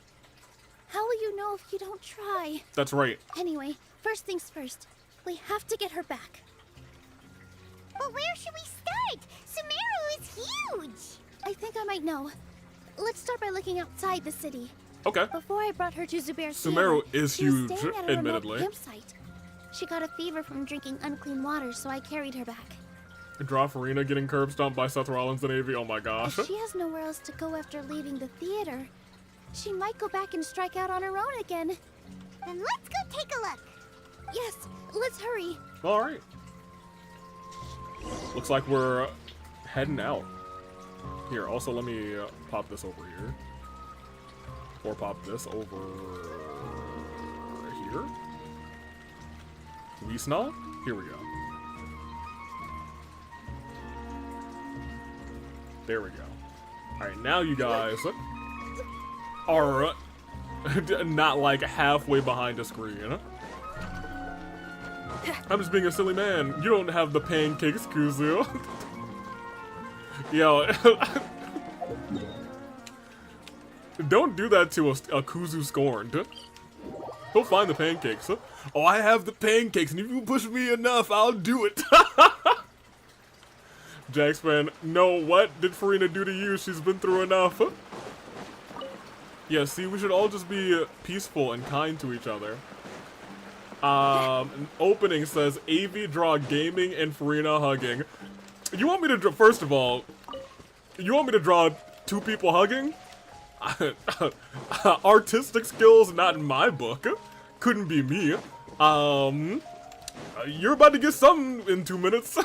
[SPEAKER 4] How will you know if you don't try?
[SPEAKER 1] That's right.
[SPEAKER 4] Anyway, first things first. We have to get her back.
[SPEAKER 5] But where should we start? Sumeru is huge!
[SPEAKER 4] I think I might know. Let's start by looking outside the city.
[SPEAKER 1] Okay.
[SPEAKER 4] Before I brought her to Zubair's
[SPEAKER 1] Sumeru
[SPEAKER 4] theater,
[SPEAKER 1] is
[SPEAKER 4] she was
[SPEAKER 1] huge,
[SPEAKER 4] staying at a remote
[SPEAKER 1] admittedly.
[SPEAKER 4] campsite. She got a fever from drinking unclean water, so I carried her back.
[SPEAKER 1] Draw Farina getting curb stomped by Seth Rollins and AV. Oh my gosh.
[SPEAKER 4] If she has nowhere else to go after leaving the theater, she might go back and strike out on her own again.
[SPEAKER 5] Then let's go take a look.
[SPEAKER 4] Yes, let's hurry.
[SPEAKER 1] All right. Looks like we're heading out. Here, also let me pop this over here. Or pop this over here. Wiesna? Here we go. There we go. Alright, now you guys are not like halfway behind the screen. I'm just being a silly man. You don't have the pancakes, Kuzu. Yo. Don't do that to a Kuzu scorned. He'll find the pancakes. Oh, I have the pancakes, and if you push me enough, I'll do it. Jaxman, no, what did Farina do to you? She's been through enough. Yeah, see, we should all just be peaceful and kind to each other. An opening says AV Draw Gaming and Farina hugging. You want me to draw, first of all, you want me to draw two people hugging? Artistic skills, not in my book. Couldn't be me. You're about to get something in 2 minutes.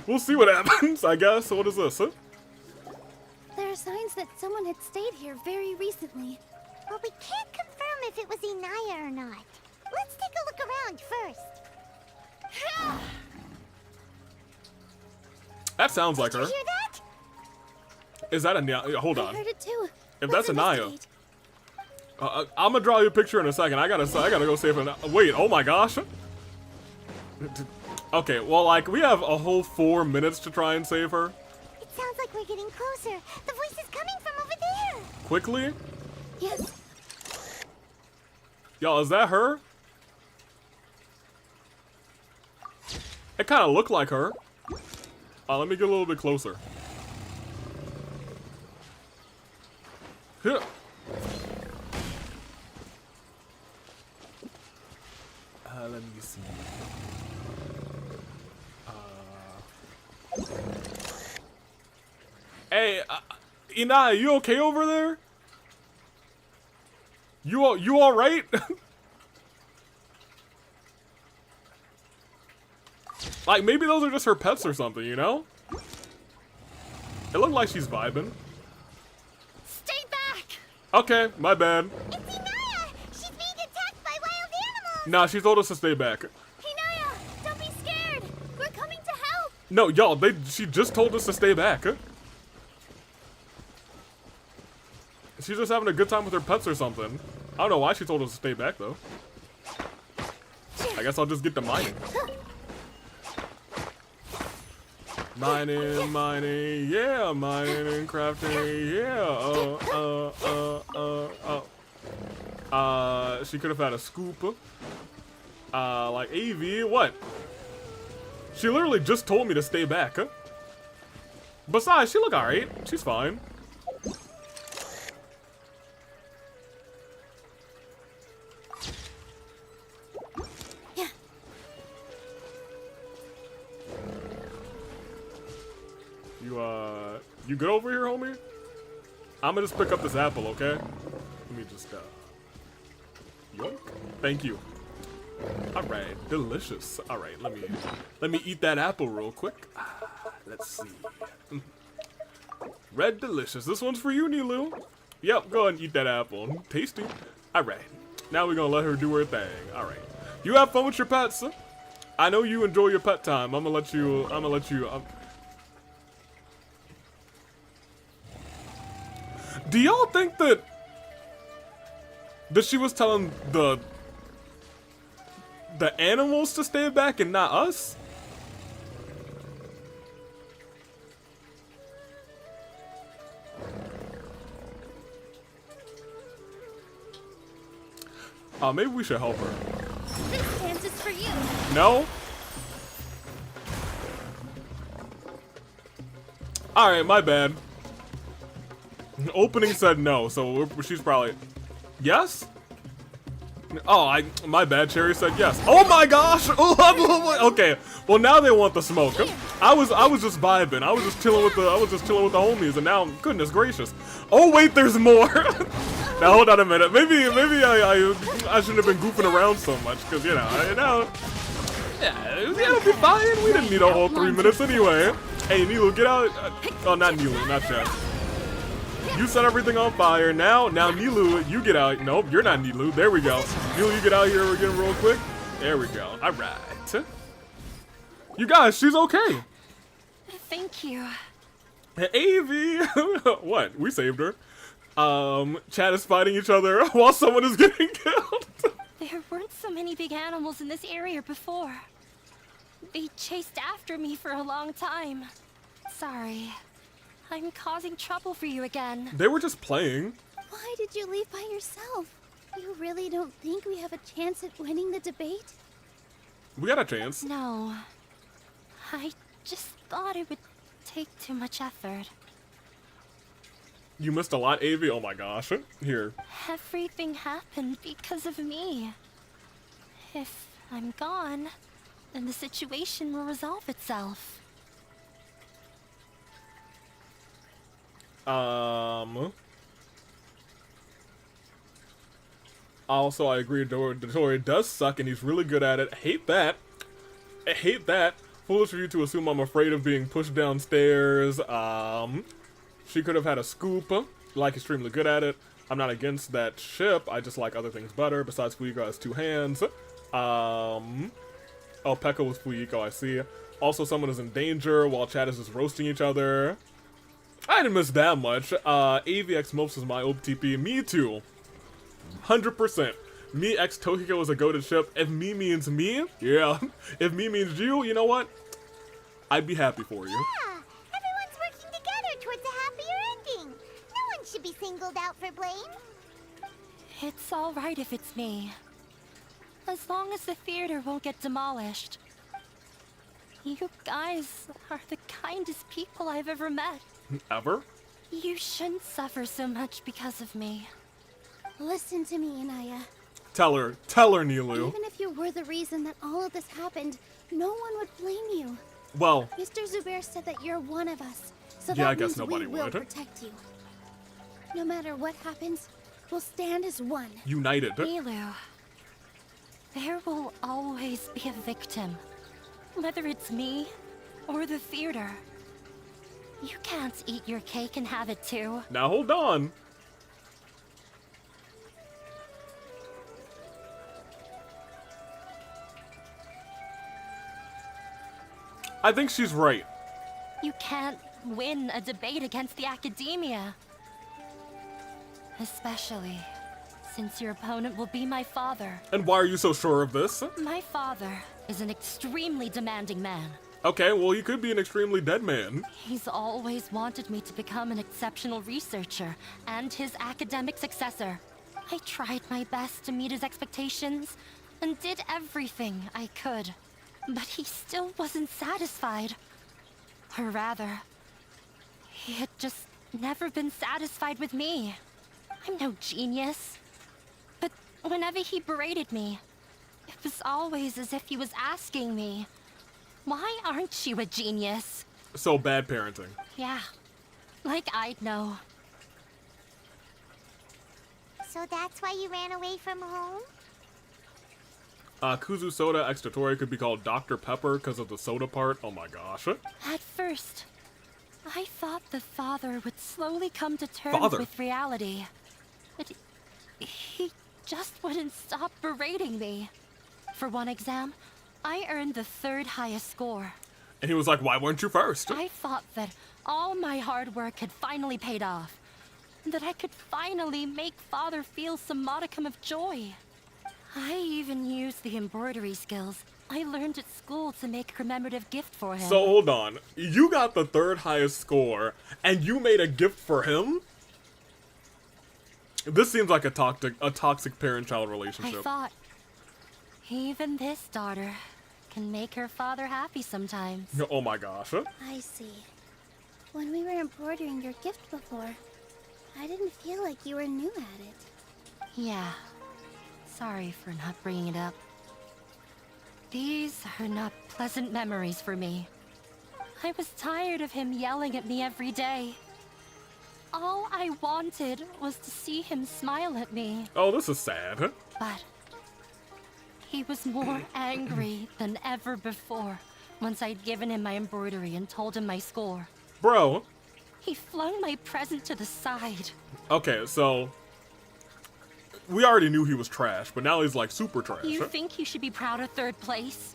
[SPEAKER 1] We'll see what happens, I guess. So what is this?
[SPEAKER 4] There are signs that someone had stayed here very recently.
[SPEAKER 5] But we can't confirm if it was Inaya or not. Let's take a look around first.
[SPEAKER 1] That sounds like her.
[SPEAKER 5] Did you hear that?
[SPEAKER 1] Is that a hold on?
[SPEAKER 4] I heard it too.
[SPEAKER 1] If
[SPEAKER 4] Let's
[SPEAKER 1] that's Anaya,
[SPEAKER 4] investigate.
[SPEAKER 1] I'm gonna draw you a picture in a second. I gotta go save her. Wait, oh my gosh. Okay, well, like, we have a whole 4 minutes to try and save her.
[SPEAKER 5] It sounds like we're getting closer. The voice is coming from over there.
[SPEAKER 1] Quickly?
[SPEAKER 4] Yes.
[SPEAKER 1] Y'all, is that her? It kind of looked like her. Let me get a little bit closer. Here. Let me see. Hey, Inai, you okay over there? You all right? Like, maybe those are just her pets or something, you know? It looked like she's vibing.
[SPEAKER 9] Stay back!
[SPEAKER 1] Okay, my bad.
[SPEAKER 5] It's Inaya! She's being attacked by wild animals!
[SPEAKER 1] Nah, she told us to stay back.
[SPEAKER 4] Inaya, don't be scared. We're coming to help.
[SPEAKER 1] No, y'all, she just told us to stay back. She's just having a good time with her pets or something. I don't know why she told us to stay back, though. I guess I'll just get to mining. Mining, yeah, mining and crafting, yeah. She could have had a scoop. Like AV, what? She literally just told me to stay back, huh? Besides, she look alright. She's fine.
[SPEAKER 4] Yeah.
[SPEAKER 1] You good over here, homie? I'm gonna just pick up this apple, okay? Let me just, yoink. Thank you. Alright, delicious. Alright, let me eat that apple real quick. Let's see. Red delicious. This one's for you, Nilou. Yep, go ahead and eat that apple. Tasty. Alright. Now we're gonna let her do her thing. Alright. You have fun with your pets. I know you enjoy your pet time. I'm gonna let you. Do y'all think that she was telling the animals to stay back and not us? Maybe we should help her.
[SPEAKER 9] This dance is for you.
[SPEAKER 1] No? Alright, my bad. Opening said no, so she's probably... Yes? Oh, my bad. Cherry said yes. Oh my gosh! Okay, well now they want the smoke. I was just vibing. I was just chilling with the homies, and now, goodness gracious. Oh wait, there's more. Now hold on a minute. Maybe I shouldn't have been goofing around so much, because yeah, it'll be fine. We didn't need a whole 3 minutes anyway. Hey, Nilou, get out. Oh, not Nilou, not Chad. You set everything on fire. Now, Nilou, you get out. Nope, you're not Nilou. There we go. Nilou, you get out here again real quick. There we go. All right. You guys, she's okay.
[SPEAKER 16] Thank you.
[SPEAKER 1] AV. What? We saved her. Chad is fighting each other while someone is getting killed.
[SPEAKER 16] There weren't so many big animals in this area before. They chased after me for a long time. Sorry. I'm causing trouble for you again.
[SPEAKER 1] They were just playing.
[SPEAKER 4] Why did you leave by yourself? You really don't think we have a chance at winning the debate?
[SPEAKER 1] We got a chance.
[SPEAKER 16] No. I just thought it would take too much effort.
[SPEAKER 1] You missed a lot, AV. Oh my gosh. Here.
[SPEAKER 16] Everything happened because of me. If I'm gone, then the situation will resolve itself.
[SPEAKER 1] Also, I agree, Dory does suck and he's really good at it. I hate that. I hate that. Foolish of you to assume I'm afraid of being pushed downstairs. She could have had a scoop. Like, extremely good at it. I'm not against that ship. I just like other things better. Besides, Fuyiko has 2 hands. Oh, Pekka was Fuyiko, I see. Also, someone is in danger while Chad is just roasting each other. I didn't miss that much. AVX Mopes is my OTP. Me too. 100%. Me X Tokyo is a goated ship. If me means me, yeah. If me means you, you know what? I'd be happy for you.
[SPEAKER 5] Yeah, everyone's working together towards a happier ending. No one should be singled out for blame.
[SPEAKER 16] It's all right if it's me. As long as the theater won't get demolished. You guys are the kindest people I've ever met.
[SPEAKER 1] Ever?
[SPEAKER 16] You shouldn't suffer so much because of me.
[SPEAKER 4] Listen to me, Inaya.
[SPEAKER 1] Tell her, Nilou.
[SPEAKER 4] Even if you were the reason that all of this happened, no one would blame you.
[SPEAKER 1] Well,
[SPEAKER 4] Mr. Zubair said that you're one of us, so
[SPEAKER 1] yeah,
[SPEAKER 4] that
[SPEAKER 1] I guess
[SPEAKER 4] means
[SPEAKER 1] nobody
[SPEAKER 4] we will
[SPEAKER 1] would.
[SPEAKER 4] protect you. No matter what happens, we'll stand as one.
[SPEAKER 1] United.
[SPEAKER 16] Nilou, there will always be a victim. Whether it's me or the theater. You can't eat your cake and have it too.
[SPEAKER 1] Now hold on. I think she's right.
[SPEAKER 16] You can't win a debate against the academia. Especially since your opponent will be my father.
[SPEAKER 1] And why are you so sure of this?
[SPEAKER 16] My father is an extremely demanding man.
[SPEAKER 1] Okay, well, he could be an extremely dead man.
[SPEAKER 16] He's always wanted me to become an exceptional researcher and his academic successor. I tried my best to meet his expectations and did everything I could. But he still wasn't satisfied. Or rather, he had just never been satisfied with me. I'm no genius. But whenever he berated me, it was always as if he was asking me, "Why aren't you a genius?"
[SPEAKER 1] So bad parenting.
[SPEAKER 16] Yeah, like I'd know.
[SPEAKER 5] So that's why you ran away from home?
[SPEAKER 1] Kuzu Soda Extratori could be called Dr. Pepper because of the soda part. Oh my gosh.
[SPEAKER 16] At first, I thought the father would slowly come to terms with reality. But he just wouldn't stop berating me. For one exam, I earned the 3rd highest score.
[SPEAKER 1] And he was like, why weren't you first?
[SPEAKER 16] I thought that all my hard work had finally paid off. And that I could finally make Father feel some modicum of joy. I even used the embroidery skills I learned at school to make a commemorative gift for him.
[SPEAKER 1] So hold on. You got the 3rd highest score, and you made a gift for him? This seems like a toxic parent-child relationship.
[SPEAKER 16] I thought, even this daughter can make her father happy sometimes.
[SPEAKER 1] Oh my gosh.
[SPEAKER 4] I see. When we were embroidering your gift before, I didn't feel like you were new at it.
[SPEAKER 16] Yeah. Sorry for not bringing it up. These are not pleasant memories for me. I was tired of him yelling at me every day. All I wanted was to see him smile at me.
[SPEAKER 1] Oh, this is sad.
[SPEAKER 16] But he was more angry than ever before once I'd given him my embroidery and told him my score.
[SPEAKER 1] Bro.
[SPEAKER 16] He flung my present to the side.
[SPEAKER 1] Okay, so we already knew he was trash, but now he's like super trash.
[SPEAKER 16] You think you should be proud of 3rd place?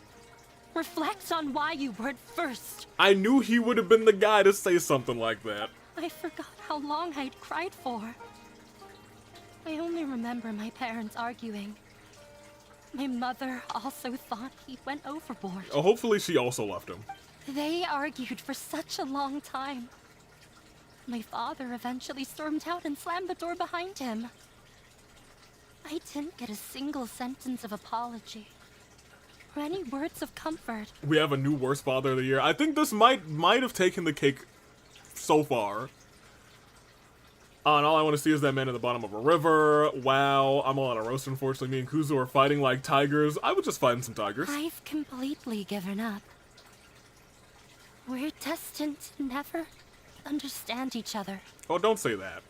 [SPEAKER 16] Reflect on why you weren't first.
[SPEAKER 1] I knew he would have been the guy to say something like that.
[SPEAKER 16] I forgot how long I'd cried for. I only remember my parents arguing. My mother also thought he went overboard.
[SPEAKER 1] Oh, hopefully she also left him.
[SPEAKER 16] They argued for such a long time. My father eventually stormed out and slammed the door behind him. I didn't get a single sentence of apology or any words of comfort.
[SPEAKER 1] We have a new worst father of the year. I think this might have taken the cake so far. And all I want to see is that man at the bottom of a river. Wow, I'm all on a roast, unfortunately. Me and Kuzu are fighting like tigers. I would just find some tigers.
[SPEAKER 16] I've completely given up. We're destined to never understand each other.
[SPEAKER 1] Oh, don't say that.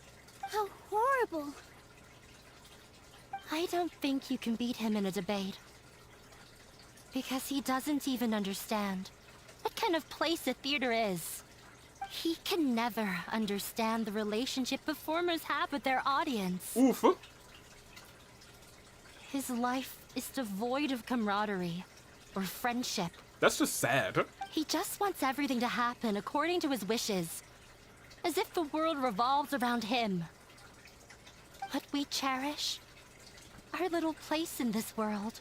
[SPEAKER 4] How horrible.
[SPEAKER 16] I don't think you can beat him in a debate. Because he doesn't even understand what kind of place a theater is. He can never understand the relationship performers have with their audience.
[SPEAKER 1] Oof.
[SPEAKER 16] His life is devoid of camaraderie or friendship.
[SPEAKER 1] That's just sad.
[SPEAKER 16] He just wants everything to happen according to his wishes. As if the world revolves around him. What we cherish, our little place in this world,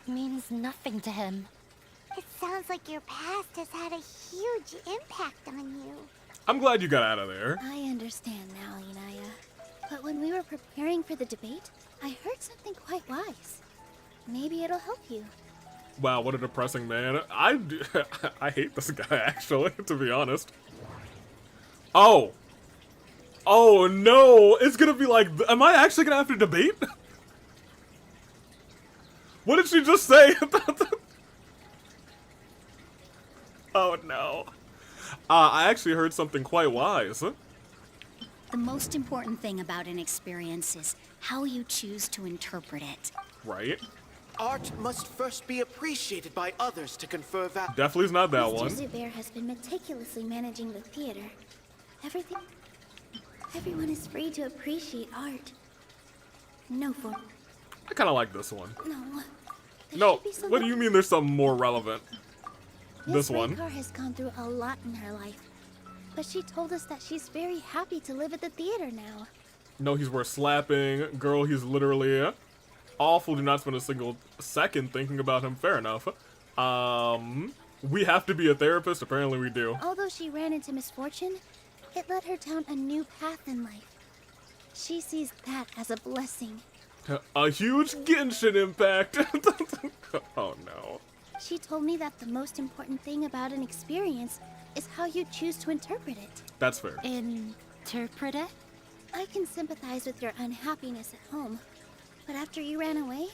[SPEAKER 16] means nothing to him.
[SPEAKER 5] It sounds like your past has had a huge impact on you.
[SPEAKER 1] I'm glad you got out of there.
[SPEAKER 4] I understand now, Inaya. But when we were preparing for the debate, I heard something quite wise. Maybe it'll help you.
[SPEAKER 1] Wow, what a depressing man. I hate this guy, actually, to be honest. Oh. Oh, no. It's gonna be like, am I actually gonna have to debate? What did she just say? Oh, no. I actually heard something quite wise.
[SPEAKER 2] The most important thing about an experience is how you choose to interpret it.
[SPEAKER 1] Right?
[SPEAKER 10] Art must first be appreciated by others to confer value.
[SPEAKER 1] Definitely is not that one.
[SPEAKER 4] Mr. Zubair has been meticulously managing the theater. Everyone is free to appreciate art. No form.
[SPEAKER 1] I kind of like this one.
[SPEAKER 4] No.
[SPEAKER 1] No, what do you mean there's something more relevant? This one.
[SPEAKER 4] Raykar has gone through a lot in her life. But she told us that she's very happy to live at the theater now.
[SPEAKER 1] No, he's worth slapping. Girl, he's literally awful. Do not spend a single second thinking about him. Fair enough. We have to be a therapist. Apparently we do.
[SPEAKER 4] Although she ran into misfortune, it led her down a new path in life. She sees that as a blessing.
[SPEAKER 1] A huge Genshin impact. Oh no.
[SPEAKER 4] She told me that the most important thing about an experience is how you choose to interpret it.
[SPEAKER 1] That's fair.
[SPEAKER 16] Interpret it?
[SPEAKER 4] I can sympathize with your unhappiness at home, but after you ran away,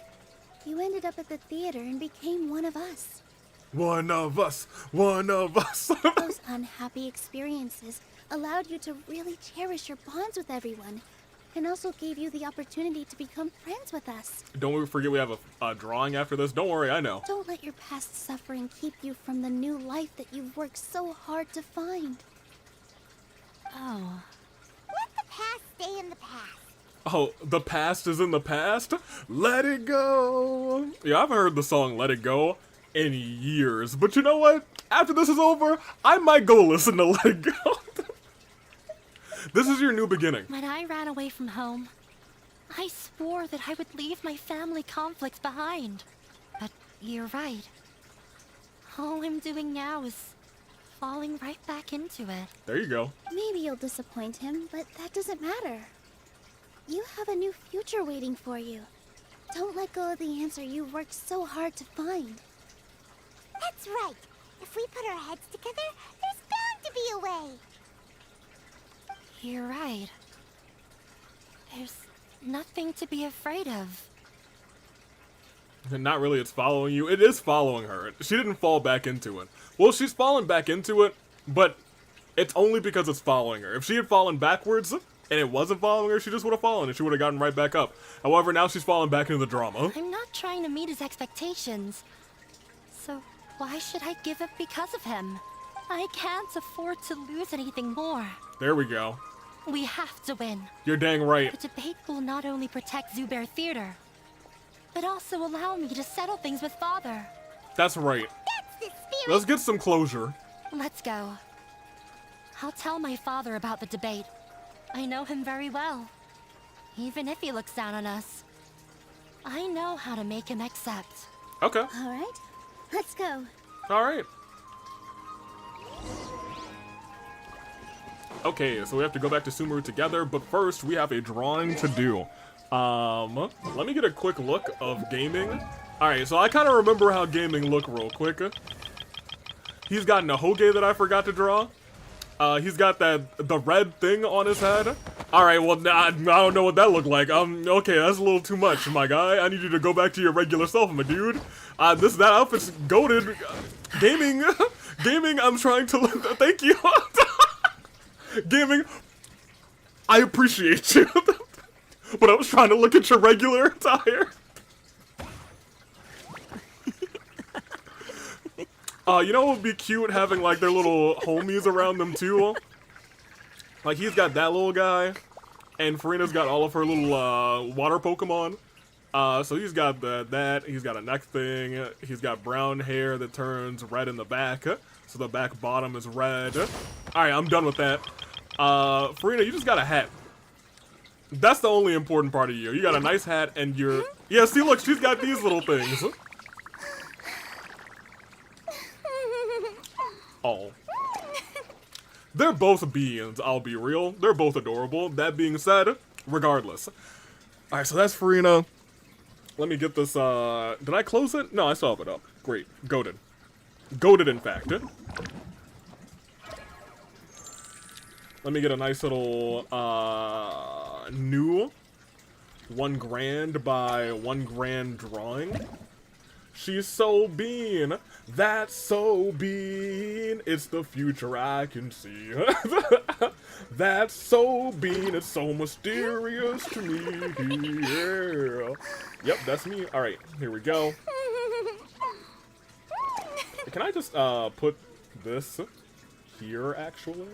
[SPEAKER 4] you ended up at the theater and became one of us.
[SPEAKER 1] One of us. One of us.
[SPEAKER 4] Those unhappy experiences allowed you to really cherish your bonds with everyone, and also gave you the opportunity to become friends with us.
[SPEAKER 1] Don't forget we have a drawing after this. Don't worry, I know.
[SPEAKER 4] Don't let your past suffering keep you from the new life that you've worked so hard to find.
[SPEAKER 16] Oh.
[SPEAKER 5] Let the past stay in the past.
[SPEAKER 1] Oh, the past is in the past? Let it go. Yeah, I've heard the song Let It Go in years. But you know what? After this is over, I might go listen to Let It Go. This is your new beginning.
[SPEAKER 16] When I ran away from home, I swore that I would leave my family conflicts behind. But you're right. All I'm doing now is falling right back into it.
[SPEAKER 1] There you go.
[SPEAKER 4] Maybe you'll disappoint him, but that doesn't matter. You have a new future waiting for you. Don't let go of the answer you worked so hard to find.
[SPEAKER 5] That's right. If we put our heads together, there's bound to be a way.
[SPEAKER 16] You're right. There's nothing to be afraid of.
[SPEAKER 1] Not really, it's following you. It is following her. She didn't fall back into it. Well, she's fallen back into it, but it's only because it's following her. If she had fallen backwards and it wasn't following her, she just would have fallen and she would have gotten right back up. However, now she's fallen back into the drama.
[SPEAKER 16] I'm not trying to meet his expectations. So why should I give up because of him? I can't afford to lose anything more.
[SPEAKER 1] There we go.
[SPEAKER 16] We have to win.
[SPEAKER 1] You're dang right.
[SPEAKER 16] The debate will not only protect Zubair Theater, but also allow me to settle things with Father.
[SPEAKER 1] That's right.
[SPEAKER 5] That's the spirit.
[SPEAKER 1] Let's get some closure.
[SPEAKER 16] Let's go. I'll tell my father about the debate. I know him very well. Even if he looks down on us, I know how to make him accept.
[SPEAKER 1] Okay.
[SPEAKER 4] All right, let's go.
[SPEAKER 1] All right. Okay, so we have to go back to Sumeru together, but first we have a drawing to do. Let me get a quick look of gaming. Alright, so I kind of remember how gaming looked real quick. He's got Nahoge that I forgot to draw. He's got the red thing on his head. Alright, well, I don't know what that looked like. Okay, that's a little too much, my guy. I need you to go back to your regular self, my dude. That outfit's goated. Gaming, I'm trying to look, thank you. Gaming, I appreciate you, but I was trying to look at your regular attire. You know what would be cute, having like their little homies around them too? Like he's got that little guy, and Furina's got all of her little water Pokemon. So he's got that, he's got a neck thing, he's got brown hair that turns red in the back, so the back bottom is red. Alright, I'm done with that. Furina, you just got a hat. That's the only important part of you. You got a nice hat and you're... Yeah, see, look, she's got these little things. Oh. They're both beings, I'll be real. They're both adorable. That being said, regardless. Alright, so that's Furina. Let me get this, did I close it? No, I still have it up. Great. Goated. Goated, in fact. Let me get a nice little, new 1 grand by 1 grand drawing. She's so bean. That's so bean. It's the future I can see. That's so bean. It's so mysterious to me. Yeah. Yep, that's me. All right, here we go. Can I just put this here, actually?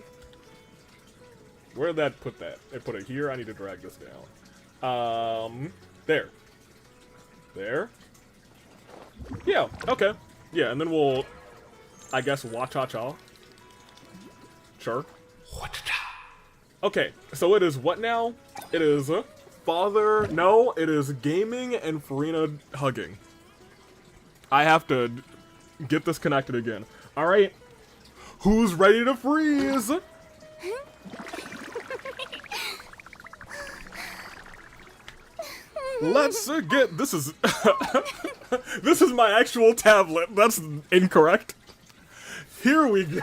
[SPEAKER 1] Where did that put that? I put it here. I need to drag this down. There. There. Yeah, okay. Yeah, and then we'll, I guess, wa-cha-cha. Sure. Okay, so it is what now? It is father. No, it is gaming and Farina hugging. I have to get this connected again. All right. Who's ready to freeze? Let's get this is this is my actual tablet. That's incorrect. Here we go.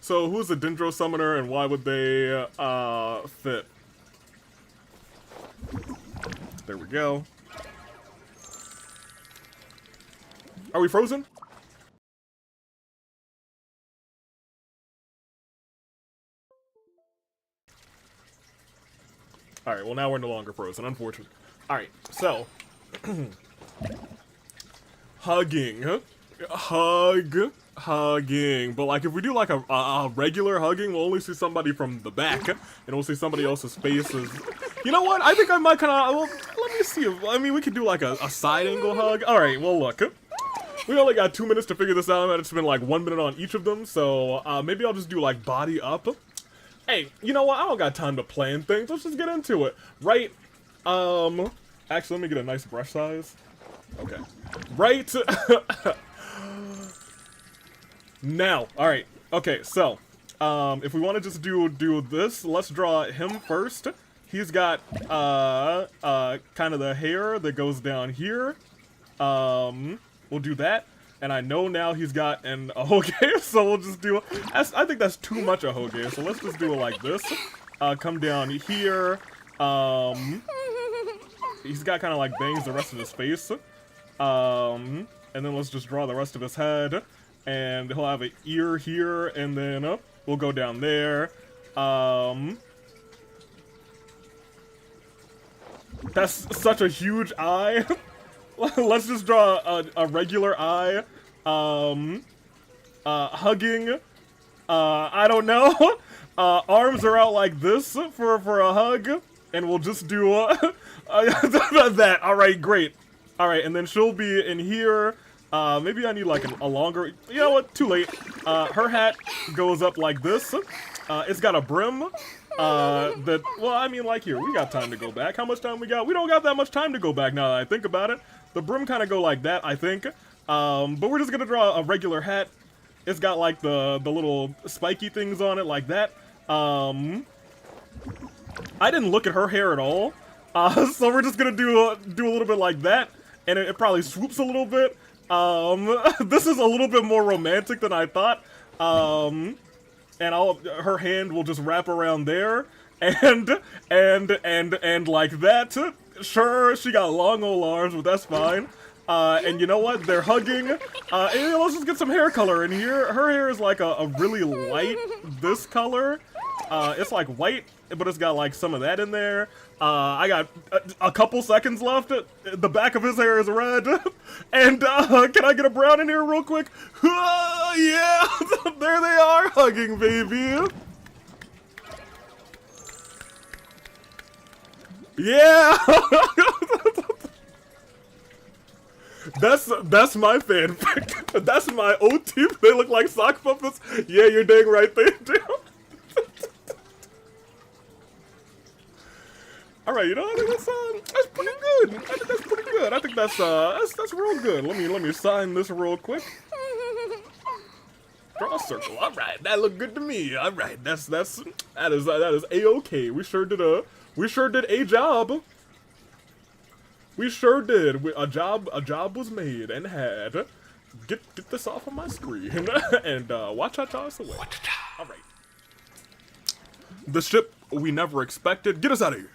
[SPEAKER 1] So who's a Dendro summoner and why would they fit? There we go. Are we frozen? Alright, well now we're no longer frozen, unfortunate. Alright, so hugging. Hugging. But like if we do like a regular hugging, we'll only see somebody from the back and we'll see somebody else's faces. You know what? I think I might kinda well, let me see if we could do like a side angle hug. Alright, well look. We only got 2 minutes to figure this out, and it's been like 1 minute on each of them, so maybe I'll just do like body up. Hey, you know what? I don't got time to plan things. Let's just get into it, right? Actually, let me get a nice brush size. Okay, right. Now, all right. Okay, so if we want to just do this, let's draw him first. He's got kind of the hair that goes down here. We'll do that. And I know now he's got an ahoge, so we'll just do... I think that's too much ahoge, so let's just do it like this. Come down here. He's got kind of like bangs the rest of his face. And then let's just draw the rest of his head. And he'll have an ear here, and then we'll go down there. That's such a huge eye. Let's just draw a regular eye. Hugging. I don't know. Arms are out like this for a hug. And we'll just do that. Alright, great. Alright, and then she'll be in here. Maybe I need like a longer... You know what? Too late. Her hat goes up like this. It's got a brim. Well, I mean, like here, we got time to go back. How much time we got? We don't got that much time to go back now that I think about it. The brim kind of go like that, I think. But we're just gonna draw a regular hat. It's got like the little spiky things on it like that. I didn't look at her hair at all. So we're just gonna do a little bit like that. And it probably swoops a little bit. This is a little bit more romantic than I thought. And her hand will just wrap around there. And like that. Sure, she got long old arms, but that's fine. And you know what? They're hugging. And let's just get some hair color in here. Her hair is like a really light this color. It's like white, but it's got like some of that in there. I got a couple seconds left. The back of his hair is red. And can I get a brown in here real quick? Yeah, there they are, hugging, baby. Yeah. That's my fanfic. That's my OT. They look like sock puppets. Yeah, you're dang right they do. All right, you know, I think that's pretty good. I think that's pretty good. I think that's real good. Let me sign this real quick. Draw a circle. All right, that looked good to me. All right, that is a-okay. We sure did a job. We sure did. A job was made and had. Get this off of my screen and watch how toss away. All right. The ship we never expected. Get us out of here.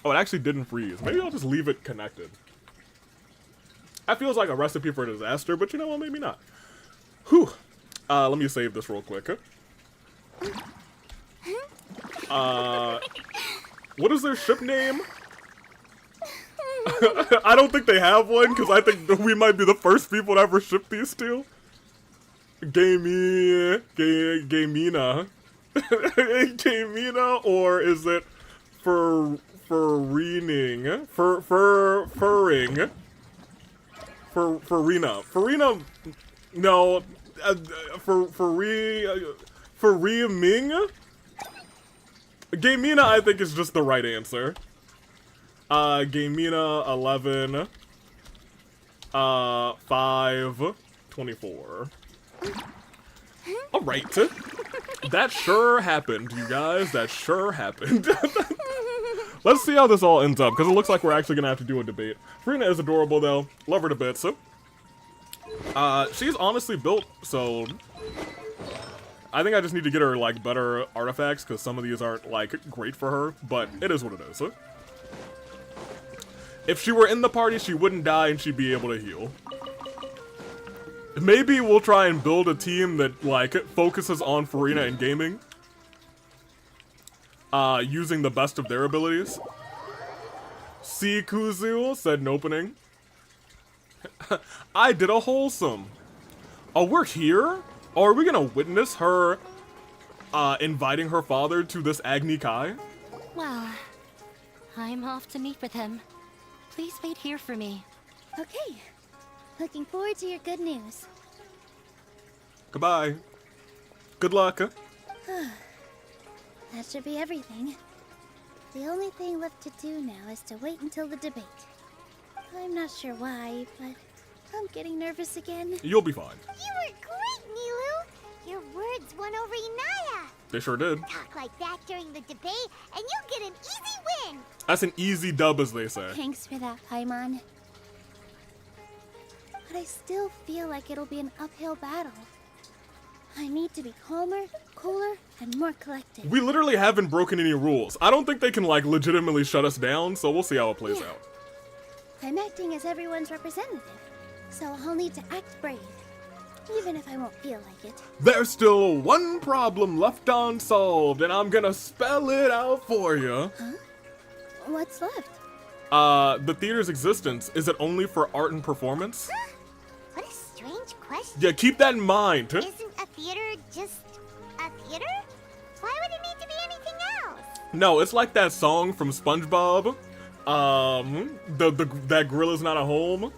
[SPEAKER 1] Oh, it actually didn't freeze. Maybe I'll just leave it connected. That feels like a recipe for a disaster, but you know what? Maybe not. Whew. Let me save this real quick. What is their ship name? I don't think they have one, because I think we might be the first people to ever ship these two. Gamina. Gamina, or is it furring? Farina, no, Furriming? Gamina, I think, is just the right answer. Gamina, 11. 5:24. Alright. That sure happened, you guys. That sure happened. Let's see how this all ends up, because it looks like we're actually gonna have to do a debate. Furina is adorable, though. Love her to bits. She's honestly built, so I think I just need to get her, like, better artifacts, because some of these aren't, like, great for her, but it is what it is. If she were in the party, she wouldn't die and she'd be able to heal. Maybe we'll try and build a team that, like, focuses on Furina and gaming. Using the best of their abilities. See Kuzu said an opening. I did a wholesome. Oh, we're here? Oh, are we gonna witness her, inviting her father to this Agni Kai?
[SPEAKER 16] Well, I'm off to meet with him. Please wait here for me.
[SPEAKER 4] Okay. Looking forward to your good news.
[SPEAKER 1] Goodbye. Good luck.
[SPEAKER 4] That should be everything. The only thing left to do now is to wait until the debate. I'm not sure why, but I'm getting nervous again.
[SPEAKER 1] You'll be fine.
[SPEAKER 5] You were great, Nilou! Your words won over Inaya.
[SPEAKER 1] They sure did.
[SPEAKER 5] Talk like that during the debate, and you'll get an easy win!
[SPEAKER 1] That's an easy dub, as they say.
[SPEAKER 4] Thanks for that, Paimon. But I still feel like it'll be an uphill battle. I need to be calmer, cooler, and more collected.
[SPEAKER 1] We literally haven't broken any rules. I don't think they can, like, legitimately shut us down, so we'll see how it plays out.
[SPEAKER 4] I'm acting as everyone's representative, so I'll need to act brave, even if I won't feel like it.
[SPEAKER 1] There's still one problem left unsolved, and I'm gonna spell it out for you.
[SPEAKER 4] Huh? What's left?
[SPEAKER 1] The theater's existence, is it only for art and performance?
[SPEAKER 5] Huh? What a strange question.
[SPEAKER 1] Yeah, keep that in mind.
[SPEAKER 5] Isn't a theater just a theater? Why would it need to be anything else?
[SPEAKER 1] No, it's like that song from SpongeBob. That gorilla's not a home.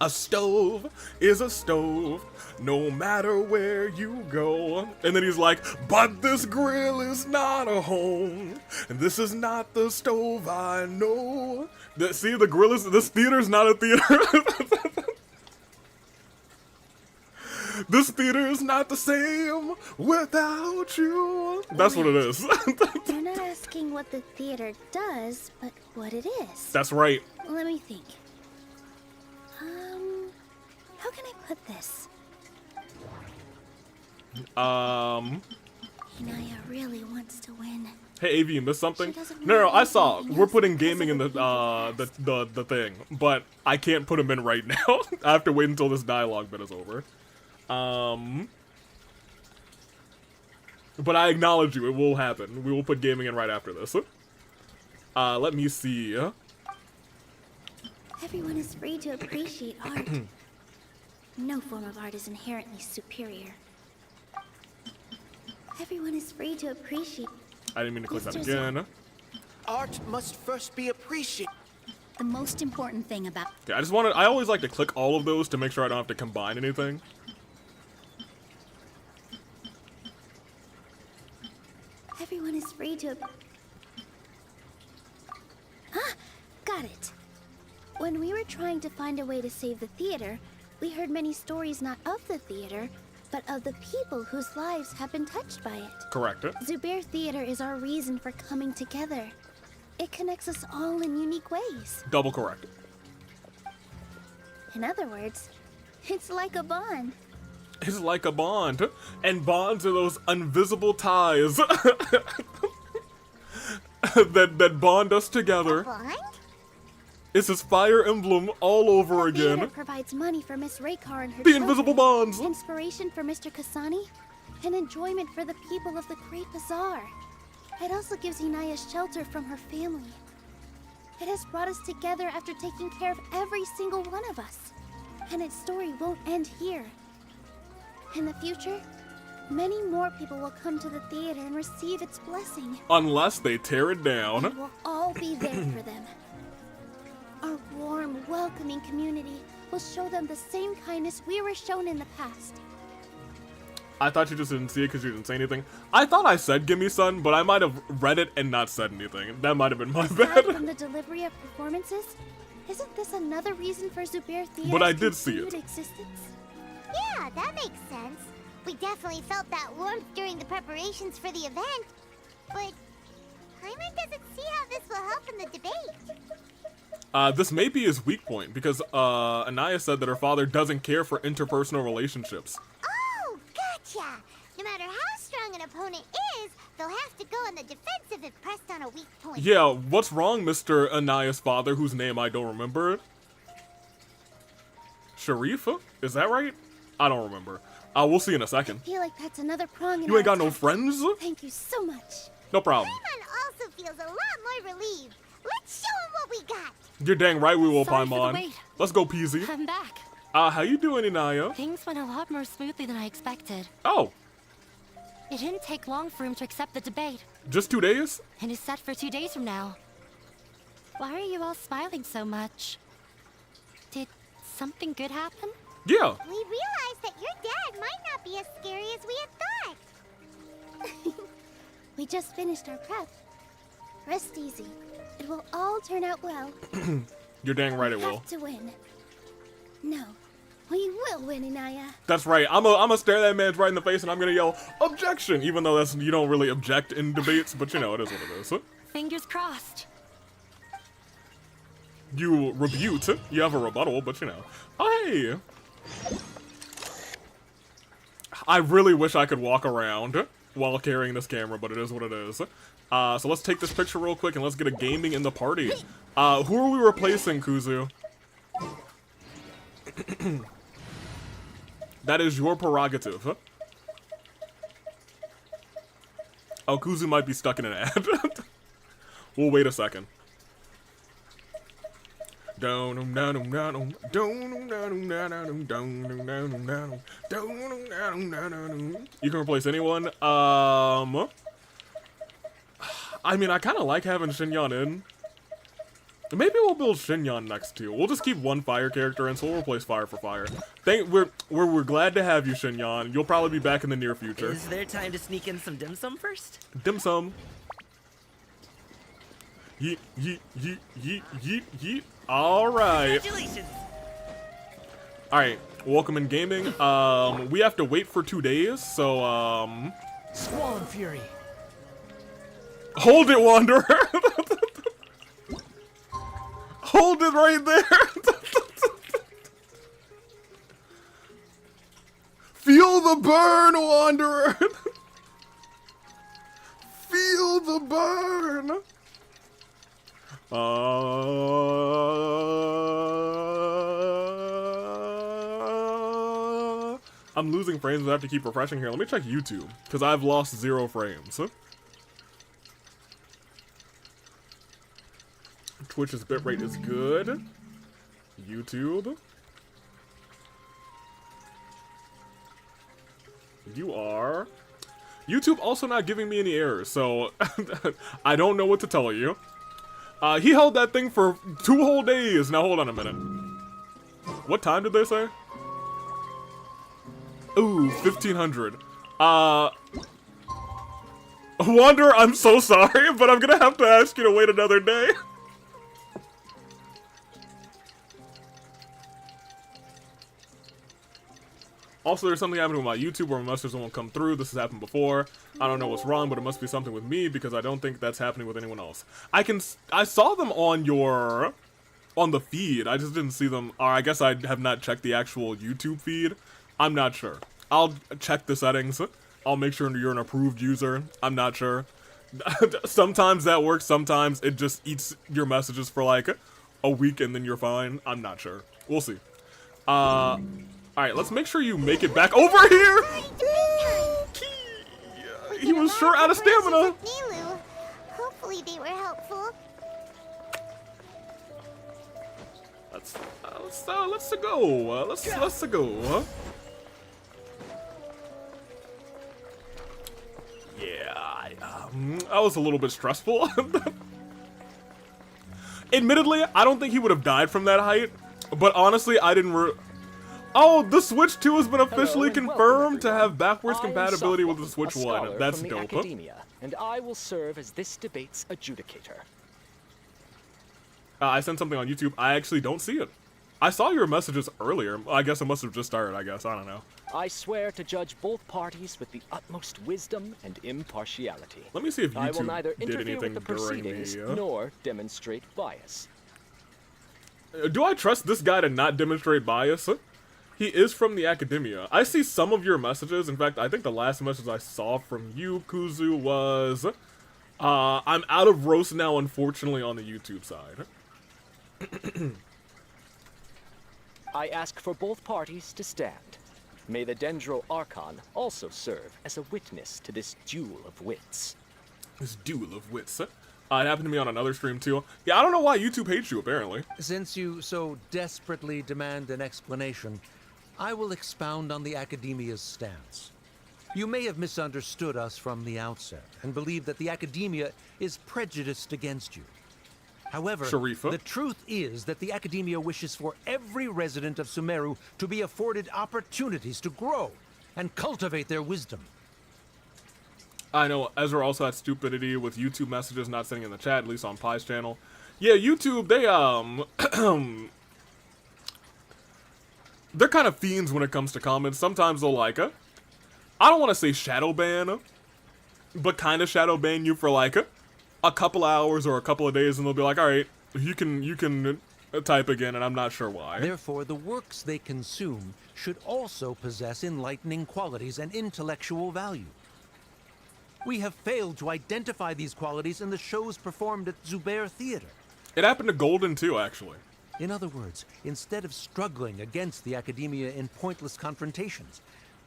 [SPEAKER 1] A stove is a stove, no matter where you go. And then he's like, but this grill is not a home, and this is not the stove I know. See, the grill is, this theater's not a theater. This theater is not the same without you. That's what it is.
[SPEAKER 4] You're not asking what the theater does, but what it is.
[SPEAKER 1] That's right.
[SPEAKER 4] Let me think. How can I put this? Inaya really wants to win.
[SPEAKER 1] Hey, AV, you missed something? No, I saw. We're putting gaming in the thing, but I can't put them in right now. I have to wait until this dialogue bit is over. But I acknowledge you. It will happen. We will put gaming in right after this. Let me see.
[SPEAKER 4] Everyone is free to appreciate art. No form of art is inherently superior. Everyone is free to appreciate.
[SPEAKER 1] I didn't mean to click that again.
[SPEAKER 10] Art must first be appreciated.
[SPEAKER 2] The most important thing about...
[SPEAKER 1] Yeah, I always like to click all of those to make sure I don't have to combine anything.
[SPEAKER 4] Everyone is free to... Ah! Got it. When we were trying to find a way to save the theater, we heard many stories not of the theater, but of the people whose lives have been touched by it.
[SPEAKER 1] Correct.
[SPEAKER 4] Zubair Theater is our reason for coming together. It connects us all in unique ways.
[SPEAKER 1] Double correct.
[SPEAKER 4] In other words, it's like a bond.
[SPEAKER 1] It's like a bond. And bonds are those invisible ties that bond us together.
[SPEAKER 5] A bond?
[SPEAKER 1] It's this fire emblem all over
[SPEAKER 4] The theater
[SPEAKER 1] again.
[SPEAKER 4] provides money for Miss Raykar and her
[SPEAKER 1] The
[SPEAKER 4] children,
[SPEAKER 1] invisible bonds.
[SPEAKER 4] inspiration for Mr. Kasani, and enjoyment for the people of the Great Bazaar. It also gives Inaya shelter from her family. It has brought us together after taking care of every single one of us. And its story won't end here. In the future, many more people will come to the theater and receive its blessing.
[SPEAKER 1] Unless they tear it down.
[SPEAKER 4] And we'll all be there for them. Our warm, welcoming community will show them the same kindness we were shown in the past.
[SPEAKER 1] I thought you just didn't see it because you didn't say anything. I thought I said gimme son, but I might have read it and not said anything. That might have been my
[SPEAKER 4] Aside
[SPEAKER 1] bad.
[SPEAKER 4] from the delivery of performances, isn't this another reason for Zubair Thea's
[SPEAKER 1] But I did see
[SPEAKER 4] continued
[SPEAKER 1] it.
[SPEAKER 4] existence?
[SPEAKER 5] Yeah, that makes sense. We definitely felt that warmth during the preparations for the event. But Hyman doesn't see how this will help in the debate.
[SPEAKER 1] This may be his weak point, because Anaya said that her father doesn't care for interpersonal relationships.
[SPEAKER 5] Oh, gotcha! No matter how strong an opponent is, they'll have to go on the defensive if pressed on a weak point.
[SPEAKER 1] Yeah, what's wrong, Mr. Anaya's father, whose name I don't remember? Sharif? Is that right? I don't remember. We'll see in a second.
[SPEAKER 4] I feel like that's another prong in
[SPEAKER 1] You ain't
[SPEAKER 4] our
[SPEAKER 1] got no
[SPEAKER 4] attack.
[SPEAKER 1] friends?
[SPEAKER 4] Thank you so much.
[SPEAKER 1] No problem.
[SPEAKER 5] Paimon also feels a lot more relieved. Let's show him what we got.
[SPEAKER 1] You're dang right we will,
[SPEAKER 16] Sorry for the
[SPEAKER 1] Paimon.
[SPEAKER 16] wait.
[SPEAKER 1] Let's go, Peasy.
[SPEAKER 16] I'm back.
[SPEAKER 1] How you doing, Anaya?
[SPEAKER 16] Things went a lot more smoothly than I expected.
[SPEAKER 1] Oh,
[SPEAKER 16] It didn't take long for him to accept the debate,
[SPEAKER 1] just 2 days?
[SPEAKER 16] and is set for 2 days from now. Why are you all smiling so much? Did something good happen?
[SPEAKER 1] Yeah.
[SPEAKER 5] We realized that your dad might not be as scary as we had thought.
[SPEAKER 4] We just finished our prep. Rest easy. It will all turn out well.
[SPEAKER 1] You're dang right it
[SPEAKER 4] We
[SPEAKER 1] will.
[SPEAKER 4] have to win. No, we will win, Anaya.
[SPEAKER 1] That's right. I'm gonna stare that man's right in the face and I'm gonna yell, objection! Even though that's you don't really object in debates, but you know, it is what it is.
[SPEAKER 16] Fingers crossed.
[SPEAKER 1] You rebut, you have a rebuttal, but you know. Oh, hey! I really wish I could walk around while carrying this camera, but it is what it is. So let's take this picture real quick and let's get a gaming in the party. Who are we replacing, Kuzu? That is your prerogative. Oh, Kuzu might be stuck in an ad. We'll wait a second. You can replace anyone. I mean, I kind of like having Shinyan in. Maybe we'll build Shinyan next too. We'll just keep one fire character in, so we'll replace fire for fire. We're glad to have you, Shinyan. You'll probably be back in the near future.
[SPEAKER 17] Is there time to sneak in some dim sum first?
[SPEAKER 1] Dim sum. Yeet, yeet, yeet, yeet, yeet, yeet. All right.
[SPEAKER 17] Congratulations!
[SPEAKER 1] All right. Welcome in gaming. We have to wait for 2 days, so
[SPEAKER 17] Squall Fury.
[SPEAKER 1] Hold it, Wanderer. Hold it right there. Feel the burn, Wanderer. Feel the burn. I'm losing frames. I have to keep refreshing here. Let me check YouTube, because I've lost 0 frames. Twitch's bitrate is good. YouTube. You are. YouTube also not giving me any errors, so I don't know what to tell you. He held that thing for 2 whole days. Now hold on a minute. What time did they say? Ooh, 1500. Wanderer, I'm so sorry, but I'm gonna have to ask you to wait another day. Also, there's something happening with my YouTube where my messages won't come through. This has happened before. I don't know what's wrong, but it must be something with me because I don't think that's happening with anyone else. I saw them on the feed. I just didn't see them, or I guess I have not checked the actual YouTube feed. I'm not sure. I'll check the settings. I'll make sure you're an approved user. I'm not sure. Sometimes that works. Sometimes it just eats your messages for like a week and then you're fine. I'm not sure. We'll see. Alright, let's make sure you make it back over here! He was sure out of stamina!
[SPEAKER 5] Nilou. Hopefully they were helpful.
[SPEAKER 1] Let's go. Let's go. Yeah, that was a little bit stressful. Admittedly, I don't think he would have died from that height, but honestly, I didn't Oh, the Switch 2 has been officially
[SPEAKER 18] Hello and
[SPEAKER 1] confirmed to
[SPEAKER 18] welcome,
[SPEAKER 1] have backwards
[SPEAKER 18] I am
[SPEAKER 1] compatibility with the
[SPEAKER 18] Sophocles,
[SPEAKER 1] Switch
[SPEAKER 18] a
[SPEAKER 1] 1.
[SPEAKER 18] scholar
[SPEAKER 1] That's
[SPEAKER 18] from the
[SPEAKER 1] dope.
[SPEAKER 18] Academia, and I will serve as this debate's adjudicator.
[SPEAKER 1] I sent something on YouTube. I actually don't see it. I saw your messages earlier. I guess it must have just started, I guess. I don't know.
[SPEAKER 18] I swear to judge both parties with the utmost wisdom and impartiality.
[SPEAKER 1] Let me see if
[SPEAKER 18] I will
[SPEAKER 1] YouTube
[SPEAKER 18] neither
[SPEAKER 1] did
[SPEAKER 18] interfere
[SPEAKER 1] anything
[SPEAKER 18] with the
[SPEAKER 1] during
[SPEAKER 18] proceedings
[SPEAKER 1] the...
[SPEAKER 18] nor demonstrate bias.
[SPEAKER 1] Do I trust this guy to not demonstrate bias? He is from the Academia. I see some of your messages. In fact, I think the last message I saw from you, Kuzu, was... I'm out of roast now, unfortunately, on the YouTube side.
[SPEAKER 18] I ask for both parties to stand. May the Dendro Archon also serve as a witness to this duel of wits.
[SPEAKER 1] This duel of wits. It happened to me on another stream, too. Yeah, I don't know why YouTube hates you, apparently.
[SPEAKER 13] Since you so desperately demand an explanation, I will expound on the Academia's stance. You may have misunderstood us from the outset and believe that the Academia is prejudiced against you. However,
[SPEAKER 1] Sharifa?
[SPEAKER 13] The truth is that the Academia wishes for every resident of Sumeru to be afforded opportunities to grow and cultivate their wisdom.
[SPEAKER 1] I know Ezra also had stupidity with YouTube messages not sending in the chat, at least on Pi's channel. Yeah, YouTube, they, they're kind of fiends when it comes to comments. Sometimes they'll like, I don't want to say shadow ban, but kind of shadow ban you for like a couple hours or a couple of days, and they'll be like, all right, you can type again, and I'm not sure why.
[SPEAKER 13] Therefore, the works they consume should also possess enlightening qualities and intellectual value. We have failed to identify these qualities in the shows performed at Zubair Theater.
[SPEAKER 1] It happened to Golden too, actually.
[SPEAKER 13] In other words, instead of struggling against the Academia in pointless confrontations,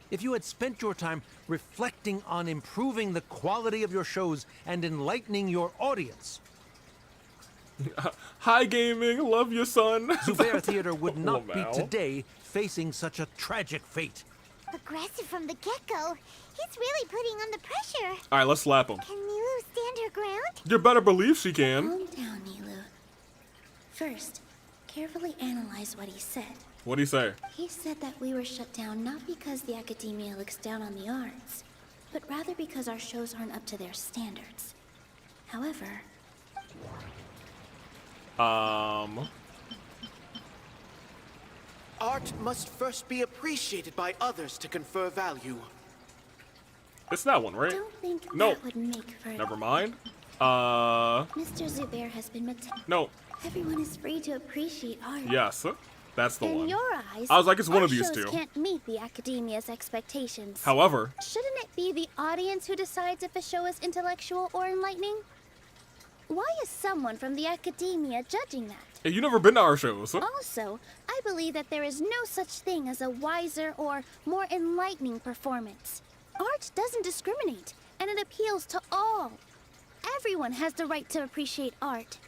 [SPEAKER 13] if you had spent your time reflecting on improving the quality of your shows and enlightening your audience.
[SPEAKER 1] Hi, gaming. Love you, son.
[SPEAKER 13] Zubair Theater would not be today facing such a tragic fate.
[SPEAKER 5] Aggressive from the get-go. He's really putting on the pressure.
[SPEAKER 1] All right, let's slap him.
[SPEAKER 5] Can Nilou stand her ground?
[SPEAKER 1] You better believe she can.
[SPEAKER 4] Calm down, Nilou. First, carefully analyze what he said.
[SPEAKER 1] What'd he say?
[SPEAKER 4] He said that we were shut down not because the Academia looks down on the arts, but rather because our shows aren't up to their standards. However...
[SPEAKER 10] Art must first be appreciated by others to confer value.
[SPEAKER 1] It's that one, right?
[SPEAKER 4] Don't think
[SPEAKER 1] no.
[SPEAKER 4] that would make for...
[SPEAKER 1] Never mind.
[SPEAKER 4] Mr. Zubair has been...
[SPEAKER 1] No.
[SPEAKER 4] Everyone is free to appreciate art.
[SPEAKER 1] Yes, that's the one.
[SPEAKER 4] In your eyes,
[SPEAKER 1] I was like, it's one of these
[SPEAKER 4] shows
[SPEAKER 1] two.
[SPEAKER 4] Can't meet the Academia's expectations.
[SPEAKER 1] However,
[SPEAKER 4] shouldn't it be the audience who decides if a show is intellectual or enlightening? Why is someone from the Academia judging that?
[SPEAKER 1] Hey, you never been to our shows.
[SPEAKER 4] Also, I believe that there is no such thing as a wiser or more enlightening performance. Art doesn't discriminate, and it appeals to all. Everyone has the right to appreciate art.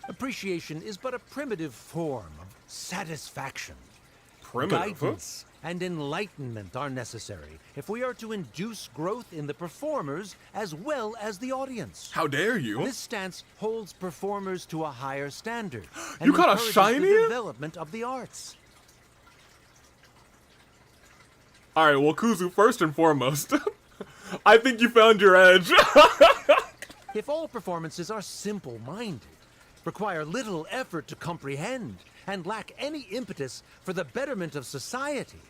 [SPEAKER 13] Appreciation is but a primitive form of satisfaction.
[SPEAKER 1] Primitive?
[SPEAKER 13] Guidance and enlightenment are necessary if we are to induce growth in the performers as well as the audience.
[SPEAKER 1] How dare you?
[SPEAKER 13] This stance holds performers to a higher standard. And
[SPEAKER 1] You got a
[SPEAKER 13] encourages
[SPEAKER 1] shiny?
[SPEAKER 13] the development of the arts.
[SPEAKER 1] All right, well, Kuzu, first and foremost, I think you found your edge.
[SPEAKER 13] If all performances are simple-minded, require little effort to comprehend, and lack any impetus for the betterment of society,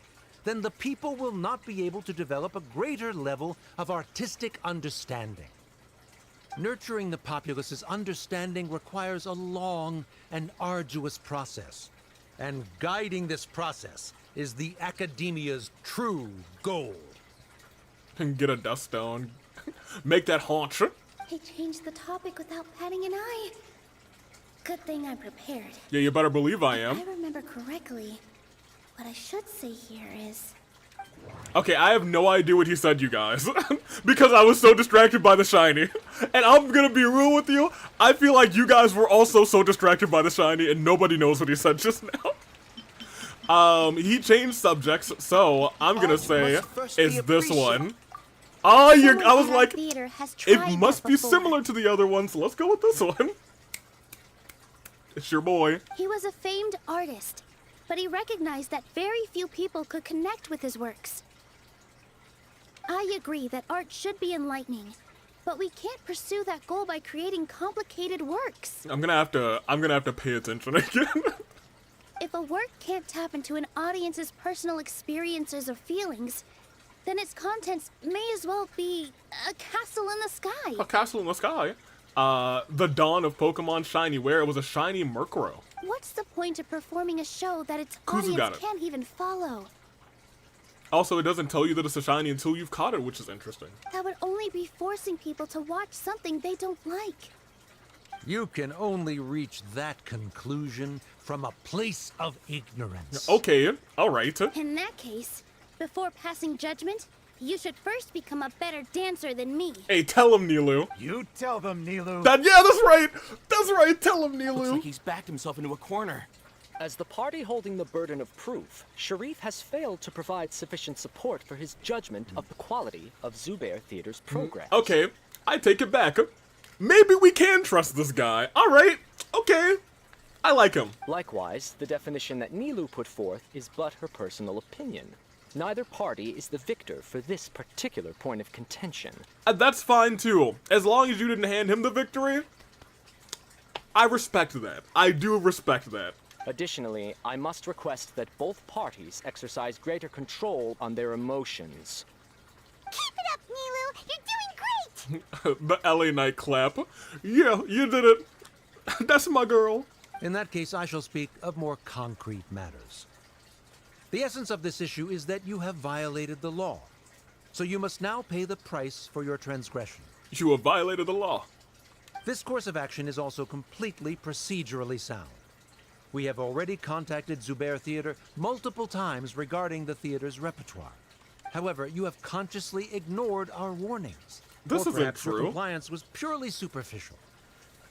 [SPEAKER 13] then the people will not be able to develop a greater level of artistic understanding. Nurturing the populace's understanding requires a long and arduous process, and guiding this process is the Academia's true goal.
[SPEAKER 1] And get a dust stone. Make that haunch.
[SPEAKER 4] He changed the topic without batting an eye. Good thing I'm prepared.
[SPEAKER 1] Yeah, you better believe I am.
[SPEAKER 4] If I remember correctly, what I should say here is...
[SPEAKER 1] Okay, I have no idea what he said, you guys. Because I was so distracted by the shiny. And I'm gonna be real with you, I feel like you guys were also so distracted by the shiny and nobody knows what he said just now. He changed subjects, so I'm gonna say it's this one. Oh, I was like, it must be similar to the other one, so let's go with this one. It's your boy.
[SPEAKER 4] He was a famed artist, but he recognized that very few people could connect with his works. I agree that art should be enlightening, but we can't pursue that goal by creating complicated works.
[SPEAKER 1] I'm gonna have to pay attention again.
[SPEAKER 4] If a work can't tap into an audience's personal experiences or feelings, then its contents may as well be a castle in the sky.
[SPEAKER 1] A castle in the sky. The dawn of Pokemon Shiny, where it was a shiny Murkrow.
[SPEAKER 4] What's the point of performing a show that its
[SPEAKER 1] Kuzu got
[SPEAKER 4] audience
[SPEAKER 1] it.
[SPEAKER 4] can't even follow?
[SPEAKER 1] Also, it doesn't tell you that it's a shiny until you've caught it, which is interesting.
[SPEAKER 4] That would only be forcing people to watch something they don't like.
[SPEAKER 13] You can only reach that conclusion from a place of ignorance.
[SPEAKER 1] Okay, alright.
[SPEAKER 4] In that case, before passing judgment, you should first become a better dancer than me.
[SPEAKER 1] Hey, tell him, Nilou.
[SPEAKER 8] You tell them, Nilou.
[SPEAKER 1] Yeah, that's right. That's right. Tell him, Nilou.
[SPEAKER 15] Looks like he's backed himself into a corner.
[SPEAKER 18] As the party holding the burden of proof, Sharif has failed to provide sufficient support for his judgment of the quality of Zubair Theater's program.
[SPEAKER 1] Okay, I take it back. Maybe we can trust this guy. Alright, okay. I like him.
[SPEAKER 18] Likewise, the definition that Nilou put forth is but her personal opinion. Neither party is the victor for this particular point of contention.
[SPEAKER 1] That's fine too. As long as you didn't hand him the victory, I respect that. I do respect that.
[SPEAKER 18] Additionally, I must request that both parties exercise greater control on their emotions.
[SPEAKER 5] Keep it up, Nilou! You're doing great!
[SPEAKER 1] The LA Night clap. Yeah, you did it. That's my girl.
[SPEAKER 13] In that case, I shall speak of more concrete matters. The essence of this issue is that you have violated the law. So you must now pay the price for your transgression.
[SPEAKER 1] You have violated the law.
[SPEAKER 13] This course of action is also completely procedurally sound. We have already contacted Zubair Theater multiple times regarding the theater's repertoire. However, you have consciously ignored our warnings.
[SPEAKER 1] This
[SPEAKER 13] or
[SPEAKER 1] isn't
[SPEAKER 13] perhaps your
[SPEAKER 1] true.
[SPEAKER 13] compliance was purely superficial.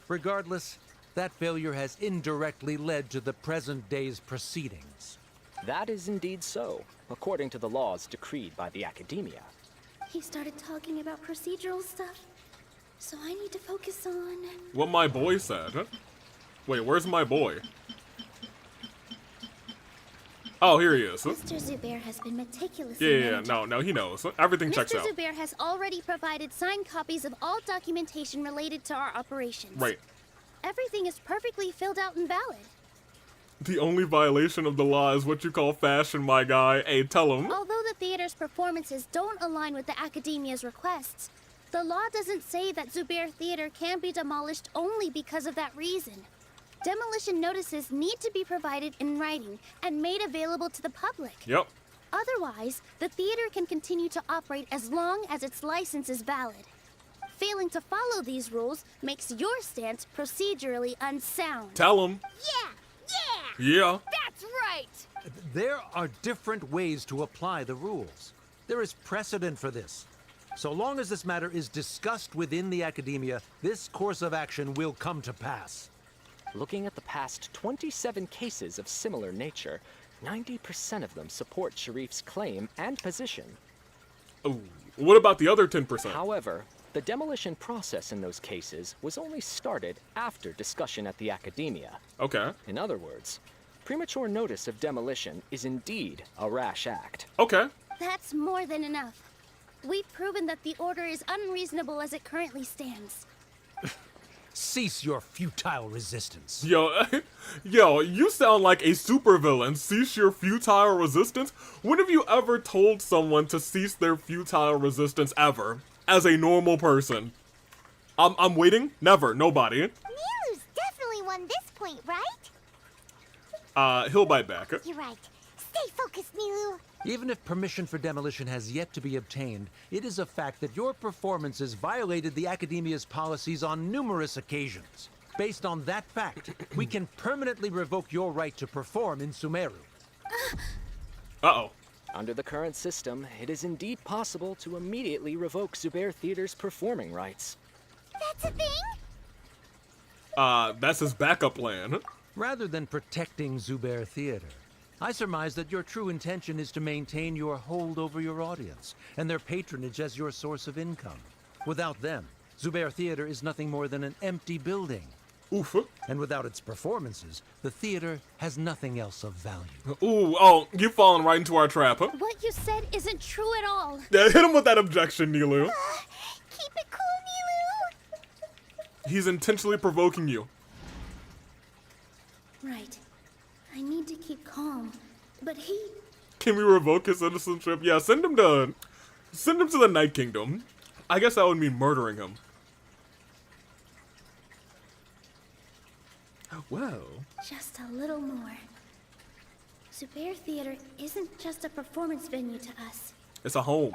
[SPEAKER 13] Regardless, that failure has indirectly led to the present day's proceedings.
[SPEAKER 18] That is indeed so, according to the laws decreed by the Academia.
[SPEAKER 4] He started talking about procedural stuff, so I need to focus on...
[SPEAKER 1] What my boy said. Wait, where's my boy? Oh, here he is.
[SPEAKER 4] Mr. Zubair has been meticulously
[SPEAKER 1] Yeah, no, he knows. Everything checks
[SPEAKER 4] Mr.
[SPEAKER 1] out.
[SPEAKER 4] Zubair has already provided signed copies of all documentation related to our operations.
[SPEAKER 1] Right.
[SPEAKER 4] Everything is perfectly filled out and valid.
[SPEAKER 1] The only violation of the law is what you call fashion, my guy. Hey, tell him.
[SPEAKER 4] Although the theater's performances don't align with the Academia's requests, the law doesn't say that Zubair Theater can be demolished only because of that reason. Demolition notices need to be provided in writing and made available to the public.
[SPEAKER 1] Yep.
[SPEAKER 4] Otherwise, the theater can continue to operate as long as its license is valid. Failing to follow these rules makes your stance procedurally unsound.
[SPEAKER 1] Tell him. Yeah.
[SPEAKER 9] That's right!
[SPEAKER 13] There are different ways to apply the rules. There is precedent for this. So long as this matter is discussed within the Academia, this course of action will come to pass.
[SPEAKER 18] Looking at the past 27 cases of similar nature, 90% of them support Sharif's claim and position.
[SPEAKER 1] Oh, what about the other 10%?
[SPEAKER 18] However, the demolition process in those cases was only started after discussion at the Academia.
[SPEAKER 1] Okay.
[SPEAKER 18] In other words, premature notice of demolition is indeed a rash act.
[SPEAKER 1] Okay.
[SPEAKER 4] That's more than enough. We've proven that the order is unreasonable as it currently stands.
[SPEAKER 13] Cease your futile resistance.
[SPEAKER 1] Yo, you sound like a supervillain. Cease your futile resistance? When have you ever told someone to cease their futile resistance ever? As a normal person. I'm waiting? Never. Nobody.
[SPEAKER 5] Nilou's definitely won this point, right?
[SPEAKER 1] He'll bite back.
[SPEAKER 5] You're right. Stay focused, Nilou.
[SPEAKER 13] Even if permission for demolition has yet to be obtained, it is a fact that your performances violated the Academia's policies on numerous occasions. Based on that fact, we can permanently revoke your right to perform in Sumeru.
[SPEAKER 1] Uh-oh.
[SPEAKER 18] Under the current system, it is indeed possible to immediately revoke Zubair Theater's performing rights.
[SPEAKER 5] That's a thing?
[SPEAKER 1] That's his backup plan.
[SPEAKER 13] Rather than protecting Zubair Theater, I surmise that your true intention is to maintain your hold over your audience and their patronage as your source of income. Without them, Zubair Theater is nothing more than an empty building.
[SPEAKER 1] Oof.
[SPEAKER 13] And without its performances, the theater has nothing else of value.
[SPEAKER 1] Ooh, oh, you've fallen right into our trap, huh?
[SPEAKER 4] What you said isn't true at all.
[SPEAKER 1] Yeah, hit him with that objection, Nilou.
[SPEAKER 5] Keep it cool, Nilou.
[SPEAKER 1] He's intentionally provoking you.
[SPEAKER 4] Right. I need to keep calm. But he...
[SPEAKER 1] Can we revoke his citizenship? Yeah, send him to the Night Kingdom. I guess that would mean murdering him. Well.
[SPEAKER 4] Just a little more. Zubair Theater isn't just a performance venue to us.
[SPEAKER 1] It's a home.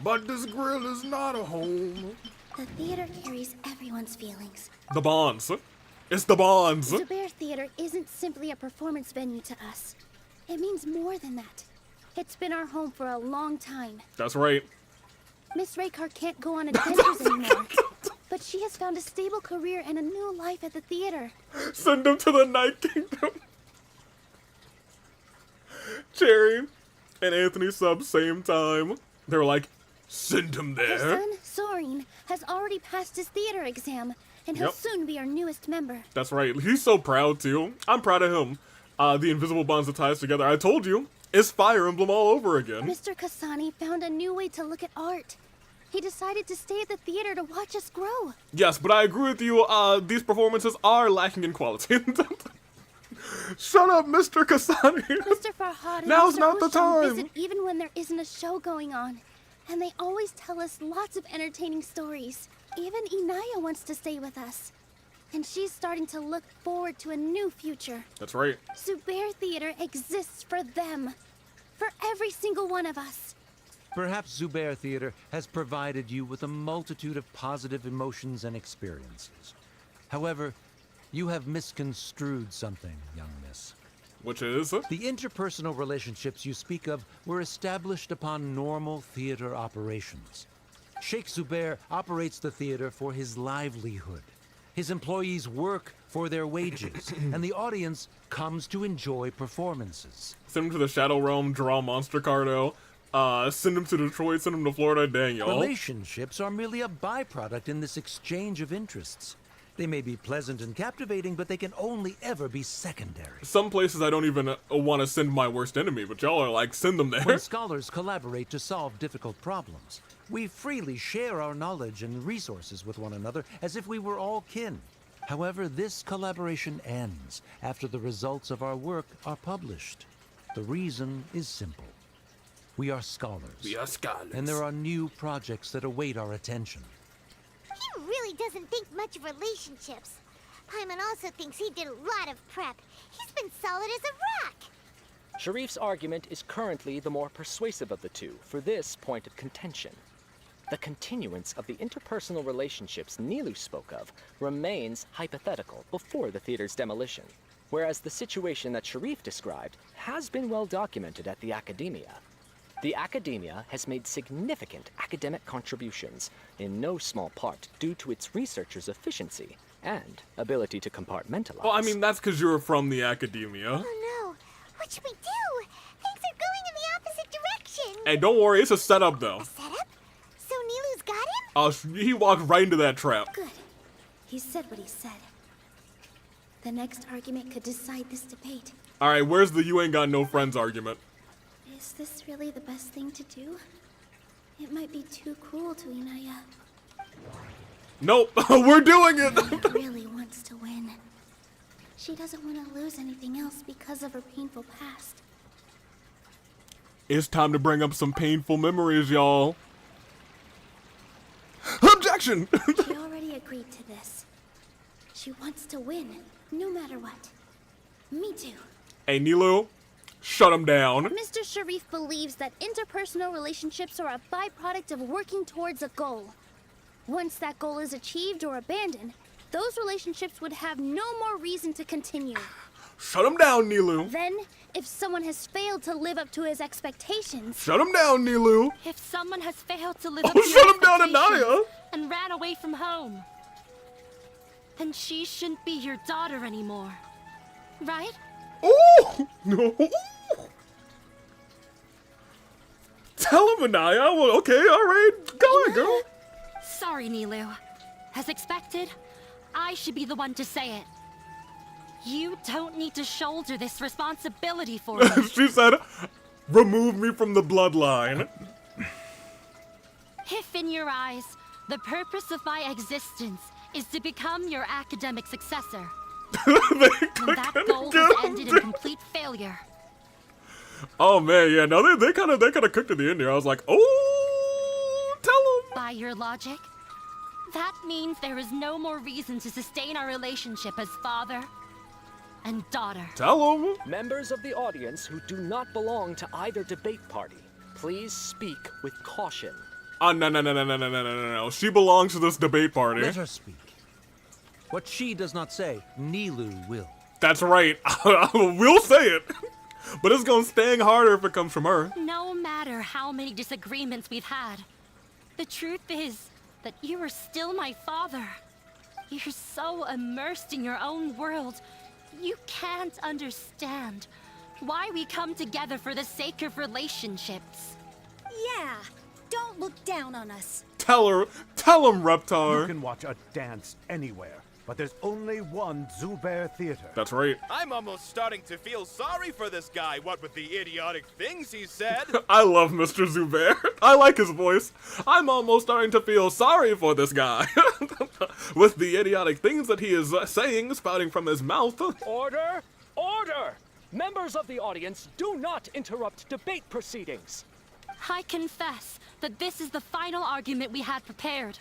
[SPEAKER 1] But this grill is not a home.
[SPEAKER 4] The theater carries everyone's feelings.
[SPEAKER 1] The bonds. It's the bonds.
[SPEAKER 4] Zubair Theater isn't simply a performance venue to us. It means more than that. It's been our home for a long time.
[SPEAKER 1] That's right.
[SPEAKER 4] Miss Raykar can't go on adventures anymore. But she has found a stable career and a new life at the theater.
[SPEAKER 1] Send him to the Night Kingdom. Cherry and Anthony sub same time. They were like, send him
[SPEAKER 4] Her
[SPEAKER 1] there.
[SPEAKER 4] son, Soren, has already passed his theater exam, and he'll
[SPEAKER 1] Yep.
[SPEAKER 4] soon be our newest member.
[SPEAKER 1] That's right. He's so proud too. I'm proud of him. The invisible bonds that tie us together. I told you, it's Fire Emblem all over again.
[SPEAKER 4] Mr. Kasani found a new way to look at art. He decided to stay at the theater to watch us grow.
[SPEAKER 1] Yes, but I agree with you. These performances are lacking in quality. Shut up, Mr. Kasani.
[SPEAKER 4] Mr. Farhad and
[SPEAKER 1] Now's
[SPEAKER 4] Mr.
[SPEAKER 1] not the
[SPEAKER 4] Husham
[SPEAKER 1] time.
[SPEAKER 4] visit even when there isn't a show going on. And they always tell us lots of entertaining stories. Even Inaya wants to stay with us. And she's starting to look forward to a new future.
[SPEAKER 1] That's right.
[SPEAKER 4] Zubair Theater exists for them. For every single one of us.
[SPEAKER 13] Perhaps Zubair Theater has provided you with a multitude of positive emotions and experiences. However, you have misconstrued something, young miss.
[SPEAKER 1] Which is?
[SPEAKER 13] The interpersonal relationships you speak of were established upon normal theater operations. Sheikh Zubair operates the theater for his livelihood. His employees work for their wages, and the audience comes to enjoy performances.
[SPEAKER 1] Send him to the Shadow Realm, draw Monster Cardo. Send him to Detroit, send him to Florida, dang y'all.
[SPEAKER 13] Relationships are merely a byproduct in this exchange of interests. They may be pleasant and captivating, but they can only ever be secondary.
[SPEAKER 1] Some places I don't even want to send my worst enemy, but y'all are like, send them there.
[SPEAKER 13] When scholars collaborate to solve difficult problems, we freely share our knowledge and resources with one another as if we were all kin. However, this collaboration ends after the results of our work are published. The reason is simple. We are scholars.
[SPEAKER 11] We are scholars.
[SPEAKER 13] And there are new projects that await our attention.
[SPEAKER 5] He really doesn't think much of relationships. Paimon also thinks he did a lot of prep. He's been solid as a rock.
[SPEAKER 18] Sharif's argument is currently the more persuasive of the two for this point of contention. The continuance of the interpersonal relationships Nilou spoke of remains hypothetical before the theater's demolition, whereas the situation that Sharif described has been well documented at the Academia. The Academia has made significant academic contributions, in no small part due to its researchers' efficiency and ability to compartmentalize.
[SPEAKER 1] Well, I mean, that's because you're from the Academia.
[SPEAKER 5] Oh no, what should we do? Things are going in the opposite direction.
[SPEAKER 1] Hey, don't worry, it's a setup though.
[SPEAKER 5] A setup? So Nilou's got him?
[SPEAKER 1] He walked right into that trap.
[SPEAKER 4] Good. He said what he said. The next argument could decide this debate.
[SPEAKER 1] Alright, where's the you ain't got no friends argument?
[SPEAKER 4] Is this really the best thing to do? It might be too cruel to Inaya.
[SPEAKER 1] Nope, we're doing it!
[SPEAKER 4] Inaya really wants to win. She doesn't want to lose anything else because of her painful past.
[SPEAKER 1] It's time to bring up some painful memories, y'all. Objection!
[SPEAKER 4] She already agreed to this. She wants to win, no matter what. Me too.
[SPEAKER 1] Hey, Nilou, shut him down.
[SPEAKER 4] Mr. Sharif believes that interpersonal relationships are a byproduct of working towards a goal. Once that goal is achieved or abandoned, those relationships would have no more reason to continue.
[SPEAKER 1] Shut him down, Nilou.
[SPEAKER 4] Then, if someone has failed to live up to his expectations...
[SPEAKER 1] Shut him down, Nilou.
[SPEAKER 16] If someone has failed to live up to
[SPEAKER 1] shut
[SPEAKER 16] your
[SPEAKER 1] him down,
[SPEAKER 16] expectations
[SPEAKER 1] Anaya.
[SPEAKER 16] and ran away from home, then she shouldn't be your daughter anymore. Right?
[SPEAKER 1] Oh! No. Tell him, Anaya. Well, okay, alright. Go ahead, girl.
[SPEAKER 16] Sorry, Nilou. As expected, I should be the one to say it. You don't need to shoulder this responsibility for me.
[SPEAKER 1] She said, remove me from the bloodline.
[SPEAKER 16] If in your eyes, the purpose of my existence is to become your academic successor, and that goal has ended in complete failure.
[SPEAKER 1] Oh man, yeah, no, they kind of cooked at the end here. I was like, oh, tell them.
[SPEAKER 16] By your logic, that means there is no more reason to sustain our relationship as father and daughter.
[SPEAKER 1] Tell them.
[SPEAKER 18] Members of the audience who do not belong to either debate party, please speak with caution.
[SPEAKER 1] No. She belongs to this debate party.
[SPEAKER 13] Let her speak. What she does not say, Nilou will.
[SPEAKER 1] That's right. We'll say it. But it's gonna sting harder if it comes from her.
[SPEAKER 16] No matter how many disagreements we've had, the truth is that you are still my father. You're so immersed in your own world, you can't understand why we come together for the sake of relationships.
[SPEAKER 2] Yeah, don't look down on us.
[SPEAKER 1] Tell him, Reptar.
[SPEAKER 8] You can watch a dance anywhere, but there's only one Zubair Theater.
[SPEAKER 1] That's right.
[SPEAKER 12] I'm almost starting to feel sorry for this guy, what with the idiotic things he said.
[SPEAKER 1] I love Mr. Zubair. I like his voice. I'm almost starting to feel sorry for this guy. With the idiotic things that he is saying, spouting from his mouth.
[SPEAKER 18] Order! Order! Members of the audience, do not interrupt debate proceedings.
[SPEAKER 16] I confess that this is the final argument we had prepared.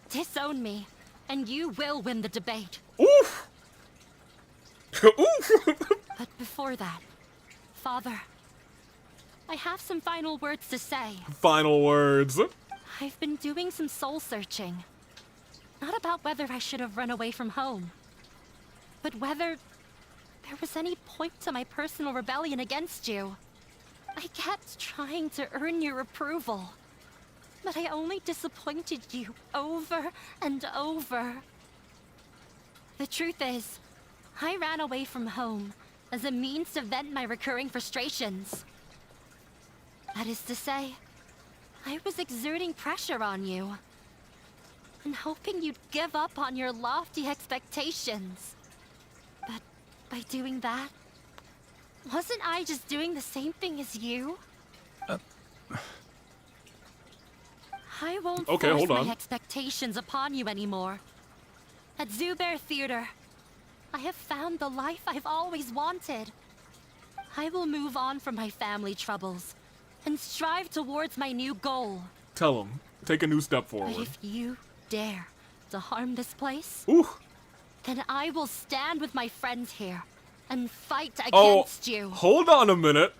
[SPEAKER 16] Disown me, and you will win the debate.
[SPEAKER 1] Oof! Oof!
[SPEAKER 16] But before that, Father, I have some final words to say.
[SPEAKER 1] Final words.
[SPEAKER 16] I've been doing some soul searching. Not about whether I should have run away from home, but whether there was any point to my personal rebellion against you. I kept trying to earn your approval, but I only disappointed you over and over. The truth is, I ran away from home as a means to vent my recurring frustrations. That is to say, I was exerting pressure on you, and hoping you'd give up on your lofty expectations. But by doing that, wasn't I just doing the same thing as you? I won't force my expectations upon you anymore. At Zubair Theater, I have found the life I've always wanted. I will move on from my family troubles and strive towards my new goal.
[SPEAKER 1] Tell him. Take a new step forward.
[SPEAKER 16] But if you dare to harm this place, then I will stand with my friends here and fight against you.
[SPEAKER 1] Hold on a minute.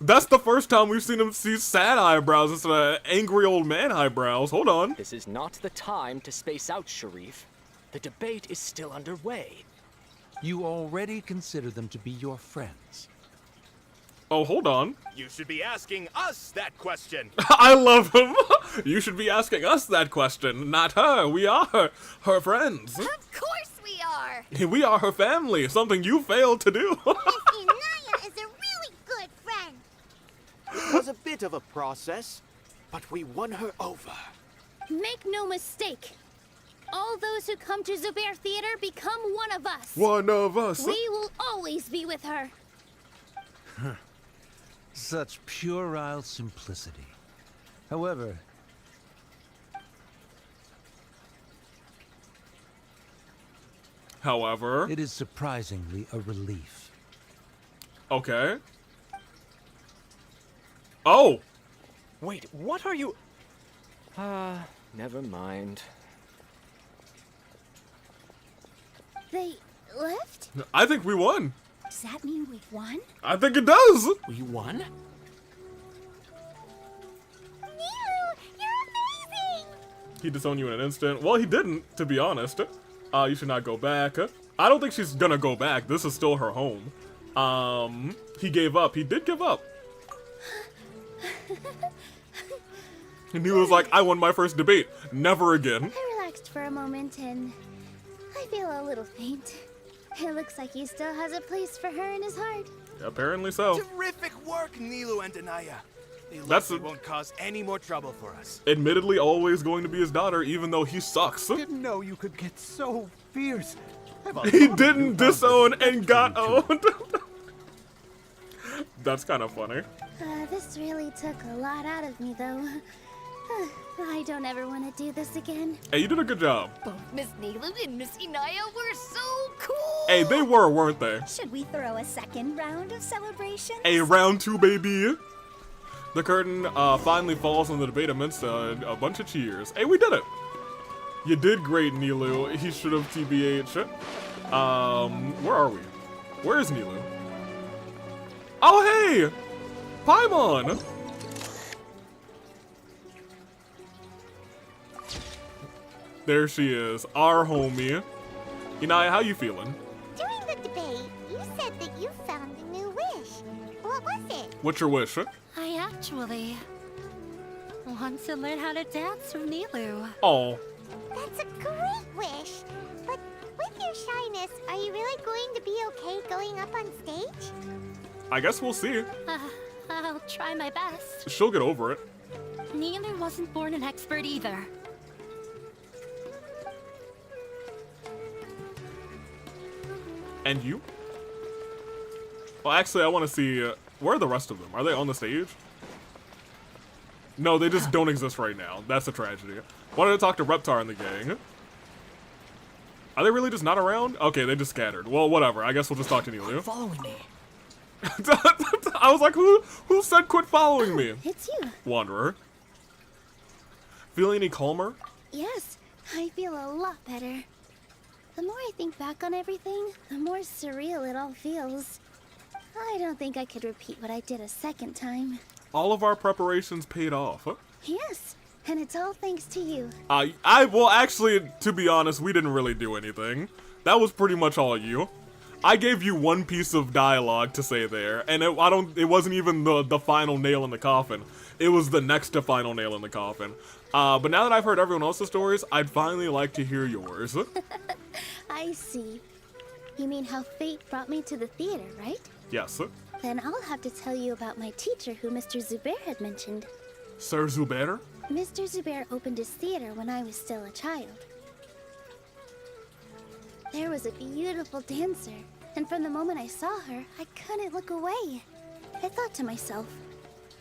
[SPEAKER 1] That's the first time we've seen him see sad eyebrows instead of angry old man eyebrows. Hold on.
[SPEAKER 18] This is not the time to space out, Sharif. The debate is still underway.
[SPEAKER 13] You already consider them to be your friends.
[SPEAKER 1] Oh, hold on.
[SPEAKER 12] You should be asking us that question.
[SPEAKER 1] I love him. You should be asking us that question, not her. We are her friends.
[SPEAKER 5] Of course we are.
[SPEAKER 1] We are her family, something you failed to do.
[SPEAKER 5] Miss Inaya is a really good friend.
[SPEAKER 10] It was a bit of a process, but we won her over.
[SPEAKER 4] Make no mistake. All those who come to Zubair Theater become one of us.
[SPEAKER 1] One of us.
[SPEAKER 4] We will always be with her.
[SPEAKER 13] Such puerile simplicity. However, it is surprisingly a relief.
[SPEAKER 1] Okay. Oh!
[SPEAKER 18] Wait, what are you... never mind.
[SPEAKER 4] They left?
[SPEAKER 1] I think we won.
[SPEAKER 2] Does that mean we won?
[SPEAKER 1] I think it does.
[SPEAKER 15] We won?
[SPEAKER 5] Nilou, you're amazing!
[SPEAKER 1] He disowned you in an instant. Well, he didn't, to be honest. You should not go back. I don't think she's gonna go back. This is still her home. He gave up. He did give up. And he was like, I won my first debate. Never again.
[SPEAKER 4] I relaxed for a moment and I feel a little faint. It looks like he still has a place for her in his heart.
[SPEAKER 1] Apparently so.
[SPEAKER 12] Terrific work, Nilou and Anaya.
[SPEAKER 1] That's
[SPEAKER 12] won't cause any more trouble for us.
[SPEAKER 1] admittedly always going to be his daughter, even though he sucks.
[SPEAKER 8] Didn't know you could get so fierce.
[SPEAKER 1] He didn't disown and got owned. That's kind of funny.
[SPEAKER 4] This really took a lot out of me, though. I don't ever want to do this again.
[SPEAKER 1] Hey, you did a good job.
[SPEAKER 9] Both Miss Nilou and Miss Inaya were so cool!
[SPEAKER 1] Hey, they were, weren't they?
[SPEAKER 2] Should we throw a second round of celebrations?
[SPEAKER 1] Hey, round 2, baby. The curtain finally falls on the debate amidst a bunch of cheers. Hey, we did it. You did great, Nilou. He should have TBH. Where are we? Where is Nilou? Oh, hey! Paimon! There she is, our homie. Inaya, how you feeling?
[SPEAKER 5] During the debate, you said that you found a new wish. What was it?
[SPEAKER 1] What's your wish?
[SPEAKER 16] I actually want to learn how to dance with Nilou.
[SPEAKER 1] Oh.
[SPEAKER 5] That's a great wish. But with your shyness, are you really going to be okay going up on stage?
[SPEAKER 1] I guess we'll see.
[SPEAKER 16] I'll try my best.
[SPEAKER 1] She'll get over it.
[SPEAKER 16] Nilou wasn't born an expert either.
[SPEAKER 1] And you? Well, actually, I want to see... where are the rest of them? Are they on the stage? No, they just don't exist right now. That's a tragedy. Wanted to talk to Reptar and the gang. Are they really just not around? Okay, they just scattered. Well, whatever. I guess we'll just talk to Nilou.
[SPEAKER 17] Following me.
[SPEAKER 1] I was like, who said quit following me?
[SPEAKER 4] It's you.
[SPEAKER 1] Wanderer. Feeling any calmer?
[SPEAKER 4] Yes, I feel a lot better. The more I think back on everything, the more surreal it all feels. I don't think I could repeat what I did a second time.
[SPEAKER 1] All of our preparations paid off. Huh?
[SPEAKER 4] Yes, and it's all thanks to you.
[SPEAKER 1] Well, actually, to be honest, we didn't really do anything. That was pretty much all you. I gave you one piece of dialogue to say there, and it wasn't even the final nail in the coffin. It was the next to final nail in the coffin. But now that I've heard everyone else's stories, I'd finally like to hear yours.
[SPEAKER 4] I see. You mean how fate brought me to the theater, right?
[SPEAKER 1] Yes.
[SPEAKER 4] Then I'll have to tell you about my teacher who Mr. Zubair had mentioned.
[SPEAKER 1] Sir Zubair?
[SPEAKER 4] Mr. Zubair opened his theater when I was still a child. There was a beautiful dancer, and from the moment I saw her, I couldn't look away. I thought to myself,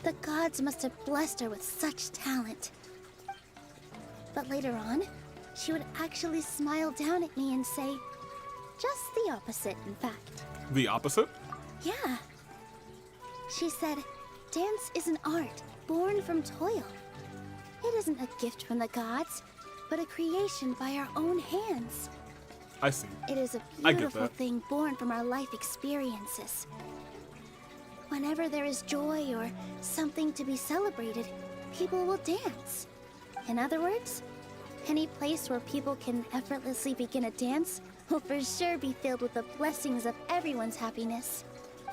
[SPEAKER 4] the gods must have blessed her with such talent. But later on, she would actually smile down at me and say, just the opposite, in fact.
[SPEAKER 1] The opposite?
[SPEAKER 4] Yeah. She said, dance is an art born from toil. It isn't a gift from the gods, but a creation by our own hands.
[SPEAKER 1] I see.
[SPEAKER 4] It is a beautiful thing born from our life experiences. Whenever there is joy or something to be celebrated, people will dance. In other words, any place where people can effortlessly begin a dance will for sure be filled with the blessings of everyone's happiness.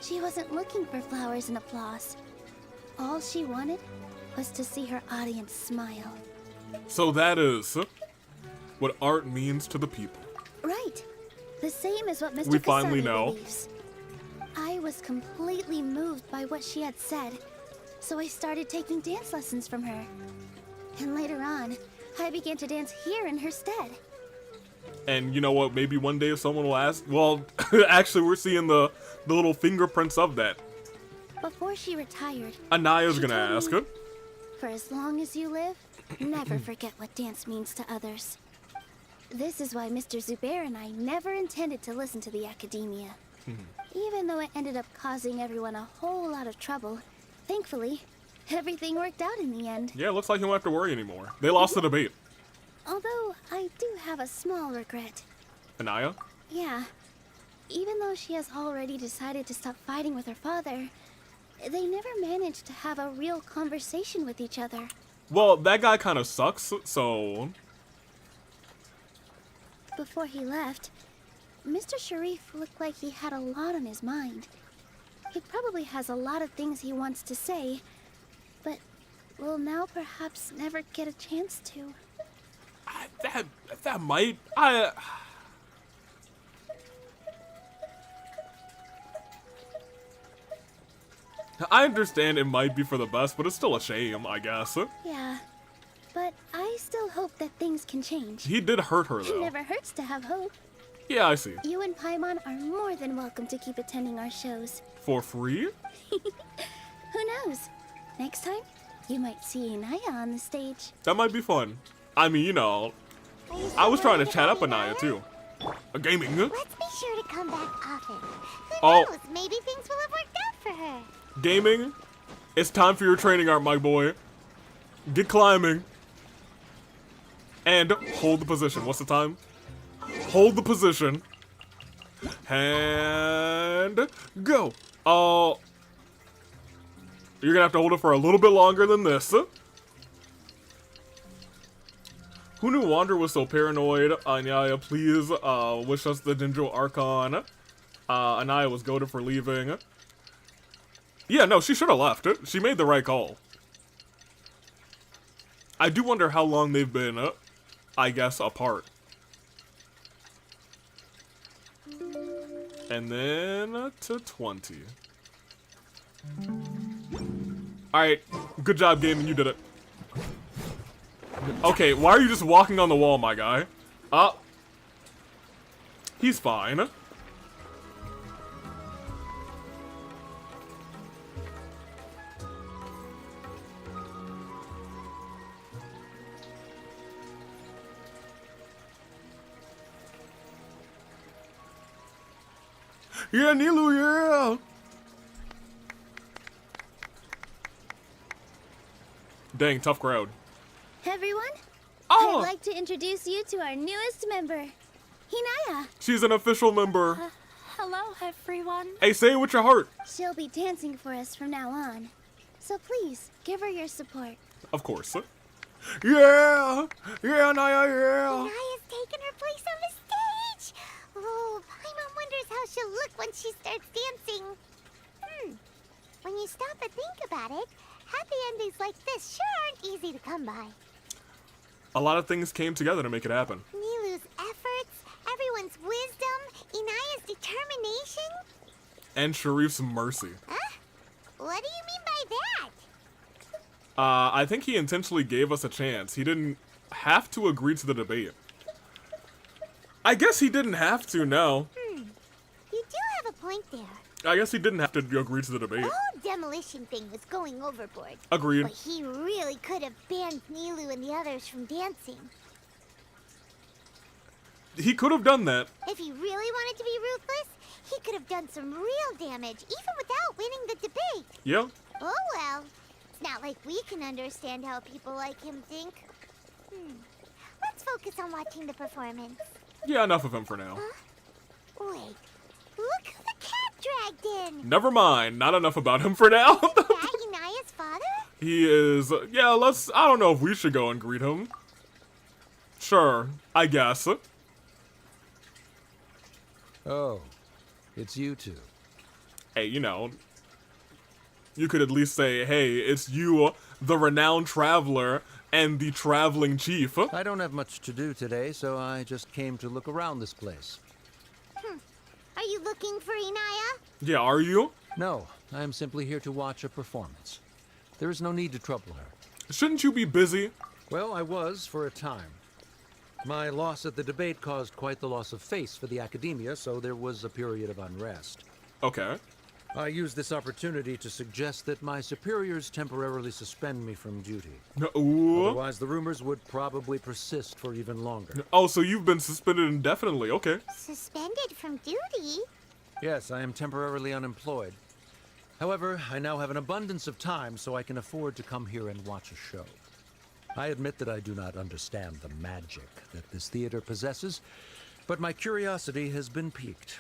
[SPEAKER 4] She wasn't looking for flowers and applause. All she wanted was to see her audience smile.
[SPEAKER 1] So that is what art means to the people.
[SPEAKER 4] Right. The same as what Mr.
[SPEAKER 1] We finally
[SPEAKER 4] Kasari
[SPEAKER 1] know.
[SPEAKER 4] believes. I was completely moved by what she had said, so I started taking dance lessons from her. And later on, I began to dance here in her stead.
[SPEAKER 1] And you know what? Maybe one day if someone will ask... Well, actually, we're seeing the little fingerprints of that.
[SPEAKER 4] Before she retired,
[SPEAKER 1] Anaya's
[SPEAKER 4] she
[SPEAKER 1] gonna
[SPEAKER 4] told
[SPEAKER 1] ask
[SPEAKER 4] me,
[SPEAKER 1] her.
[SPEAKER 4] for as long as you live, never forget what dance means to others. This is why Mr. Zubair and I never intended to listen to the academia. Even though it ended up causing everyone a whole lot of trouble, thankfully, everything worked out in the end.
[SPEAKER 1] Yeah, it looks like you don't have to worry anymore. They lost the debate.
[SPEAKER 4] Although, I do have a small regret.
[SPEAKER 1] Anaya?
[SPEAKER 4] Yeah. Even though she has already decided to stop fighting with her father, they never managed to have a real conversation with each other.
[SPEAKER 1] Well, that guy kind of sucks, so...
[SPEAKER 4] Before he left, Mr. Sharif looked like he had a lot on his mind. He probably has a lot of things he wants to say, but will now perhaps never get a chance to.
[SPEAKER 1] That might... I understand it might be for the best, but it's still a shame, I guess.
[SPEAKER 4] Yeah, but I still hope that things can change.
[SPEAKER 1] He did hurt her,
[SPEAKER 4] It
[SPEAKER 1] though.
[SPEAKER 4] never hurts to have hope.
[SPEAKER 1] Yeah, I see.
[SPEAKER 4] You and Paimon are more than welcome to keep attending our shows.
[SPEAKER 1] For free?
[SPEAKER 4] Who knows? Next time, you might see Inaya on the stage.
[SPEAKER 1] That might be fun. I mean, you know, I was trying to chat up Anaya, too. A gaming.
[SPEAKER 5] Let's be sure to come back often. Who
[SPEAKER 1] Oh.
[SPEAKER 5] knows? Maybe things will have worked out for her.
[SPEAKER 1] Gaming, it's time for your training art, my boy. Get climbing. And hold the position. What's the time? Hold the position. And go. Oh. You're gonna have to hold it for a little bit longer than this. Who knew Wander was so paranoid? Anaya, please wish us the Jinjo Archon. Anaya was goated for leaving. Yeah, no, she should have left. She made the right call. I do wonder how long they've been, I guess, apart. And then to 20. Alright, good job, gaming, you did it. Okay, why are you just walking on the wall, my guy? He's fine. Yeah, Nilou, yeah! Dang, tough crowd.
[SPEAKER 4] Everyone,
[SPEAKER 1] Oh!
[SPEAKER 4] I'd like to introduce you to our newest member, Hinaya.
[SPEAKER 1] She's an official member.
[SPEAKER 16] Hello, everyone.
[SPEAKER 1] Hey, say it with your heart.
[SPEAKER 4] She'll be dancing for us from now on. So please, give her your support.
[SPEAKER 1] Of course. Yeah! Yeah, Naya, yeah!
[SPEAKER 5] Naya's taken her place on the stage! Oh, Paimon wonders how she'll look when she starts dancing. When you stop and think about it, happy endings like this sure aren't easy to come by.
[SPEAKER 1] A lot of things came together to make it happen.
[SPEAKER 5] Nilou's efforts, everyone's wisdom, Inaya's determination.
[SPEAKER 1] And Sharif's mercy.
[SPEAKER 5] Huh? What do you mean by that?
[SPEAKER 1] I think he intentionally gave us a chance. He didn't have to agree to the debate. I guess he didn't have to, no.
[SPEAKER 5] You do have a point there.
[SPEAKER 1] I guess he didn't have to agree to the debate.
[SPEAKER 5] The whole demolition thing was going overboard.
[SPEAKER 1] Agreed.
[SPEAKER 5] But he really could have banned Nilou and the others from dancing.
[SPEAKER 1] He could have done that.
[SPEAKER 5] If he really wanted to be ruthless, he could have done some real damage, even without winning the debate.
[SPEAKER 1] Yeah.
[SPEAKER 5] Oh well. It's not like we can understand how people like him think. Let's focus on watching the performance.
[SPEAKER 1] Yeah, enough of him for now.
[SPEAKER 5] Wait. Look who the cat dragged in!
[SPEAKER 1] Never mind. Not enough about him for now.
[SPEAKER 5] Is that Inaya's father?
[SPEAKER 1] He is... Yeah, let's... I don't know if we should go and greet him. Sure. I guess.
[SPEAKER 13] Oh, it's you two.
[SPEAKER 1] Hey, you know... You could at least say, hey, it's you, the renowned traveler, and the traveling chief.
[SPEAKER 13] I don't have much to do today, so I just came to look around this place.
[SPEAKER 5] Are you looking for Inaya?
[SPEAKER 1] Yeah, are you?
[SPEAKER 13] No, I am simply here to watch a performance. There is no need to trouble her.
[SPEAKER 1] Shouldn't you be busy?
[SPEAKER 13] Well, I was for a time. My loss at the debate caused quite the loss of face for the academia, so there was a period of unrest.
[SPEAKER 1] Okay.
[SPEAKER 13] I used this opportunity to suggest that my superiors temporarily suspend me from duty.
[SPEAKER 1] Ooh.
[SPEAKER 13] Otherwise, the rumors would probably persist for even longer.
[SPEAKER 1] Oh, so you've been suspended indefinitely. Okay.
[SPEAKER 5] Suspended from duty?
[SPEAKER 13] Yes, I am temporarily unemployed. However, I now have an abundance of time, so I can afford to come here and watch a show. I admit that I do not understand the magic that this theater possesses, but my curiosity has been piqued.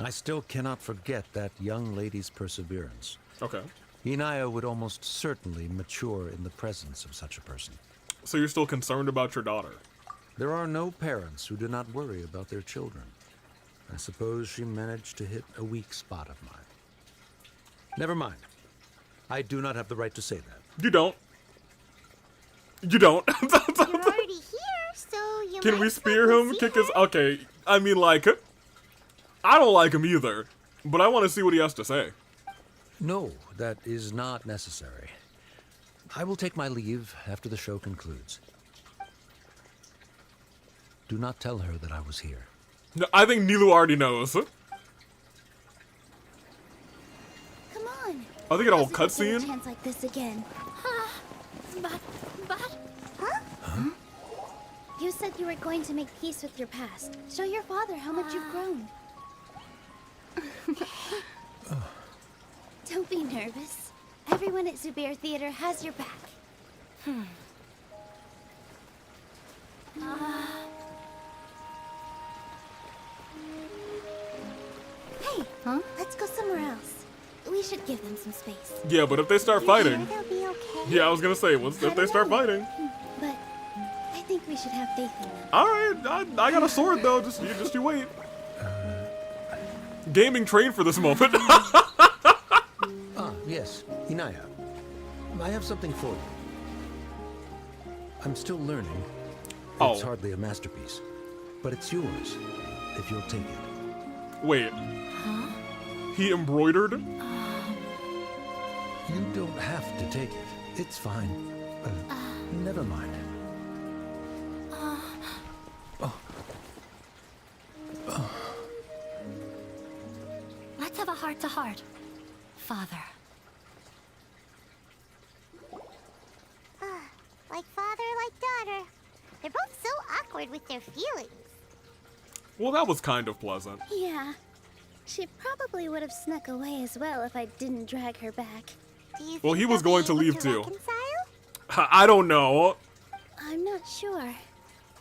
[SPEAKER 13] I still cannot forget that young lady's perseverance.
[SPEAKER 1] Okay.
[SPEAKER 13] Inaya would almost certainly mature in the presence of such a person.
[SPEAKER 1] So you're still concerned about your daughter?
[SPEAKER 13] There are no parents who do not worry about their children. I suppose she managed to hit a weak spot of mine. Never mind. I do not have the right to say that.
[SPEAKER 1] You don't. You don't.
[SPEAKER 5] You're already here, so you
[SPEAKER 1] Can
[SPEAKER 5] might
[SPEAKER 1] we
[SPEAKER 5] as
[SPEAKER 1] spear
[SPEAKER 5] well
[SPEAKER 1] him?
[SPEAKER 5] see
[SPEAKER 1] Kick
[SPEAKER 5] her.
[SPEAKER 1] his... Okay. I mean, like... I don't like him either. But I want to see what he has to say.
[SPEAKER 13] No, that is not necessary. I will take my leave after the show concludes. Do not tell her that I was here.
[SPEAKER 1] No, I think Nilou already knows.
[SPEAKER 4] Come on.
[SPEAKER 1] Are they gonna whole
[SPEAKER 4] Let's get a
[SPEAKER 1] cutscene?
[SPEAKER 4] chance like this again.
[SPEAKER 9] But...
[SPEAKER 4] Huh? You said you were going to make peace with your past. Show your father how much you've grown. Don't be nervous. Everyone at Zubair Theater has your back. Hey, let's go somewhere else. We should give them some space.
[SPEAKER 1] Yeah, but if they start fighting.
[SPEAKER 4] They'll be okay.
[SPEAKER 1] Yeah, I was gonna say, if they start fighting.
[SPEAKER 4] But I think we should have faith in them.
[SPEAKER 1] Alright, I got a sword though, just you wait. Gaming trained for this moment.
[SPEAKER 13] Yes, Inaya. I have something for you. I'm still learning. It's hardly a masterpiece, but it's yours, if you'll take it.
[SPEAKER 1] Wait. He embroidered?
[SPEAKER 13] You don't have to take it. It's fine. Never mind.
[SPEAKER 16] Let's have a heart-to-heart, Father.
[SPEAKER 5] Like father, like daughter. They're both so awkward with their feelings.
[SPEAKER 1] Well, that was kind of pleasant.
[SPEAKER 4] Yeah. She probably would have snuck away as well if I didn't drag her back.
[SPEAKER 1] Well, he was going to leave too. I don't know.
[SPEAKER 4] I'm not sure.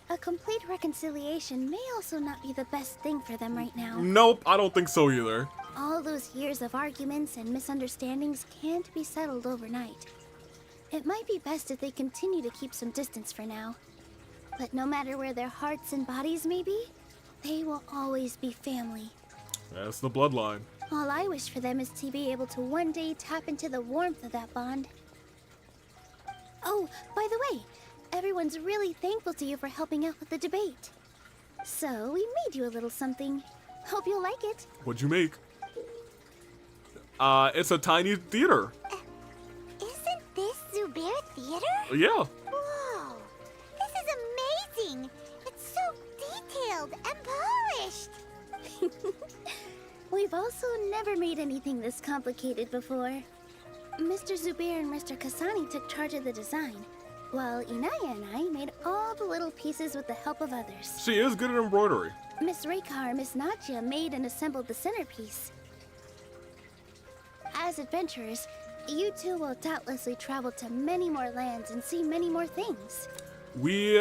[SPEAKER 4] A complete reconciliation may also not be the best thing for them right now.
[SPEAKER 1] Nope, I don't think so either.
[SPEAKER 4] All those years of arguments and misunderstandings can't be settled overnight. It might be best if they continue to keep some distance for now. But no matter where their hearts and bodies may be, they will always be family.
[SPEAKER 1] That's the bloodline.
[SPEAKER 4] All I wish for them is to be able to one day tap into the warmth of that bond. Oh, by the way, everyone's really thankful to you for helping out with the debate. So, we made you a little something. Hope you'll like it.
[SPEAKER 1] What'd you make? It's a tiny theater.
[SPEAKER 5] Isn't this Zubair Theater?
[SPEAKER 1] Yeah.
[SPEAKER 5] Whoa, this is amazing. It's so detailed and polished.
[SPEAKER 4] We've also never made anything this complicated before. Mr. Zubair and Mr. Kasani took charge of the design, while Inaya and I made all the little pieces with the help of others.
[SPEAKER 1] She is good at embroidery.
[SPEAKER 4] Miss Reikar and Miss Nadia made and assembled the centerpiece. As adventurers, you two will doubtlessly travel to many more lands and see many more things.
[SPEAKER 1] We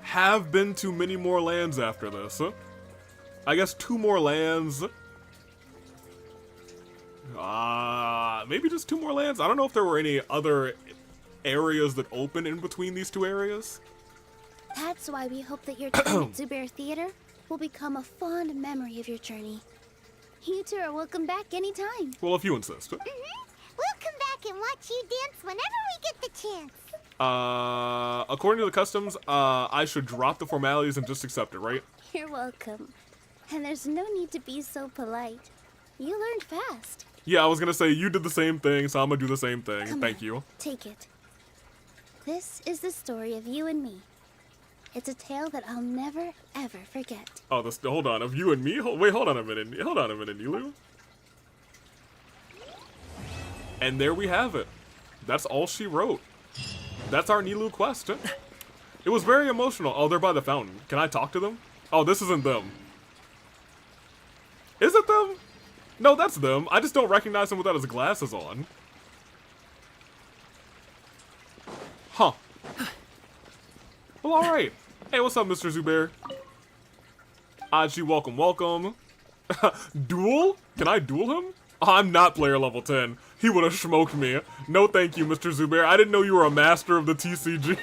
[SPEAKER 1] have been to many more lands after this. I guess 2 more lands. Maybe just 2 more lands? I don't know if there were any other areas that open in between these 2 areas.
[SPEAKER 4] That's why we hope that your time at Zubair Theater will become a fond memory of your journey. You two are welcome back anytime.
[SPEAKER 1] Well, if you insist.
[SPEAKER 5] We'll come back and watch you dance whenever we get the chance.
[SPEAKER 1] According to the customs, I should drop the formalities and just accept it, right?
[SPEAKER 4] You're welcome. And there's no need to be so polite. You learned fast.
[SPEAKER 1] Yeah, I was gonna say, you did the same thing, so I'm gonna do the same thing.
[SPEAKER 4] Come
[SPEAKER 1] Thank
[SPEAKER 4] on,
[SPEAKER 1] you.
[SPEAKER 4] Take it. This is the story of you and me. It's a tale that I'll never, ever forget.
[SPEAKER 1] Oh, hold on. Of you and me? Wait, hold on a minute. Hold on a minute, Nilou. And there we have it. That's all she wrote. That's our Nilou quest. It was very emotional. Oh, they're by the fountain. Can I talk to them? Oh, this isn't them. Is it them? No, that's them. I just don't recognize him without his glasses on. Huh. Well, alright. Hey, what's up, Mr. Zubair? Aji, welcome, welcome. Duel? Can I duel him? Oh, I'm not player level 10. He would have smoked me. No thank you, Mr. Zubair. I didn't know you were a master of the TCG.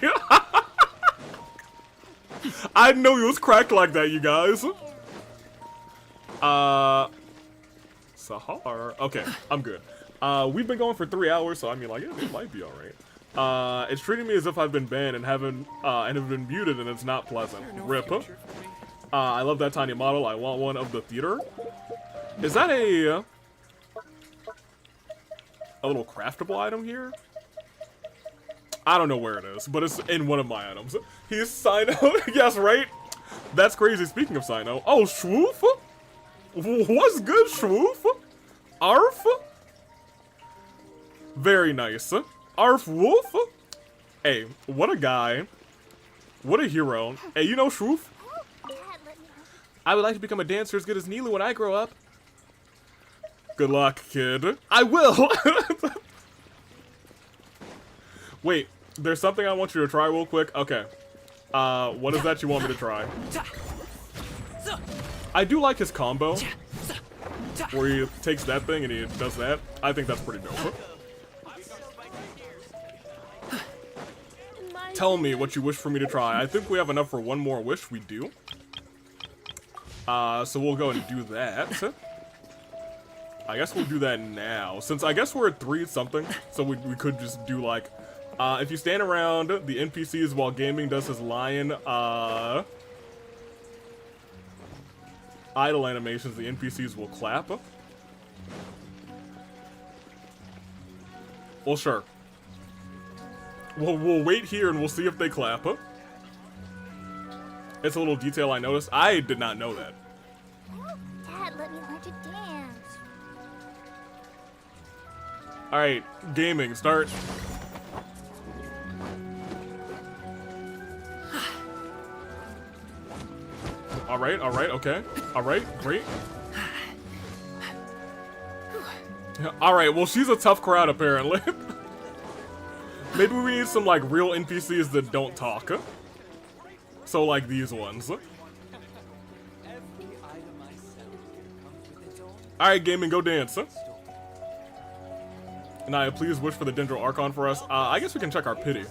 [SPEAKER 1] I didn't know he was cracked like that, you guys. Sahar. Okay, I'm good. We've been going for 3 hours, so I mean, like, it might be alright. It's treating me as if I've been banned and have been muted, and it's not pleasant. Rip. I love that tiny model. I want one of the theater. Is that a... a little craftable item here. I don't know where it is, but it's in one of my items. He's Sino. Yes, right? That's crazy. Speaking of Sino. Oh, Swoof? What's good, Swoof? Arf? Very nice. Arf Wolf? Hey, what a guy. What a hero. Hey, you know Swoof? I would like to become a dancer as good as Nilou when I grow up. Good luck, kid. I will! Wait, there's something I want you to try real quick. Okay. What is that you want me to try? I do like his combo. Where he takes that thing and he does that. I think that's pretty dope. Tell me what you wish for me to try. I think we have enough for one more wish. We do. So we'll go and do that. I guess we'll do that now. Since I guess we're at 3 something, so we could just do like, if you stand around the NPCs while gaming does his lion, idle animations, the NPCs will clap. Well, sure. We'll wait here and we'll see if they clap. It's a little detail I noticed. I did not know that.
[SPEAKER 5] Dad, let me learn to dance.
[SPEAKER 1] Alright, gaming, start. Alright, okay. Alright, great. Alright, well, she's a tough crowd, apparently. Maybe we need some, like, real NPCs that don't talk. So, like, these ones. Alright, gaming, go dance. Naya, please wish for the Dendro Archon for us. I guess we can check our pity.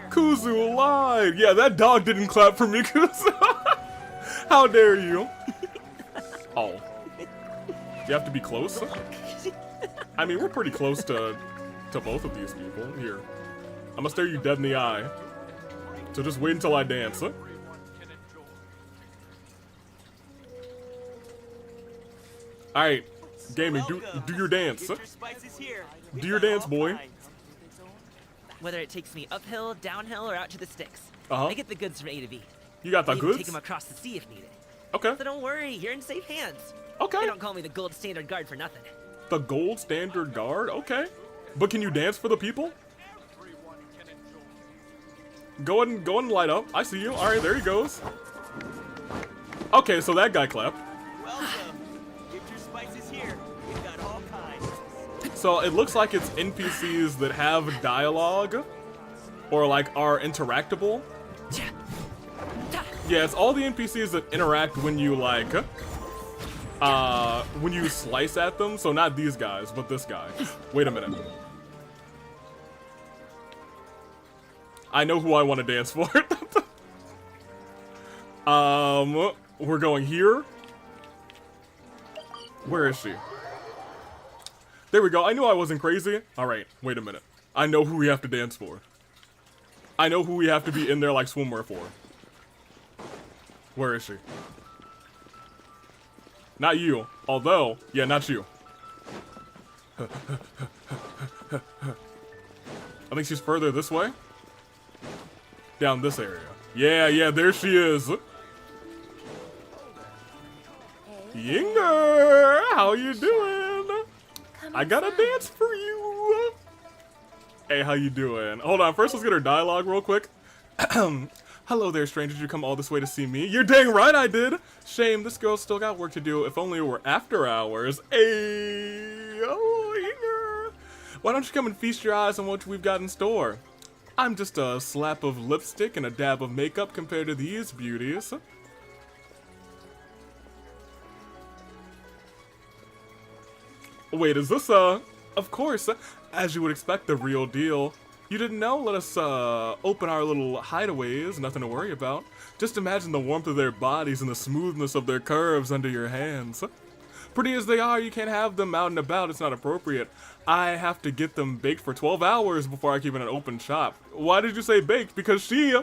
[SPEAKER 1] Kuzu lied! Yeah, that dog didn't clap for me, Kuzu. How dare you? Oh. You have to be close? I mean, we're pretty close to both of these people. Here. I'm gonna stare you dead in the eye. So just wait until I dance. Alright, gaming, do your dance. Do your dance, boy.
[SPEAKER 17] Whether it takes me uphill, downhill, or out to the sticks.
[SPEAKER 1] Uh-huh.
[SPEAKER 17] I get the goods from A to B.
[SPEAKER 1] You got the
[SPEAKER 17] I even
[SPEAKER 1] goods?
[SPEAKER 17] take them across the sea if needed.
[SPEAKER 1] Okay.
[SPEAKER 17] So don't worry, you're in safe hands.
[SPEAKER 1] Okay.
[SPEAKER 17] They don't call me the gold standard guard for nothing.
[SPEAKER 1] The gold standard guard? Okay. But can you dance for the people? Go ahead and light up. I see you. Alright, there he goes. Okay, so that guy clapped.
[SPEAKER 6] Welcome. Get your spices here. We've got all kinds.
[SPEAKER 1] So it looks like it's NPCs that have dialogue or like are interactable. Yeah, it's all the NPCs that interact when you like when you slice at them. So not these guys, but this guy. Wait a minute. I know who I want to dance for. We're going here. Where is she? There we go. I knew I wasn't crazy. Alright, wait a minute. I know who we have to dance for. I know who we have to be in there like swimwear for. Where is she? Not you. Although, yeah, not you. I think she's further this way. Down this area. Yeah, there she is. Yinger, how you doing? I got a dance for you. Hey, how you doing? Hold on, first let's get her dialogue real quick. Hello there, stranger. Did you come all this way to see me? You're dang right I did. Shame, this girl's still got work to do. If only it were after hours. Hey, oh, Yinger. Why don't you come and feast your eyes on what we've got in store? I'm just a slap of lipstick and a dab of makeup compared to these beauties. Wait, is this, of course, as you would expect, the real deal. You didn't know? Let us, open our little hideaways, nothing to worry about. Just imagine the warmth of their bodies and the smoothness of their curves under your hands. Pretty as they are, you can't have them out and about, it's not appropriate. I have to get them baked for 12 hours before I keep in an open shop. Why did you say baked? Because she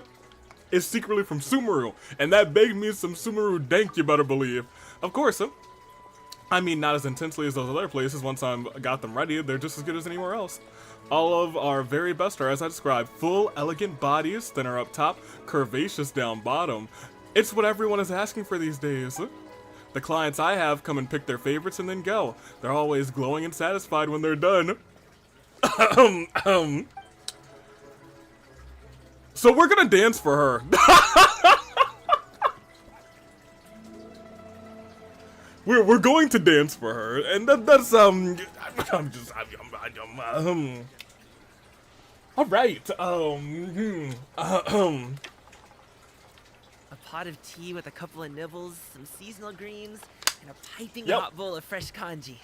[SPEAKER 1] is secretly from Sumeru, and that baked means some Sumeru dank, you better believe. Of course, I mean, not as intensely as those other places. Once I got them ready, they're just as good as anywhere else. All of our very best are, as I described, full, elegant bodies, thinner up top, curvaceous down bottom. It's what everyone is asking for these days. The clients I have come and pick their favorites and then go. They're always glowing and satisfied when they're done. So we're gonna dance for her. We're going to dance for her, and that's all right.
[SPEAKER 17] A pot of tea with a couple of nibbles, some seasonal greens, and a piping
[SPEAKER 1] Yep.
[SPEAKER 17] hot bowl of fresh kanji.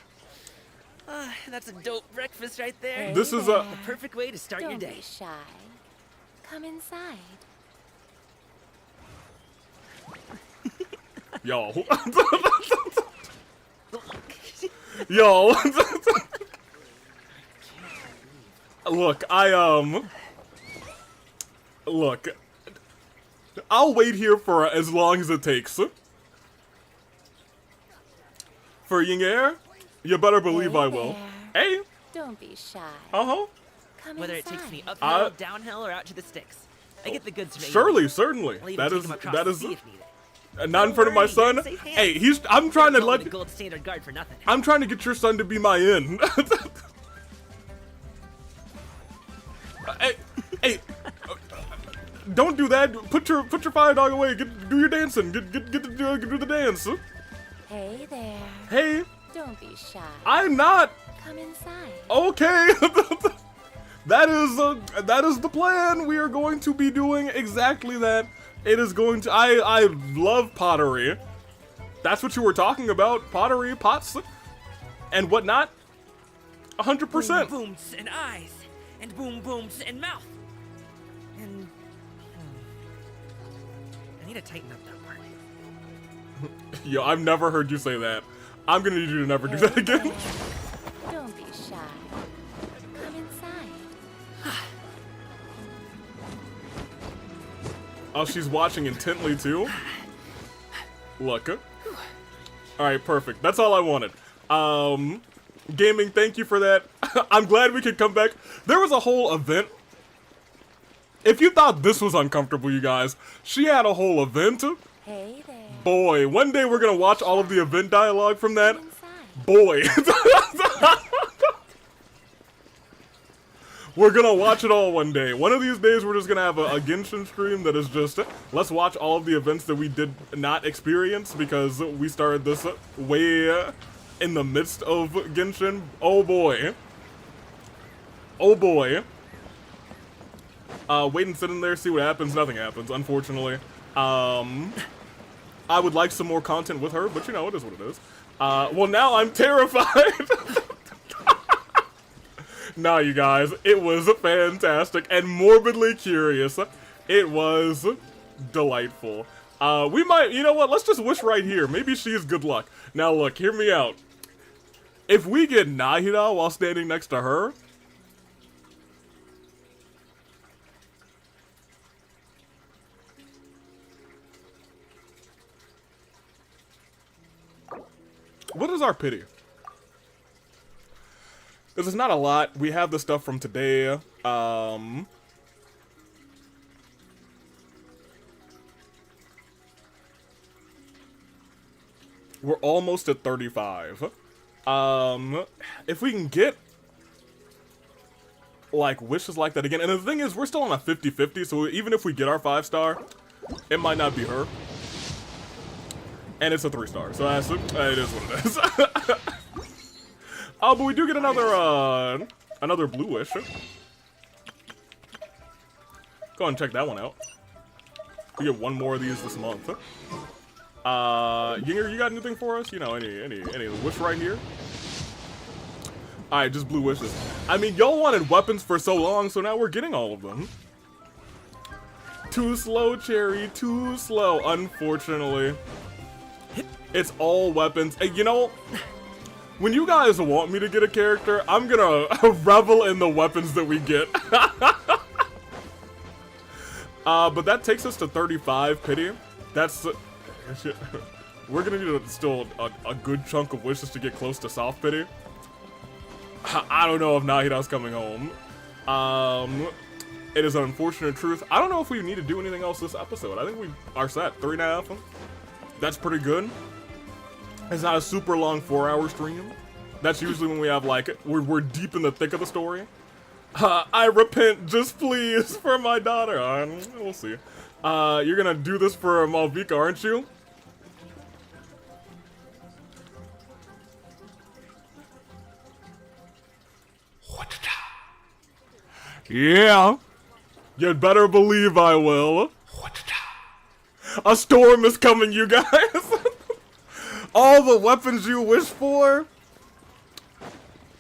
[SPEAKER 17] That's a dope breakfast right there.
[SPEAKER 1] This is
[SPEAKER 17] the perfect way to start your
[SPEAKER 16] Don't
[SPEAKER 17] day.
[SPEAKER 16] be shy. Come inside.
[SPEAKER 1] Yo. Yo. Look, look. I'll wait here for as long as it takes. For Ying Air, you better believe I will. Hey.
[SPEAKER 16] Don't be shy.
[SPEAKER 1] Uh-huh.
[SPEAKER 16] Come
[SPEAKER 17] Whether it
[SPEAKER 16] inside.
[SPEAKER 17] takes me uphill, downhill, or out to the sticks. I get the goods from
[SPEAKER 1] Surely,
[SPEAKER 17] A.
[SPEAKER 1] certainly.
[SPEAKER 17] I'll even
[SPEAKER 1] That
[SPEAKER 17] take
[SPEAKER 1] is
[SPEAKER 17] him across
[SPEAKER 1] that
[SPEAKER 17] the
[SPEAKER 1] is
[SPEAKER 17] sea if needed.
[SPEAKER 1] not in front of my son. Hey, I'm trying to
[SPEAKER 17] Call me
[SPEAKER 1] let
[SPEAKER 17] the gold standard guard for nothing.
[SPEAKER 1] I'm trying to get your son to be my in. hey, don't do that. Put your fire dog away. Do your dancing. Get do the dance.
[SPEAKER 16] Hey there.
[SPEAKER 1] Hey,
[SPEAKER 16] Don't be shy.
[SPEAKER 1] I'm not.
[SPEAKER 16] Come inside.
[SPEAKER 1] Okay. That is the plan. We are going to be doing exactly that. It is going to. I love pottery. That's what you were talking about. Pottery, pots, and whatnot. 100%.
[SPEAKER 17] Boom booms and eyes, and boom booms and mouth, and I need to tighten up that part.
[SPEAKER 1] Yo, I've never heard you say that. I'm gonna need you to never do that again.
[SPEAKER 16] Don't be shy. Come inside.
[SPEAKER 1] Oh, she's watching intently too. Look. Alright, perfect. That's all I wanted. Gaming, thank you for that. I'm glad we could come back. There was a whole event. If you thought this was uncomfortable, you guys, she had a whole event.
[SPEAKER 16] Hey there.
[SPEAKER 1] Boy, one day we're gonna watch all of the event dialogue from that. Boy. We're gonna watch it all one day. One of these days we're just gonna have a Genshin stream that is just, let's watch all of the events that we did not experience because we started this way in the midst of Genshin. Oh boy. Oh boy. Wait and sit in there, see what happens. Nothing happens, unfortunately. I would like some more content with her, but you know, it is what it is. Well, now I'm terrified. Nah, you guys, it was fantastic and morbidly curious. It was delightful. We might, you know what, let's just wish right here. Maybe she's good luck. Now look, hear me out. If we get Nahida while standing next to her, what is our pity? This is not a lot. We have the stuff from today. We're almost at 35. If we can get like wishes like that again, and the thing is, we're still on a 50-50, so even if we get our 5-star, it might not be her. And it's a 3-star, so that's, it is what it is. Oh, but we do get another blue wish. Go ahead and check that one out. We get one more of these this month. Yinger, you got anything for us? You know, any wish right here? Alright, just blue wishes. I mean, y'all wanted weapons for so long, so now we're getting all of them. Too slow, Cherry, too slow, unfortunately. It's all weapons. Hey, you know, when you guys want me to get a character, I'm gonna revel in the weapons that we get. But that takes us to 35, pity. That's... we're gonna need still a good chunk of wishes to get close to soft pity. I don't know if Nahida's coming home. It is an unfortunate truth. I don't know if we need to do anything else this episode. I think we are set. 3.5. That's pretty good. It's not a super long 4-hour stream. That's usually when we have like, we're deep in the thick of the story. I repent, just please, for my daughter. We'll see. You're gonna do this for Malvika, aren't you? Yeah. You'd better believe I will. A storm is coming, you guys. All the weapons you wish for,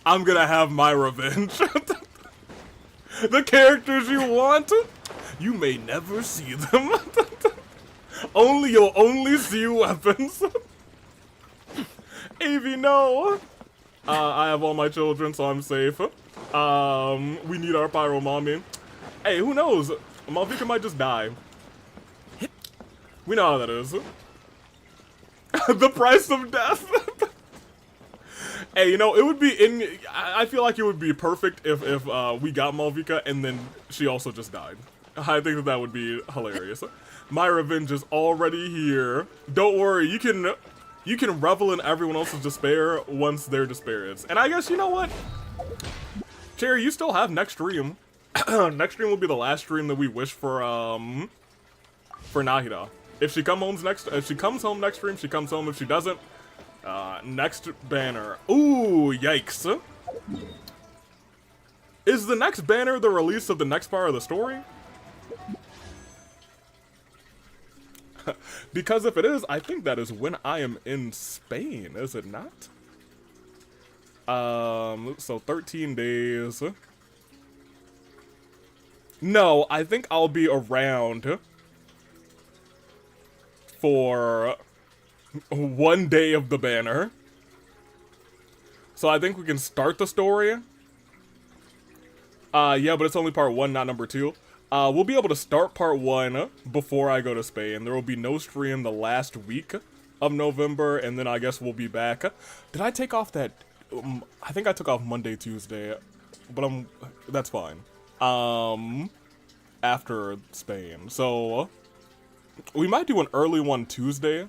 [SPEAKER 1] I'm gonna have my revenge. The characters you want, you may never see them. You'll only see weapons. Avi, no. I have all my children, so I'm safe. We need our pyro mommy. Hey, who knows? Malvika might just die. We know how that is. The price of death. Hey, you know, it would be I feel like it would be perfect if we got Malvika and then she also just died. I think that would be hilarious. My revenge is already here. Don't worry, you can revel in everyone else's despair once their despair is. And I guess, you know what? Cherry, you still have next stream. Next stream will be the last stream that we wish for Nahida. If she comes home next stream, she comes home. If she doesn't, next banner. Ooh, yikes. Is the next banner the release of the next part of the story? Because if it is, I think that is when I am in Spain, is it not? So 13 days. No, I think I'll be around for 1 day of the banner. So I think we can start the story. Yeah, but it's only part 1, not number 2. We'll be able to start part 1 before I go to Spain. There will be no stream the last week of November, and then I guess we'll be back. Did I take off that? I think I took off Monday, Tuesday, but that's fine. After Spain, so we might do an early one Tuesday,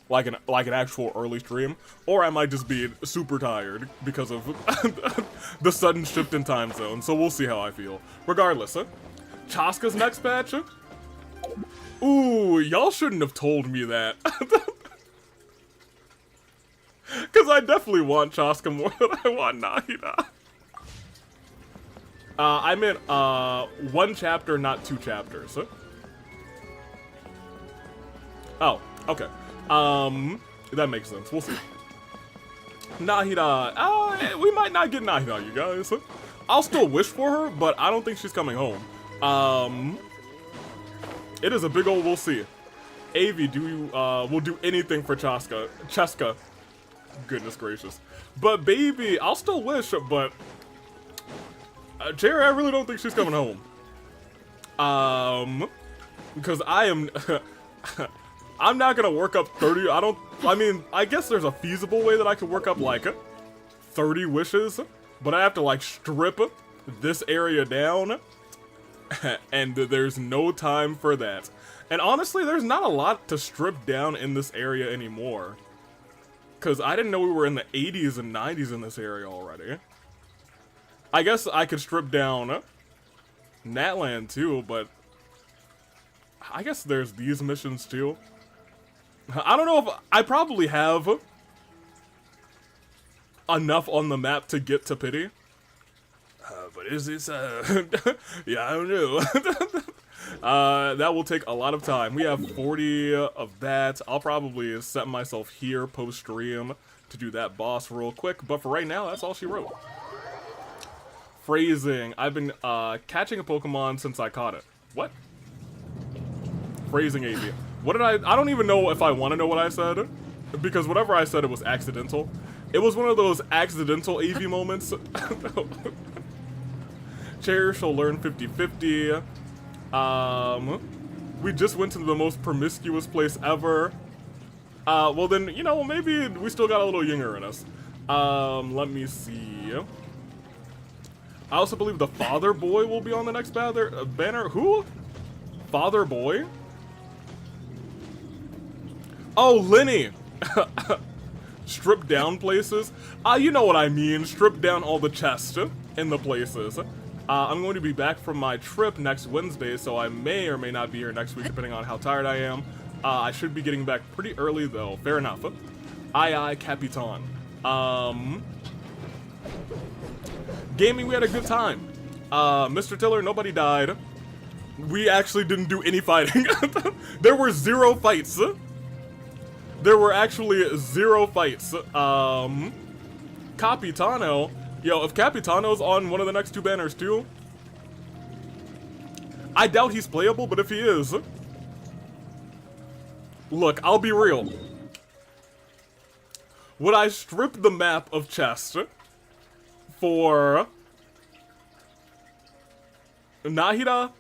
[SPEAKER 1] like an actual early stream, or I might just be super tired because of the sudden shift in time zone. So we'll see how I feel. Regardless, Chaska's next patch. Ooh, y'all shouldn't have told me that. Because I definitely want Chaska more than I want Nahida. I meant 1 chapter, not 2 chapters. Oh, okay. That makes sense. We'll see. Nahida. We might not get Nahida, you guys. I'll still wish for her, but I don't think she's coming home. It is a big old we'll see. Avi, we'll do anything for Chaska. Goodness gracious. But baby, I'll still wish, but Cherry, I really don't think she's coming home. Because I am I'm not gonna work up 30. I mean, I guess there's a feasible way that I could work up like 30 wishes, but I have to like strip this area down, and there's no time for that. And honestly, there's not a lot to strip down in this area anymore. Because I didn't know we were in the 80s and 90s in this area already. I guess I could strip down Natland too, but I guess there's these missions too. I don't know if I probably have enough on the map to get to Pity. But is this, yeah, I don't know. That will take a lot of time. We have 40 of that. I'll probably set myself here post-stream to do that boss real quick. But for right now, that's all she wrote. Phrasing. I've been catching a Pokemon since I caught it. What? Phrasing AV. What did I don't even know if I want to know what I said. Because whatever I said, it was accidental. It was one of those accidental AV moments. Cherish will learn 50-50. We just went to the most promiscuous place ever. Well then, you know, maybe we still got a little yinger in us. Let me see. I also believe the Father Boy will be on the next banner. Who? Father Boy? Oh, Lenny! Strip down places? You know what I mean. Strip down all the chests in the places. I'm going to be back from my trip next Wednesday, so I may or may not be here next week, depending on how tired I am. I should be getting back pretty early, though. Fair enough. Aye, Capitan. Gaming, we had a good time. Mr. Tiller, nobody died. We actually didn't do any fighting. There were 0 fights. There were actually 0 fights. Capitano. Yo, if Capitano's on one of the next 2 banners too, I doubt he's playable, but if he is, look, I'll be real. Would I strip the map of chest for Nahida?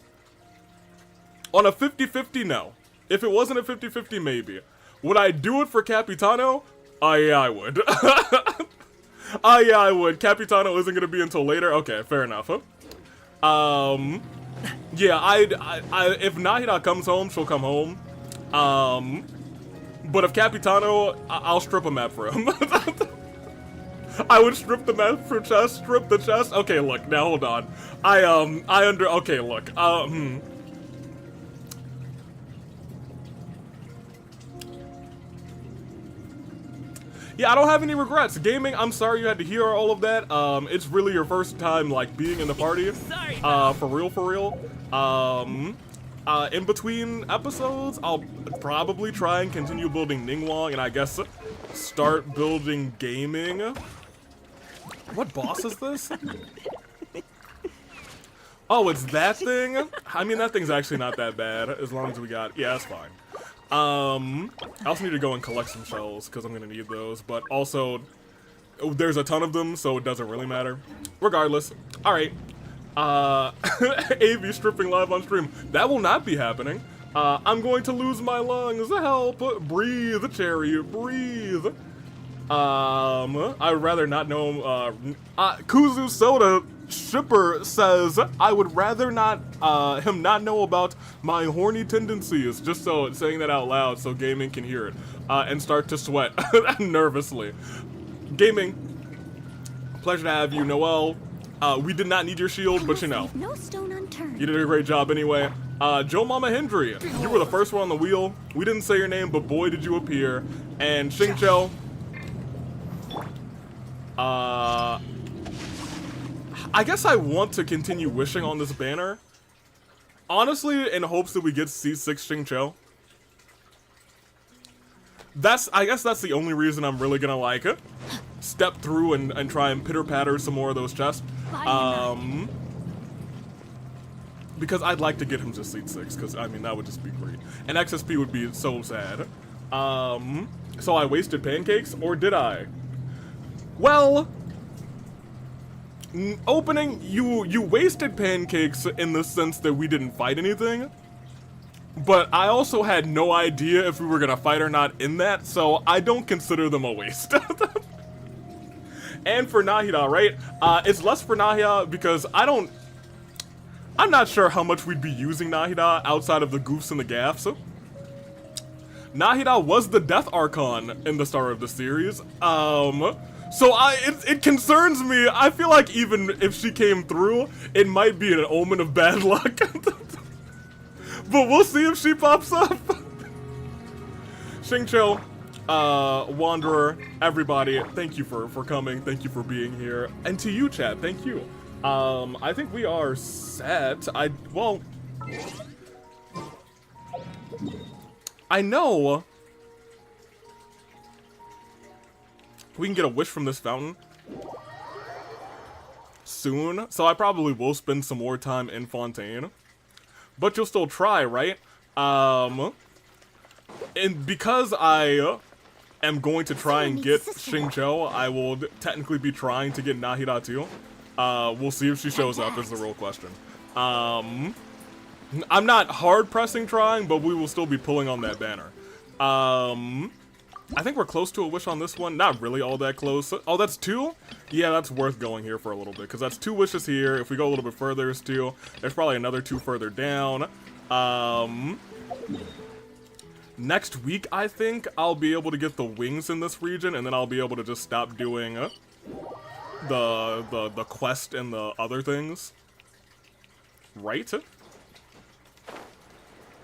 [SPEAKER 1] On a 50-50, no. If it wasn't a 50-50, maybe. Would I do it for Capitano? Yeah, I would. Yeah, I would. Capitano isn't gonna be until later. Okay, fair enough. Yeah, if Nahida comes home, she'll come home. But if Capitano, I'll strip a map for him. I would strip the map for chest, strip the chest. Okay, look, now hold on. Okay, look, Yeah, I don't have any regrets. Gaming, I'm sorry you had to hear all of that. It's really your first time, like, being in the party. For real. In between episodes, I'll probably try and continue building Ningguang, and I guess start building gaming. What boss is this? Oh, it's that thing? I mean, that thing's actually not that bad, as long as we got... Yeah, that's fine. I also need to go and collect some shells, because I'm going to need those, but also, there's a ton of them, so it doesn't really matter. Regardless, alright. AV stripping live on stream. That will not be happening. I'm going to lose my lungs. Help! Breathe, Cherry, breathe. I would rather not know, Kuzu Soda Shipper says, I would rather not, him not know about my horny tendencies, just so, saying that out loud so Gaming can hear it, and start to sweat nervously. Gaming, pleasure to have you, Noelle. We did not need your shield, but you know.
[SPEAKER 2] No stone unturned.
[SPEAKER 1] You did a great job anyway. Joe Mama Hendry, you were the first one on the wheel. We didn't say your name, but boy did you appear. And Xingqiu, I guess I want to continue wishing on this banner. Honestly, in hopes that we get C6 Xingqiu. I guess that's the only reason I'm really gonna like it. Step through and try and pitter-patter some more of those chests. Because I'd like to get him to Seat 6, because, I mean, that would just be great. And XSP would be so sad. So I wasted pancakes, or did I? Well, opening, you wasted pancakes in the sense that we didn't fight anything. But I also had no idea if we were gonna fight or not in that, so I don't consider them a waste. And for Nahida, right? It's less for Nahida because I'm not sure how much we'd be using Nahida outside of the goofs and the gaffs. Nahida was the Death Archon in the start of the series. So it concerns me. I feel like even if she came through, it might be an omen of bad luck. But we'll see if she pops up. Xingqiu, Wanderer, everybody, thank you for coming. Thank you for being here. And to you, chat, thank you. I think we are set. Well, I know we can get a wish from this fountain soon, so I probably will spend some more time in Fontaine. But you'll still try, right? And because I am going to try and get Xingqiu, I will technically be trying to get Nahida too. We'll see if she shows up is the real question. I'm not hard pressing trying, but we will still be pulling on that banner. I think we're close to a wish on this one. Not really all that close. Oh, that's 2? Yeah, that's worth going here for a little bit, because that's 2 wishes here. If we go a little bit further, there's 2. There's probably another 2 further down. Next week, I think, I'll be able to get the wings in this region, and then I'll be able to just stop doing the quest and the other things. Right?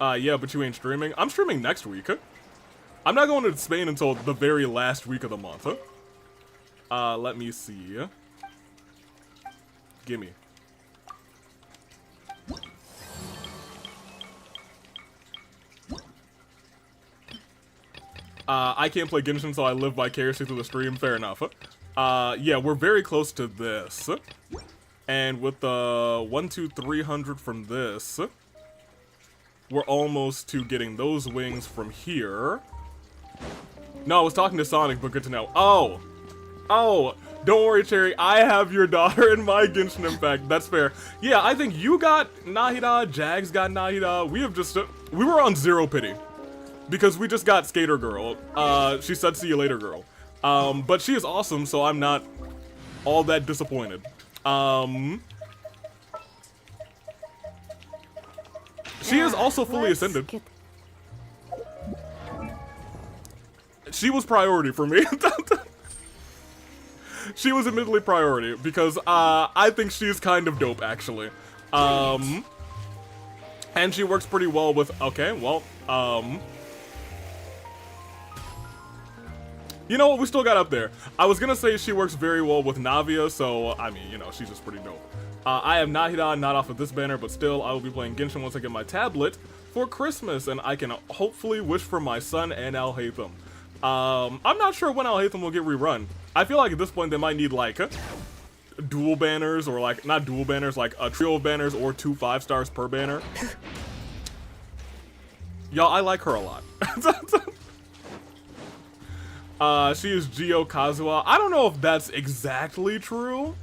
[SPEAKER 1] Yeah, but you ain't streaming. I'm streaming next week. I'm not going to Spain until the very last week of the month. Let me see. Gimme. I can't play Genshin, so I live vicariously through the stream. Fair enough. Yeah, we're very close to this. And with the 300 from this, we're almost to getting those wings from here. No, I was talking to Sonic, but good to know. Oh! Oh! Don't worry, Cherry. I have your daughter in my Genshin Impact. That's fair. Yeah, I think you got Nahida, Jags got Nahida. We have just... we were on 0 pity. Because we just got Skater Girl. She said see you later, girl. But she is awesome, so I'm not all that disappointed. She is also fully ascended. She was priority for me. She was admittedly priority because I think she's kind of dope actually. And she works pretty well with okay, well, you know what, we still got up there. I was gonna say she works very well with Navia, so I mean, you know, she's just pretty dope. I have Nahida, not off of this banner, but still, I will be playing Genshin once I get my tablet for Christmas, and I can hopefully wish for my son and Al Hatham. I'm not sure when Al Hatham will get rerun. I feel like at this point they might need like dual banners, or like, not dual banners, like a trio of banners or 2 5-stars per banner. Y'all, I like her a lot. She is Gio Kazuha. I don't know if that's exactly true,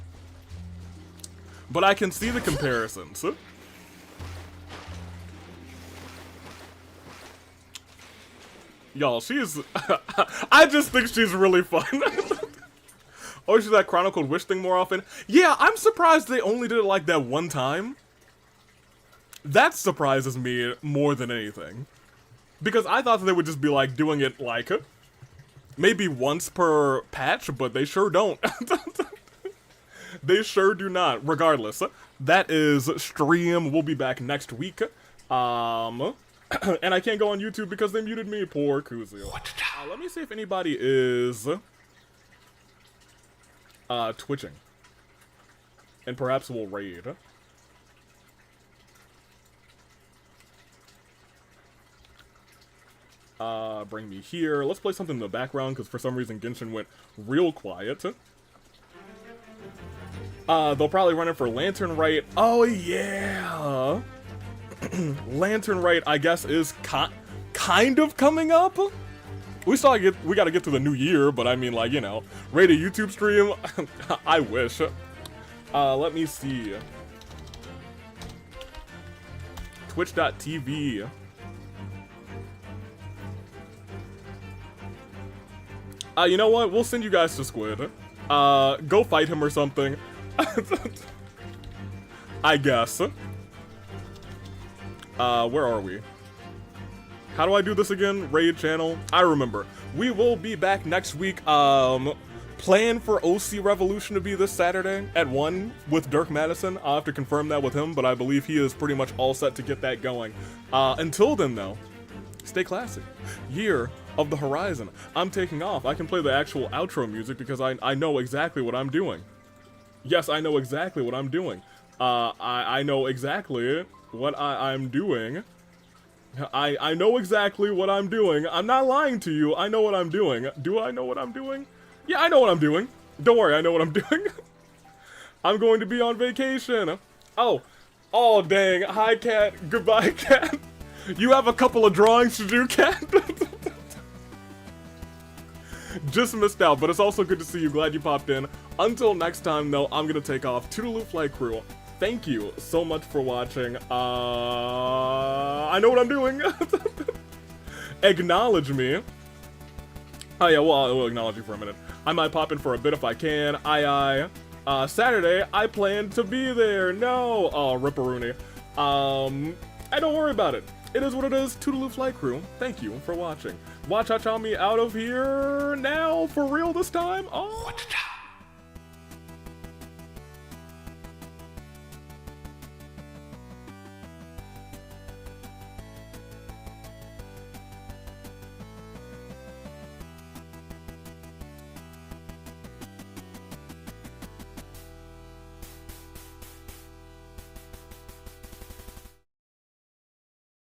[SPEAKER 1] but I can see the comparisons. Y'all, she's... I just think she's really fun. Oh, she's that Chronicled Wish thing more often? Yeah, I'm surprised they only did it like that one time. That surprises me more than anything. Because I thought that they would just be like doing it like... maybe once per patch, but they sure don't. They sure do not. Regardless, that is stream. We'll be back next week. And I can't go on YouTube because they muted me. Poor Kuzio. Let me see if anybody is twitching. And perhaps we'll raid. Bring me here. Let's play something in the background because for some reason Genshin went real quiet. They'll probably run it for Lantern Rite. Oh yeah! Lantern Rite, I guess, is kind of coming up. We gotta get to the new year, but I mean, like, you know, raid a YouTube stream. I wish. Let me see. Twitch.tv. You know what? We'll send you guys to Squid. Go fight him or something. I guess. Where are we? How do I do this again? Raid channel? I remember. We will be back next week. Plan for OC Revolution to be this Saturday at 1 with Dirk Madison. I'll have to confirm that with him, but I believe he is pretty much all set to get that going. Until then, though, stay classy. Year of the Horizon. I'm taking off. I can play the actual outro music because I know exactly what I'm doing. Yes, I know exactly what I'm doing. I know exactly what I'm doing. I know exactly what I'm doing. I'm not lying to you. I know what I'm doing. Do I know what I'm doing? Yeah, I know what I'm doing. Don't worry, I know what I'm doing. I'm going to be on vacation. Oh. Oh, dang. Hi, Cat. Goodbye, Cat. You have a couple of drawings to do, Cat. Just missed out, but it's also good to see you. Glad you popped in. Until next time, though, I'm going to take off. Toodaloo, Flight Crew. Thank you so much for watching. I know what I'm doing. Acknowledge me. Oh yeah, well, we'll acknowledge you for a minute. I might pop in for a bit if I can. Saturday, I plan to be there. No! Oh, ripperoonie. And don't worry about it. It is what it is. Toodaloo Flight Crew, thank you for watching. Watch me out of here now, for real this time. Oh.